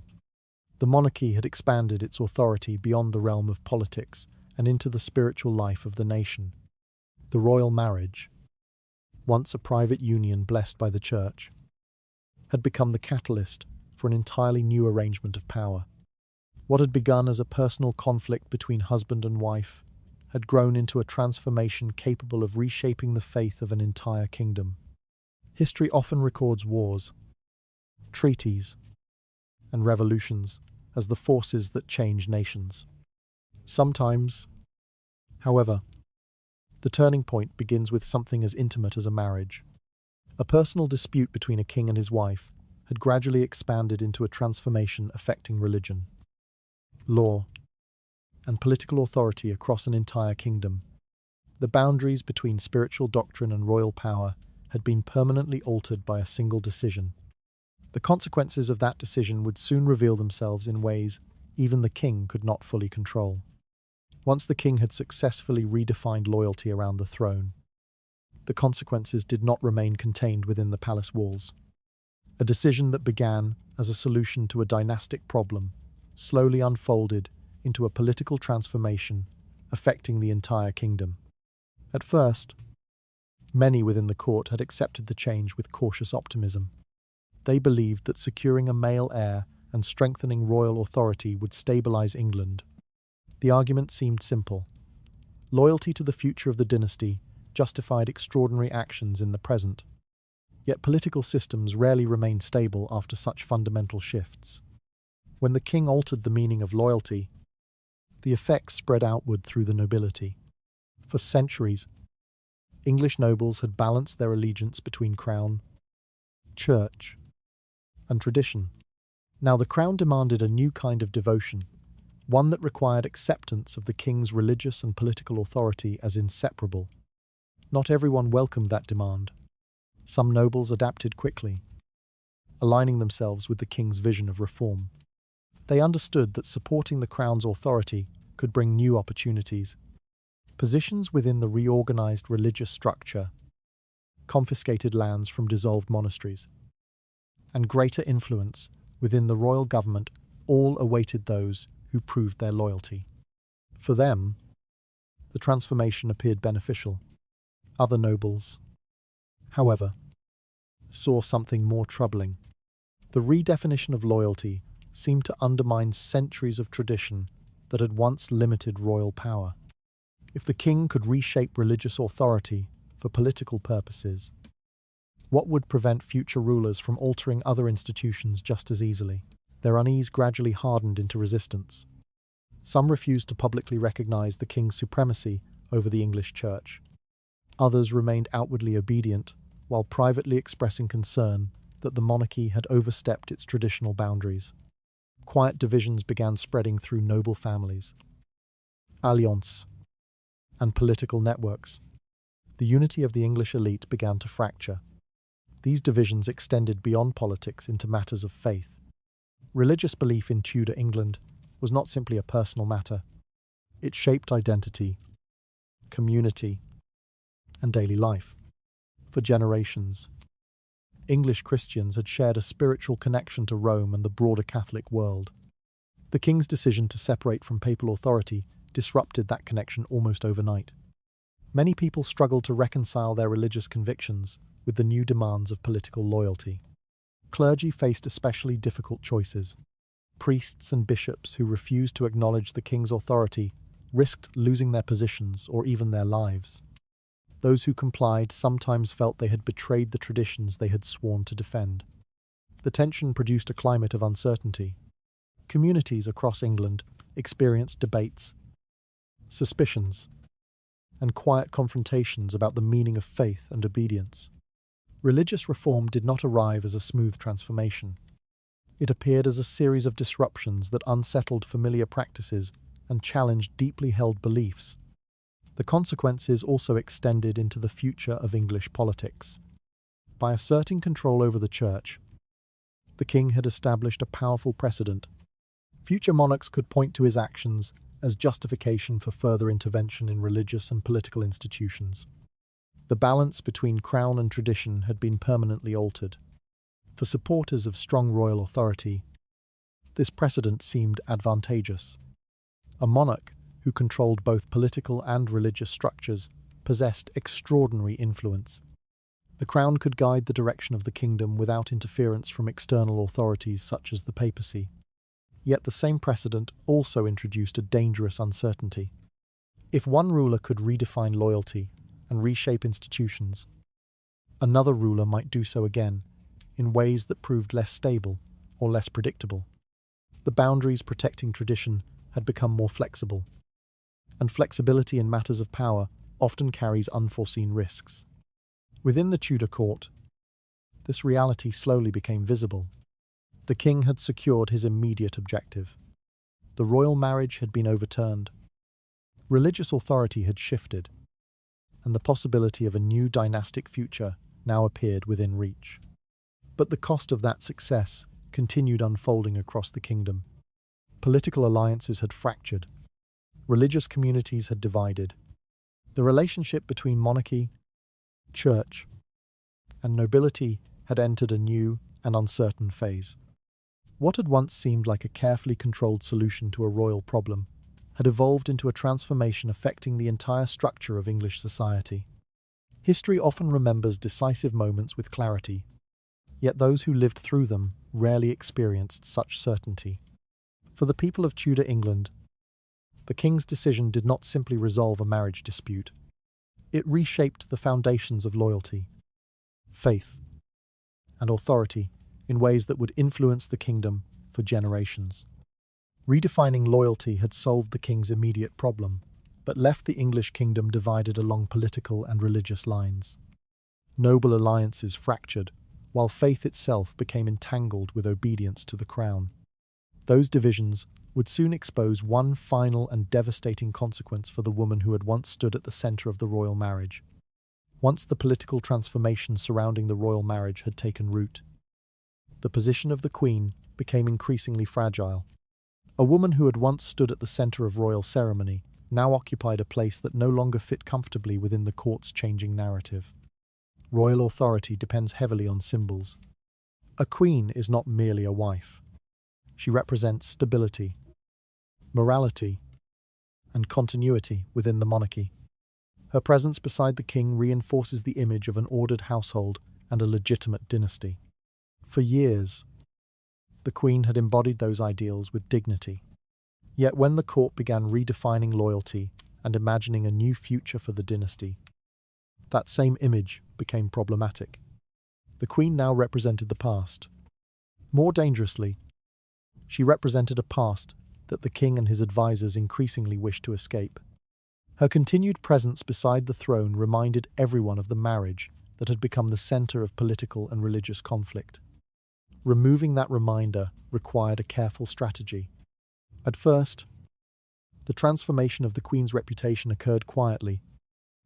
S1: The monarchy had expanded its authority beyond the realm of politics and into the spiritual life of the nation. The royal marriage, once a private union blessed by the church, had become the catalyst for an entirely new arrangement of power. What had begun as a personal conflict between husband and wife had grown into a transformation capable of reshaping the faith of an entire kingdom. History often records wars, treaties, and revolutions as the forces that change nations. Sometimes, however, the turning point begins with something as intimate as a marriage. A personal dispute between a king and his wife had gradually expanded into a transformation affecting religion, law, and political authority across an entire kingdom. The boundaries between spiritual doctrine and royal power had been permanently altered by a single decision. The consequences of that decision would soon reveal themselves in ways even the king could not fully control. Once the king had successfully redefined loyalty around the throne, the consequences did not remain contained within the palace walls. A decision that began as a solution to a dynastic problem slowly unfolded into a political transformation affecting the entire kingdom. At first, many within the court had accepted the change with cautious optimism. They believed that securing a male heir and strengthening royal authority would stabilize England. The argument seemed simple. Loyalty to the future of the dynasty justified extraordinary actions in the present. Yet political systems rarely remain stable after such fundamental shifts. When the king altered the meaning of loyalty, the effects spread outward through the nobility. For centuries, English nobles had balanced their allegiance between crown, church, and tradition. Now the crown demanded a new kind of devotion, one that required acceptance of the king's religious and political authority as inseparable. Not everyone welcomed that demand. Some nobles adapted quickly, aligning themselves with the king's vision of reform. They understood that supporting the crown's authority could bring new opportunities. Positions within the reorganized religious structure, confiscated lands from dissolved monasteries, and greater influence within the royal government all awaited those who proved their loyalty. For them, the transformation appeared beneficial. Other nobles, however, saw something more troubling. The redefinition of loyalty seemed to undermine centuries of tradition that had once limited royal power. If the king could reshape religious authority for political purposes, what would prevent future rulers from altering other institutions just as easily? Their unease gradually hardened into resistance. Some refused to publicly recognize the king's supremacy over the English church. Others remained outwardly obedient, while privately expressing concern that the monarchy had overstepped its traditional boundaries. Quiet divisions began spreading through noble families, alliances, and political networks. The unity of the English elite began to fracture. These divisions extended beyond politics into matters of faith. Religious belief in Tudor England was not simply a personal matter. It shaped identity, community, and daily life. For generations, English Christians had shared a spiritual connection to Rome and the broader Catholic world. The king's decision to separate from papal authority disrupted that connection almost overnight. Many people struggled to reconcile their religious convictions with the new demands of political loyalty. Clergy faced especially difficult choices. Priests and bishops who refused to acknowledge the king's authority risked losing their positions or even their lives. Those who complied sometimes felt they had betrayed the traditions they had sworn to defend. The tension produced a climate of uncertainty. Communities across England experienced debates, suspicions, and quiet confrontations about the meaning of faith and obedience. Religious reform did not arrive as a smooth transformation. It appeared as a series of disruptions that unsettled familiar practices and challenged deeply held beliefs. The consequences also extended into the future of English politics. By asserting control over the church, the king had established a powerful precedent. Future monarchs could point to his actions as justification for further intervention in religious and political institutions. The balance between crown and tradition had been permanently altered. For supporters of strong royal authority, this precedent seemed advantageous. A monarch who controlled both political and religious structures possessed extraordinary influence. The crown could guide the direction of the kingdom without interference from external authorities such as the papacy. Yet the same precedent also introduced a dangerous uncertainty. If one ruler could redefine loyalty and reshape institutions, another ruler might do so again, in ways that proved less stable or less predictable. The boundaries protecting tradition had become more flexible, and flexibility in matters of power often carries unforeseen risks. Within the Tudor court, this reality slowly became visible. The king had secured his immediate objective. The royal marriage had been overturned. Religious authority had shifted, and the possibility of a new dynastic future now appeared within reach. But the cost of that success continued unfolding across the kingdom. Political alliances had fractured. Religious communities had divided. The relationship between monarchy, church, and nobility had entered a new and uncertain phase. What had once seemed like a carefully controlled solution to a royal problem had evolved into a transformation affecting the entire structure of English society. History often remembers decisive moments with clarity, yet those who lived through them rarely experienced such certainty. For the people of Tudor England, the king's decision did not simply resolve a marriage dispute. It reshaped the foundations of loyalty, faith, and authority in ways that would influence the kingdom for generations. Redefining loyalty had solved the king's immediate problem, but left the English kingdom divided along political and religious lines. Noble alliances fractured, while faith itself became entangled with obedience to the crown. Those divisions would soon expose one final and devastating consequence for the woman who had once stood at the center of the royal marriage. Once the political transformation surrounding the royal marriage had taken root, the position of the queen became increasingly fragile. A woman who had once stood at the center of royal ceremony now occupied a place that no longer fit comfortably within the court's changing narrative. Royal authority depends heavily on symbols. A queen is not merely a wife. She represents stability, morality, and continuity within the monarchy. Her presence beside the king reinforces the image of an ordered household and a legitimate dynasty. For years, the queen had embodied those ideals with dignity. Yet when the court began redefining loyalty and imagining a new future for the dynasty, that same image became problematic. The queen now represented the past. More dangerously, she represented a past that the king and his advisors increasingly wished to escape. Her continued presence beside the throne reminded everyone of the marriage that had become the center of political and religious conflict. Removing that reminder required a careful strategy. At first, the transformation of the queen's reputation occurred quietly.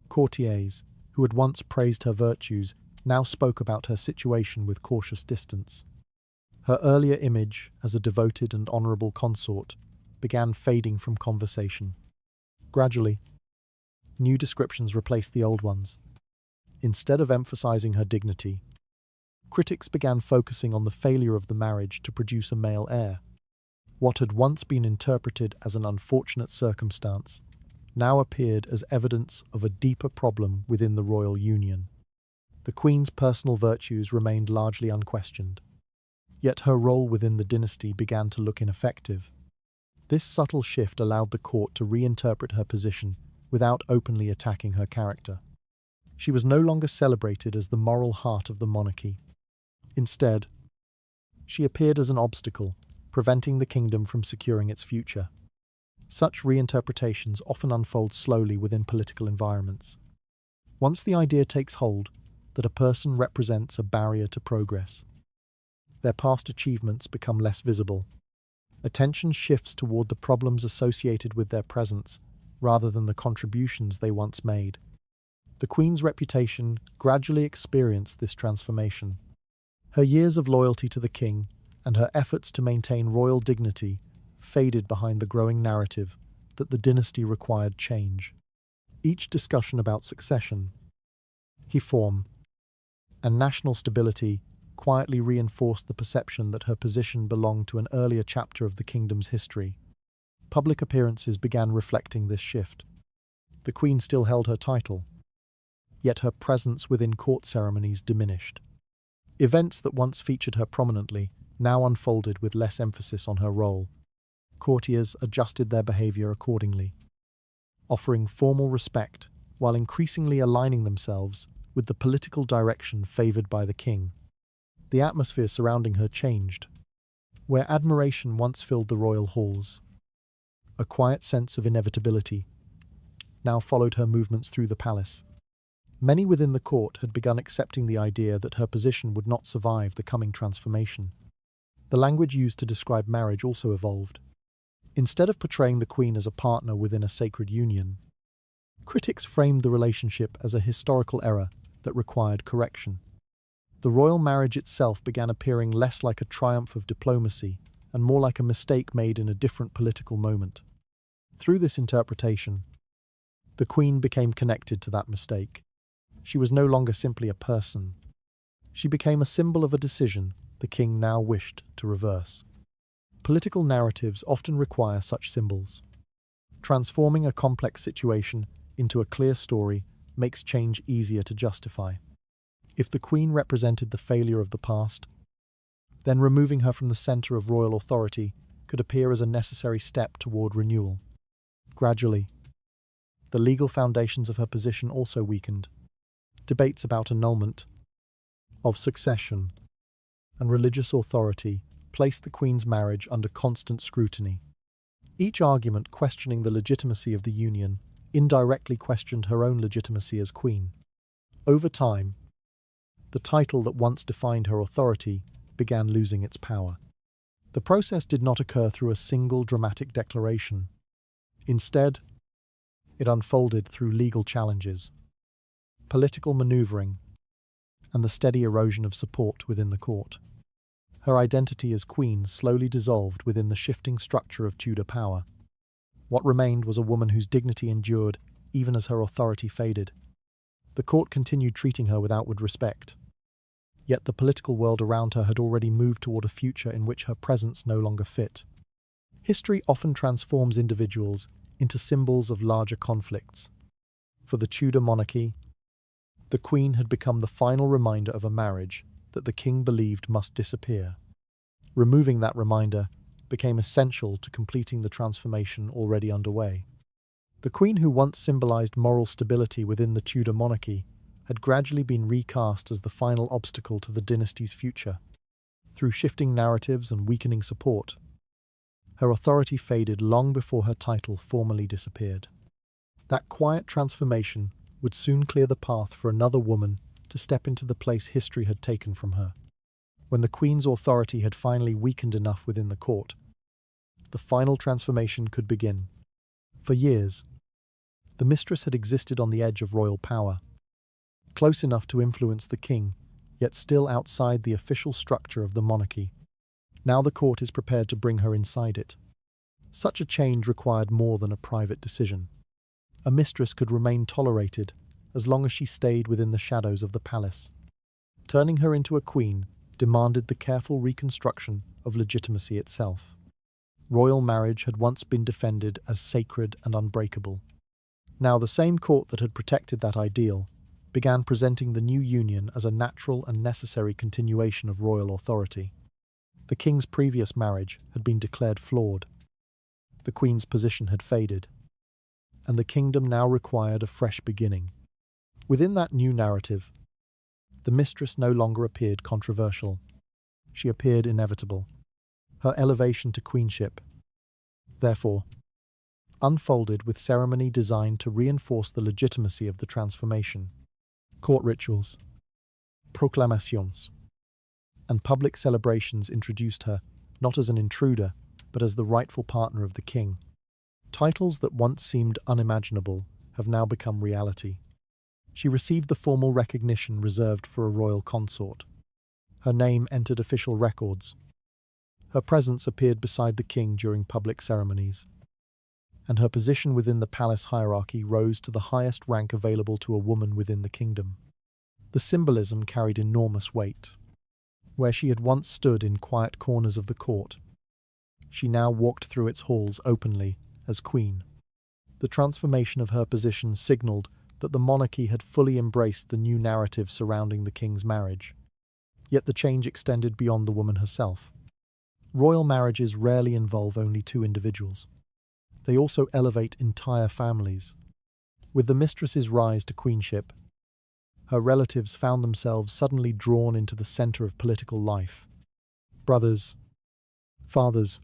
S1: Courtiers, who had once praised her virtues, now spoke about her situation with cautious distance. Her earlier image as a devoted and honorable consort began fading from conversation. Gradually, new descriptions replaced the old ones. Instead of emphasizing her dignity, critics began focusing on the failure of the marriage to produce a male heir. What had once been interpreted as an unfortunate circumstance now appeared as evidence of a deeper problem within the royal union. The queen's personal virtues remained largely unquestioned, yet her role within the dynasty began to look ineffective. This subtle shift allowed the court to reinterpret her position without openly attacking her character. She was no longer celebrated as the moral heart of the monarchy. Instead, she appeared as an obstacle, preventing the kingdom from securing its future. Such reinterpretations often unfold slowly within political environments. Once the idea takes hold that a person represents a barrier to progress, their past achievements become less visible. Attention shifts toward the problems associated with their presence rather than the contributions they once made. The Queen's reputation gradually experienced this transformation. Her years of loyalty to the king and her efforts to maintain royal dignity faded behind the growing narrative that the dynasty required change. Each discussion about succession, reform, and national stability quietly reinforced the perception that her position belonged to an earlier chapter of the kingdom's history. Public appearances began reflecting this shift. The Queen still held her title, yet her presence within court ceremonies diminished. Events that once featured her prominently now unfolded with less emphasis on her role. Courtiers adjusted their behavior accordingly, offering formal respect while increasingly aligning themselves with the political direction favored by the king. The atmosphere surrounding her changed. Where admiration once filled the royal halls, a quiet sense of inevitability now followed her movements through the palace. Many within the court had begun accepting the idea that her position would not survive the coming transformation. The language used to describe marriage also evolved. Instead of portraying the Queen as a partner within a sacred union, critics framed the relationship as a historical error that required correction. The royal marriage itself began appearing less like a triumph of diplomacy and more like a mistake made in a different political moment. Through this interpretation, the Queen became connected to that mistake. She was no longer simply a person. She became a symbol of a decision the king now wished to reverse. Political narratives often require such symbols. Transforming a complex situation into a clear story makes change easier to justify. If the Queen represented the failure of the past, then removing her from the center of royal authority could appear as a necessary step toward renewal. Gradually, the legal foundations of her position also weakened. Debates about annulment of succession and religious authority placed the Queen's marriage under constant scrutiny. Each argument questioning the legitimacy of the union indirectly questioned her own legitimacy as Queen. Over time, the title that once defined her authority began losing its power. The process did not occur through a single dramatic declaration. Instead, it unfolded through legal challenges, political maneuvering, and the steady erosion of support within the court. Her identity as Queen slowly dissolved within the shifting structure of Tudor power. What remained was a woman whose dignity endured even as her authority faded. The court continued treating her with outward respect. Yet the political world around her had already moved toward a future in which her presence no longer fit. History often transforms individuals into symbols of larger conflicts. For the Tudor monarchy, the Queen had become the final reminder of a marriage that the king believed must disappear. Removing that reminder became essential to completing the transformation already underway. The Queen, who once symbolized moral stability within the Tudor monarchy, had gradually been recast as the final obstacle to the dynasty's future. Through shifting narratives and weakening support, her authority faded long before her title formally disappeared. That quiet transformation would soon clear the path for another woman to step into the place history had taken from her. When the Queen's authority had finally weakened enough within the court, the final transformation could begin. For years, the mistress had existed on the edge of royal power, close enough to influence the king, yet still outside the official structure of the monarchy. Now the court is prepared to bring her inside it. Such a change required more than a private decision. A mistress could remain tolerated as long as she stayed within the shadows of the palace. Turning her into a queen demanded the careful reconstruction of legitimacy itself. Royal marriage had once been defended as sacred and unbreakable. Now the same court that had protected that ideal began presenting the new union as a natural and necessary continuation of royal authority. The king's previous marriage had been declared flawed. The queen's position had faded, and the kingdom now required a fresh beginning. Within that new narrative, the mistress no longer appeared controversial. She appeared inevitable. Her elevation to queenship, therefore, unfolded with ceremony designed to reinforce the legitimacy of the transformation. Court rituals, proclamations, and public celebrations introduced her not as an intruder, but as the rightful partner of the king. Titles that once seemed unimaginable have now become reality. She received the formal recognition reserved for a royal consort. Her name entered official records. Her presence appeared beside the king during public ceremonies, and her position within the palace hierarchy rose to the highest rank available to a woman within the kingdom. The symbolism carried enormous weight. Where she had once stood in quiet corners of the court, she now walked through its halls openly as queen. The transformation of her position signaled that the monarchy had fully embraced the new narrative surrounding the king's marriage. Yet the change extended beyond the woman herself. Royal marriages rarely involve only two individuals. They also elevate entire families. With the mistress's rise to queenship, her relatives found themselves suddenly drawn into the center of political life. Brothers, fathers,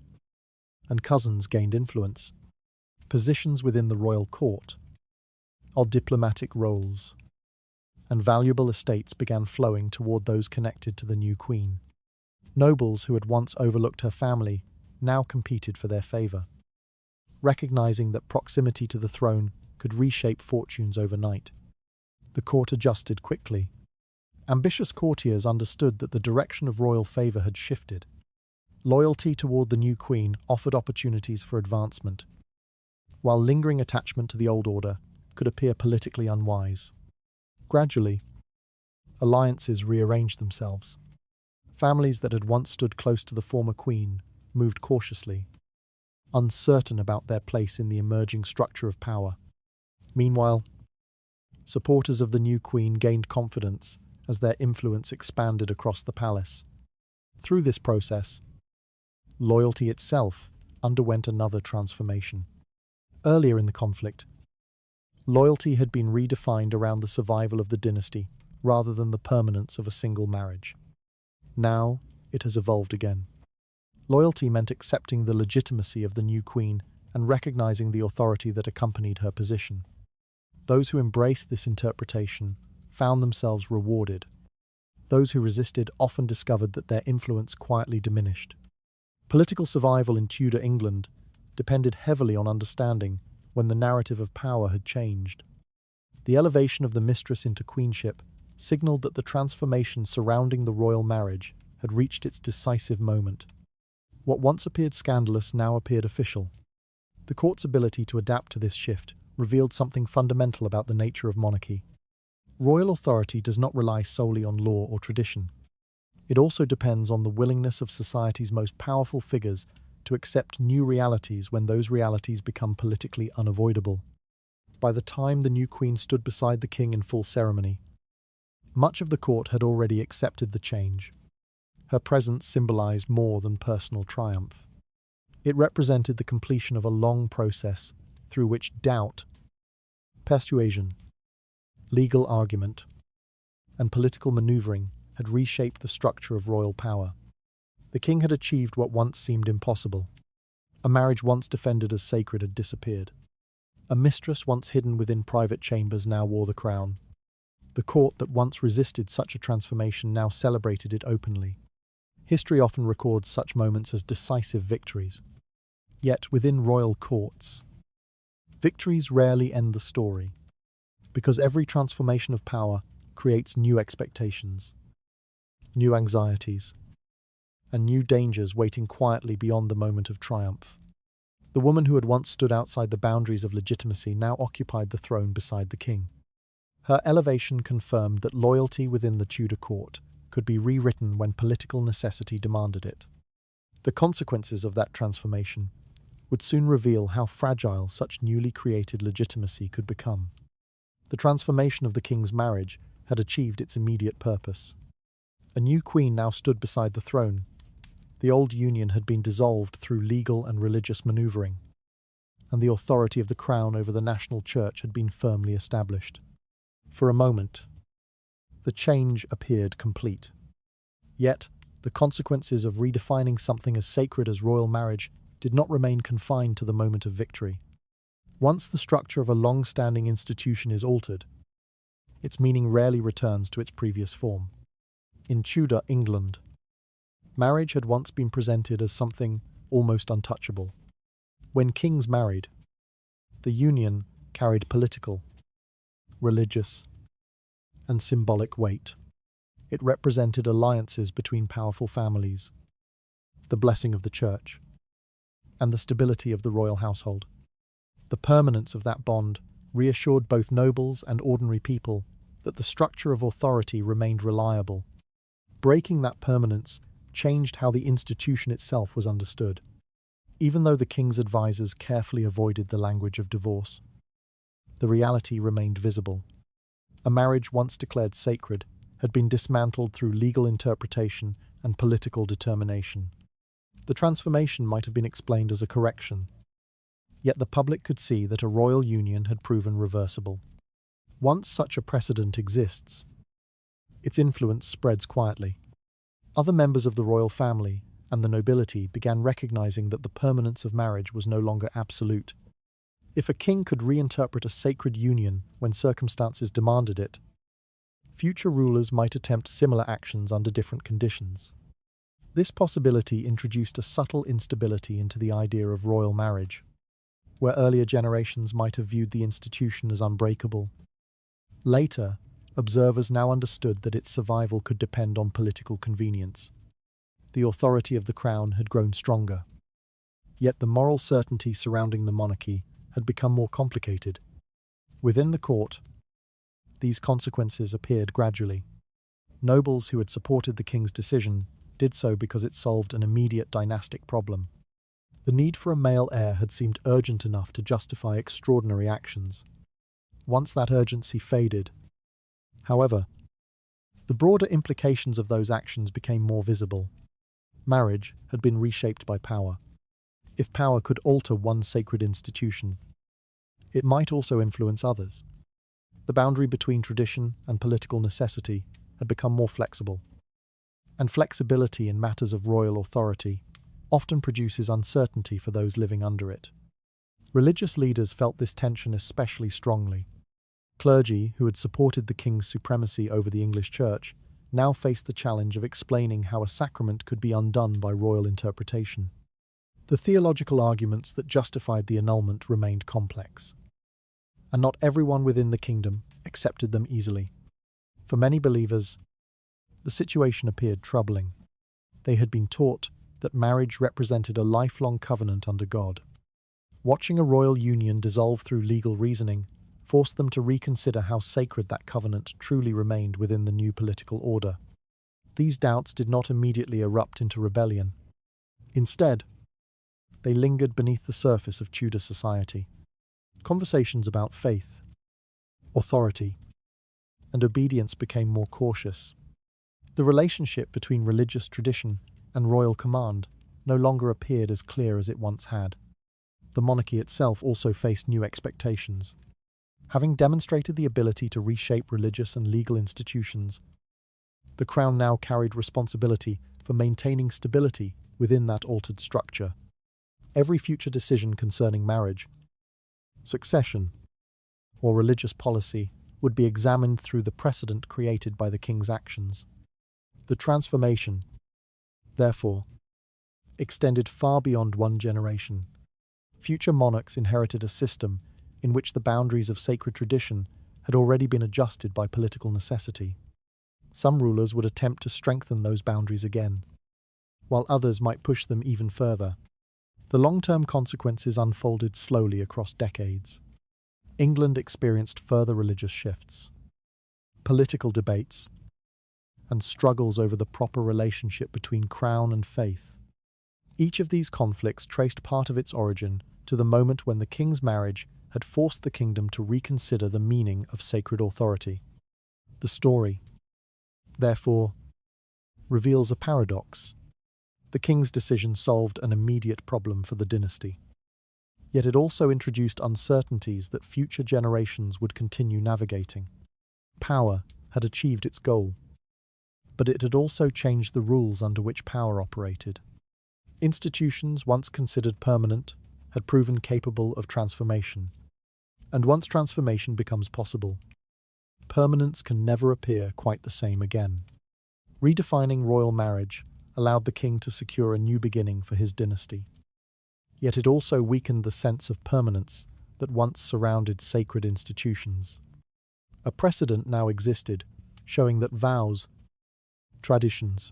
S1: and cousins gained influence, positions within the royal court, or diplomatic roles, and valuable estates began flowing toward those connected to the new queen. Nobles who had once overlooked her family now competed for their favor, recognizing that proximity to the throne could reshape fortunes overnight. The court adjusted quickly. Ambitious courtiers understood that the direction of royal favor had shifted. Loyalty toward the new queen offered opportunities for advancement, while lingering attachment to the old order could appear politically unwise. Gradually, alliances rearranged themselves. Families that had once stood close to the former queen moved cautiously, uncertain about their place in the emerging structure of power. Meanwhile, supporters of the new queen gained confidence as their influence expanded across the palace. Through this process, loyalty itself underwent another transformation. Earlier in the conflict, loyalty had been redefined around the survival of the dynasty rather than the permanence of a single marriage. Now, it has evolved again. Loyalty meant accepting the legitimacy of the new queen and recognizing the authority that accompanied her position. Those who embraced this interpretation found themselves rewarded. Those who resisted often discovered that their influence quietly diminished. Political survival in Tudor England depended heavily on understanding when the narrative of power had changed. The elevation of the mistress into queenship signaled that the transformation surrounding the royal marriage had reached its decisive moment. What once appeared scandalous now appeared official. The court's ability to adapt to this shift revealed something fundamental about the nature of monarchy. Royal authority does not rely solely on law or tradition. It also depends on the willingness of society's most powerful figures to accept new realities when those realities become politically unavoidable. By the time the new queen stood beside the king in full ceremony, much of the court had already accepted the change. Her presence symbolized more than personal triumph. It represented the completion of a long process through which doubt, persuasion, legal argument, and political maneuvering had reshaped the structure of royal power. The king had achieved what once seemed impossible. A marriage once defended as sacred had disappeared. A mistress once hidden within private chambers now wore the crown. The court that once resisted such a transformation now celebrated it openly. History often records such moments as decisive victories. Yet within royal courts, victories rarely end the story, because every transformation of power creates new expectations, new anxieties, and new dangers waiting quietly beyond the moment of triumph. The woman who had once stood outside the boundaries of legitimacy now occupied the throne beside the king. Her elevation confirmed that loyalty within the Tudor court could be rewritten when political necessity demanded it. The consequences of that transformation would soon reveal how fragile such newly created legitimacy could become. The transformation of the king's marriage had achieved its immediate purpose. A new queen now stood beside the throne. The old union had been dissolved through legal and religious maneuvering, and the authority of the crown over the national church had been firmly established. For a moment, the change appeared complete. Yet, the consequences of redefining something as sacred as royal marriage did not remain confined to the moment of victory. Once the structure of a long-standing institution is altered, its meaning rarely returns to its previous form. In Tudor England, marriage had once been presented as something almost untouchable. When kings married, the union carried political, religious, and symbolic weight. It represented alliances between powerful families, the blessing of the church, and the stability of the royal household. The permanence of that bond reassured both nobles and ordinary people that the structure of authority remained reliable. Breaking that permanence changed how the institution itself was understood. Even though the king's advisors carefully avoided the language of divorce, the reality remained visible. A marriage once declared sacred had been dismantled through legal interpretation and political determination. The transformation might have been explained as a correction, yet the public could see that a royal union had proven reversible. Once such a precedent exists, its influence spreads quietly. Other members of the royal family and the nobility began recognizing that the permanence of marriage was no longer absolute. If a king could reinterpret a sacred union when circumstances demanded it, future rulers might attempt similar actions under different conditions. This possibility introduced a subtle instability into the idea of royal marriage, where earlier generations might have viewed the institution as unbreakable. Later, observers now understood that its survival could depend on political convenience. The authority of the crown had grown stronger, yet the moral certainty surrounding the monarchy had become more complicated. Within the court, these consequences appeared gradually. Nobles who had supported the king's decision did so because it solved an immediate dynastic problem. The need for a male heir had seemed urgent enough to justify extraordinary actions. Once that urgency faded, however, the broader implications of those actions became more visible. Marriage had been reshaped by power. If power could alter one sacred institution, it might also influence others. The boundary between tradition and political necessity had become more flexible. And flexibility in matters of royal authority often produces uncertainty for those living under it. Religious leaders felt this tension especially strongly. Clergy, who had supported the king's supremacy over the English church, now faced the challenge of explaining how a sacrament could be undone by royal interpretation. The theological arguments that justified the annulment remained complex, and not everyone within the kingdom accepted them easily. For many believers, the situation appeared troubling. They had been taught that marriage represented a lifelong covenant under God. Watching a royal union dissolve through legal reasoning forced them to reconsider how sacred that covenant truly remained within the new political order. These doubts did not immediately erupt into rebellion. Instead, they lingered beneath the surface of Tudor society. Conversations about faith, authority, and obedience became more cautious. The relationship between religious tradition and royal command no longer appeared as clear as it once had. The monarchy itself also faced new expectations. Having demonstrated the ability to reshape religious and legal institutions, the crown now carried responsibility for maintaining stability within that altered structure. Every future decision concerning marriage, succession, or religious policy would be examined through the precedent created by the king's actions. The transformation, therefore, extended far beyond one generation. Future monarchs inherited a system in which the boundaries of sacred tradition had already been adjusted by political necessity. Some rulers would attempt to strengthen those boundaries again, while others might push them even further. The long-term consequences unfolded slowly across decades. England experienced further religious shifts, political debates, and struggles over the proper relationship between crown and faith. Each of these conflicts traced part of its origin to the moment when the king's marriage had forced the kingdom to reconsider the meaning of sacred authority. The story, therefore, reveals a paradox. The king's decision solved an immediate problem for the dynasty. Yet it also introduced uncertainties that future generations would continue navigating. Power had achieved its goal, but it had also changed the rules under which power operated. Institutions once considered permanent had proven capable of transformation, and once transformation becomes possible, permanence can never appear quite the same again. Redefining royal marriage allowed the king to secure a new beginning for his dynasty. Yet it also weakened the sense of permanence that once surrounded sacred institutions. A precedent now existed, showing that vows, traditions,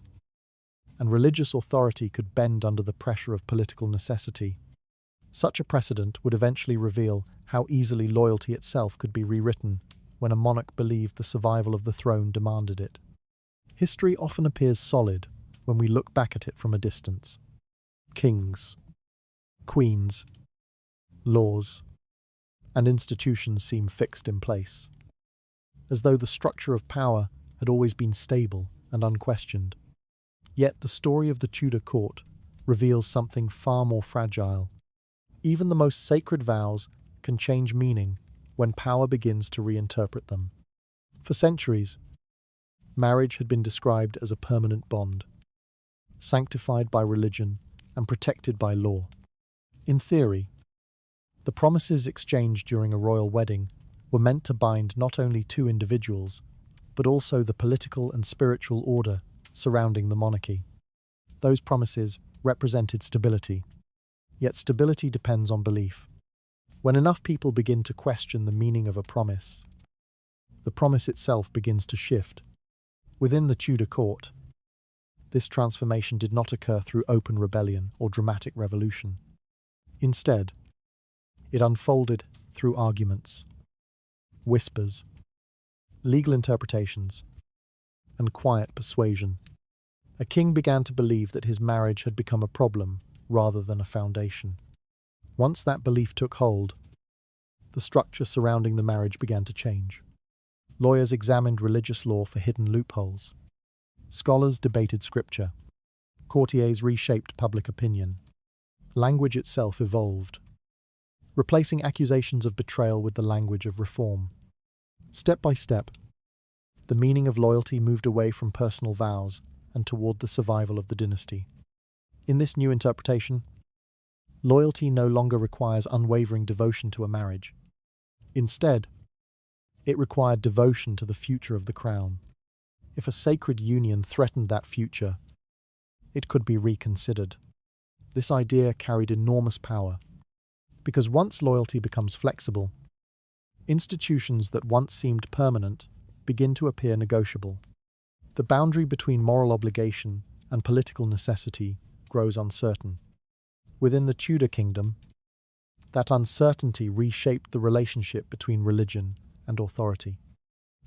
S1: and religious authority could bend under the pressure of political necessity. Such a precedent would eventually reveal how easily loyalty itself could be rewritten when a monarch believed the survival of the throne demanded it. History often appears solid when we look back at it from a distance. Kings, queens, laws, and institutions seem fixed in place, as though the structure of power had always been stable and unquestioned. Yet the story of the Tudor court reveals something far more fragile. Even the most sacred vows can change meaning when power begins to reinterpret them. For centuries, marriage had been described as a permanent bond, sanctified by religion and protected by law. In theory, the promises exchanged during a royal wedding were meant to bind not only two individuals, but also the political and spiritual order surrounding the monarchy. Those promises represented stability, yet stability depends on belief. When enough people begin to question the meaning of a promise, the promise itself begins to shift. Within the Tudor court, this transformation did not occur through open rebellion or dramatic revolution. Instead, it unfolded through arguments, whispers, legal interpretations, and quiet persuasion. A king began to believe that his marriage had become a problem rather than a foundation. Once that belief took hold, the structure surrounding the marriage began to change. Lawyers examined religious law for hidden loopholes. Scholars debated scripture. Courtiers reshaped public opinion. Language itself evolved, replacing accusations of betrayal with the language of reform. Step by step, the meaning of loyalty moved away from personal vows and toward the survival of the dynasty. In this new interpretation, loyalty no longer requires unwavering devotion to a marriage. Instead, it required devotion to the future of the crown. If a sacred union threatened that future, it could be reconsidered. This idea carried enormous power, because once loyalty becomes flexible, institutions that once seemed permanent begin to appear negotiable. The boundary between moral obligation and political necessity grows uncertain. Within the Tudor kingdom, that uncertainty reshaped the relationship between religion and authority.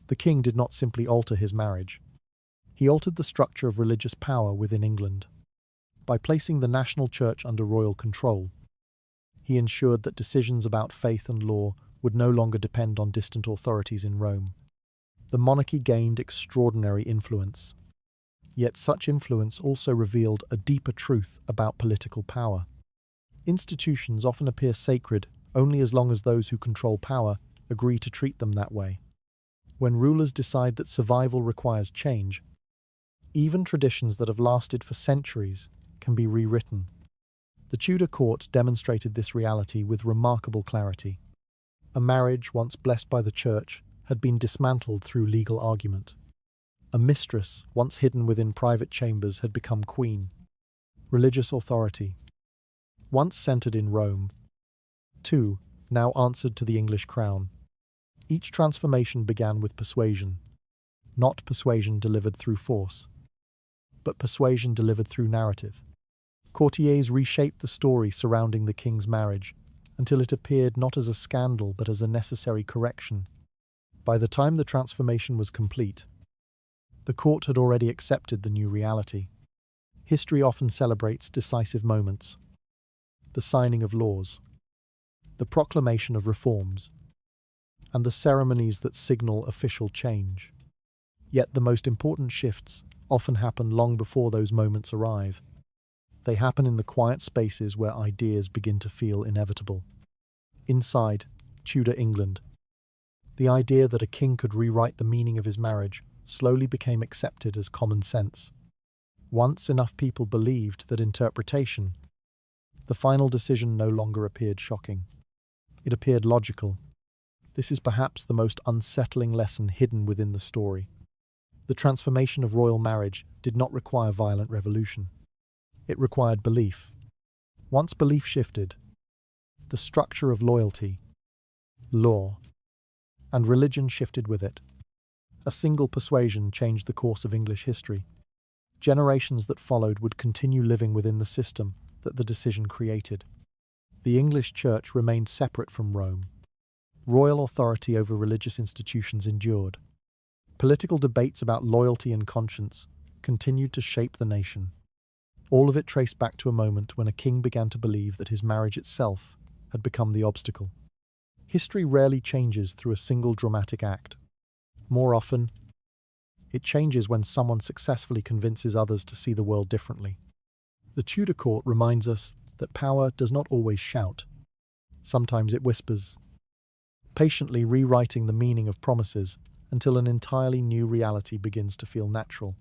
S1: The king did not simply alter his marriage. He altered the structure of religious power within England. By placing the national church under royal control, he ensured that decisions about faith and law would no longer depend on distant authorities in Rome. The monarchy gained extraordinary influence. Yet such influence also revealed a deeper truth about political power. Institutions often appear sacred only as long as those who control power agree to treat them that way. When rulers decide that survival requires change, even traditions that have lasted for centuries can be rewritten. The Tudor court demonstrated this reality with remarkable clarity. A marriage once blessed by the church had been dismantled through legal argument. A mistress, once hidden within private chambers, had become queen. Religious authority, once centered in Rome, too, now answered to the English crown. Each transformation began with persuasion, not persuasion delivered through force, but persuasion delivered through narrative. Courtiers reshaped the story surrounding the king's marriage until it appeared not as a scandal but as a necessary correction. By the time the transformation was complete, the court had already accepted the new reality. History often celebrates decisive moments: the signing of laws, the proclamation of reforms, and the ceremonies that signal official change. Yet the most important shifts often happen long before those moments arrive. They happen in the quiet spaces where ideas begin to feel inevitable. Inside Tudor England, The idea that a king could rewrite the meaning of his marriage slowly became accepted as common sense. Once enough people believed that interpretation, the final decision no longer appeared shocking. It appeared logical. This is perhaps the most unsettling lesson hidden within the story. The transformation of royal marriage did not require violent revolution. It required belief. Once belief shifted, the structure of loyalty, law, and religion shifted with it. A single persuasion changed the course of English history. Generations that followed would continue living within the system that the decision created. The English Church remained separate from Rome. Royal authority over religious institutions endured. Political debates about loyalty and conscience continued to shape the nation. All of it traced back to a moment when a king began to believe that his marriage itself had become the obstacle. History rarely changes through a single dramatic act. More often, it changes when someone successfully convinces others to see the world differently. The Tudor court reminds us that power does not always shout. Sometimes it whispers, patiently rewriting the meaning of promises until an entirely new reality begins to feel natural.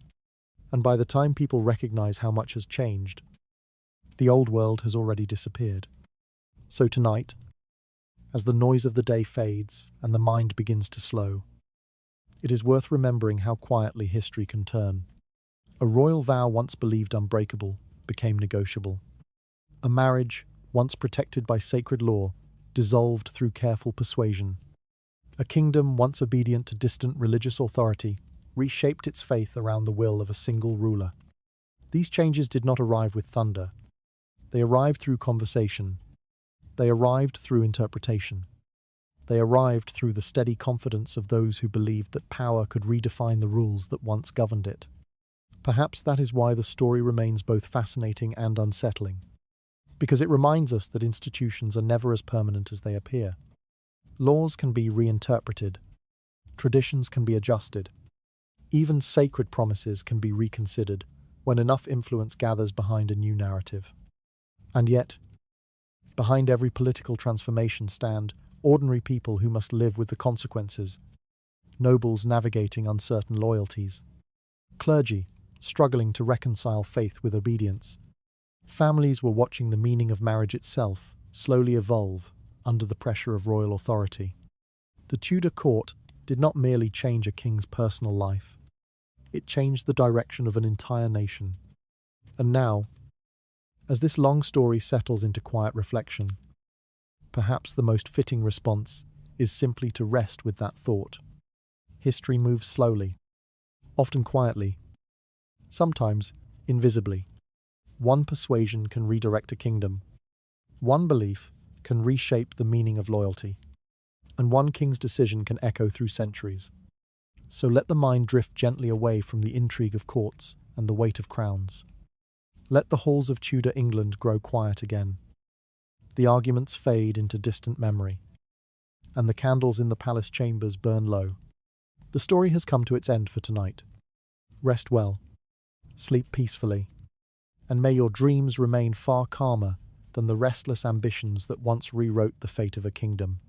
S1: And by the time people recognize how much has changed, the old world has already disappeared. So tonight, as the noise of the day fades and the mind begins to slow, it is worth remembering how quietly history can turn. A royal vow once believed unbreakable became negotiable. A marriage, once protected by sacred law, dissolved through careful persuasion. A kingdom once obedient to distant religious authority reshaped its faith around the will of a single ruler. These changes did not arrive with thunder. They arrived through conversation. They arrived through interpretation. They arrived through the steady confidence of those who believed that power could redefine the rules that once governed it. Perhaps that is why the story remains both fascinating and unsettling, because it reminds us that institutions are never as permanent as they appear. Laws can be reinterpreted, traditions can be adjusted, even sacred promises can be reconsidered when enough influence gathers behind a new narrative. And yet, behind every political transformation stand ordinary people who must live with the consequences, nobles navigating uncertain loyalties, clergy struggling to reconcile faith with obedience. Families were watching the meaning of marriage itself slowly evolve under the pressure of royal authority. The Tudor court did not merely change a king's personal life, it changed the direction of an entire nation. And now, as this long story settles into quiet reflection, perhaps the most fitting response is simply to rest with that thought. History moves slowly, often quietly, sometimes invisibly. One persuasion can redirect a kingdom. One belief can reshape the meaning of loyalty. And one king's decision can echo through centuries. So let the mind drift gently away from the intrigue of courts and the weight of crowns. Let the halls of Tudor England grow quiet again. The arguments fade into distant memory, and the candles in the palace chambers burn low. The story has come to its end for tonight. Rest well, sleep peacefully, and may your dreams remain far calmer than the restless ambitions that once rewrote the fate of a kingdom.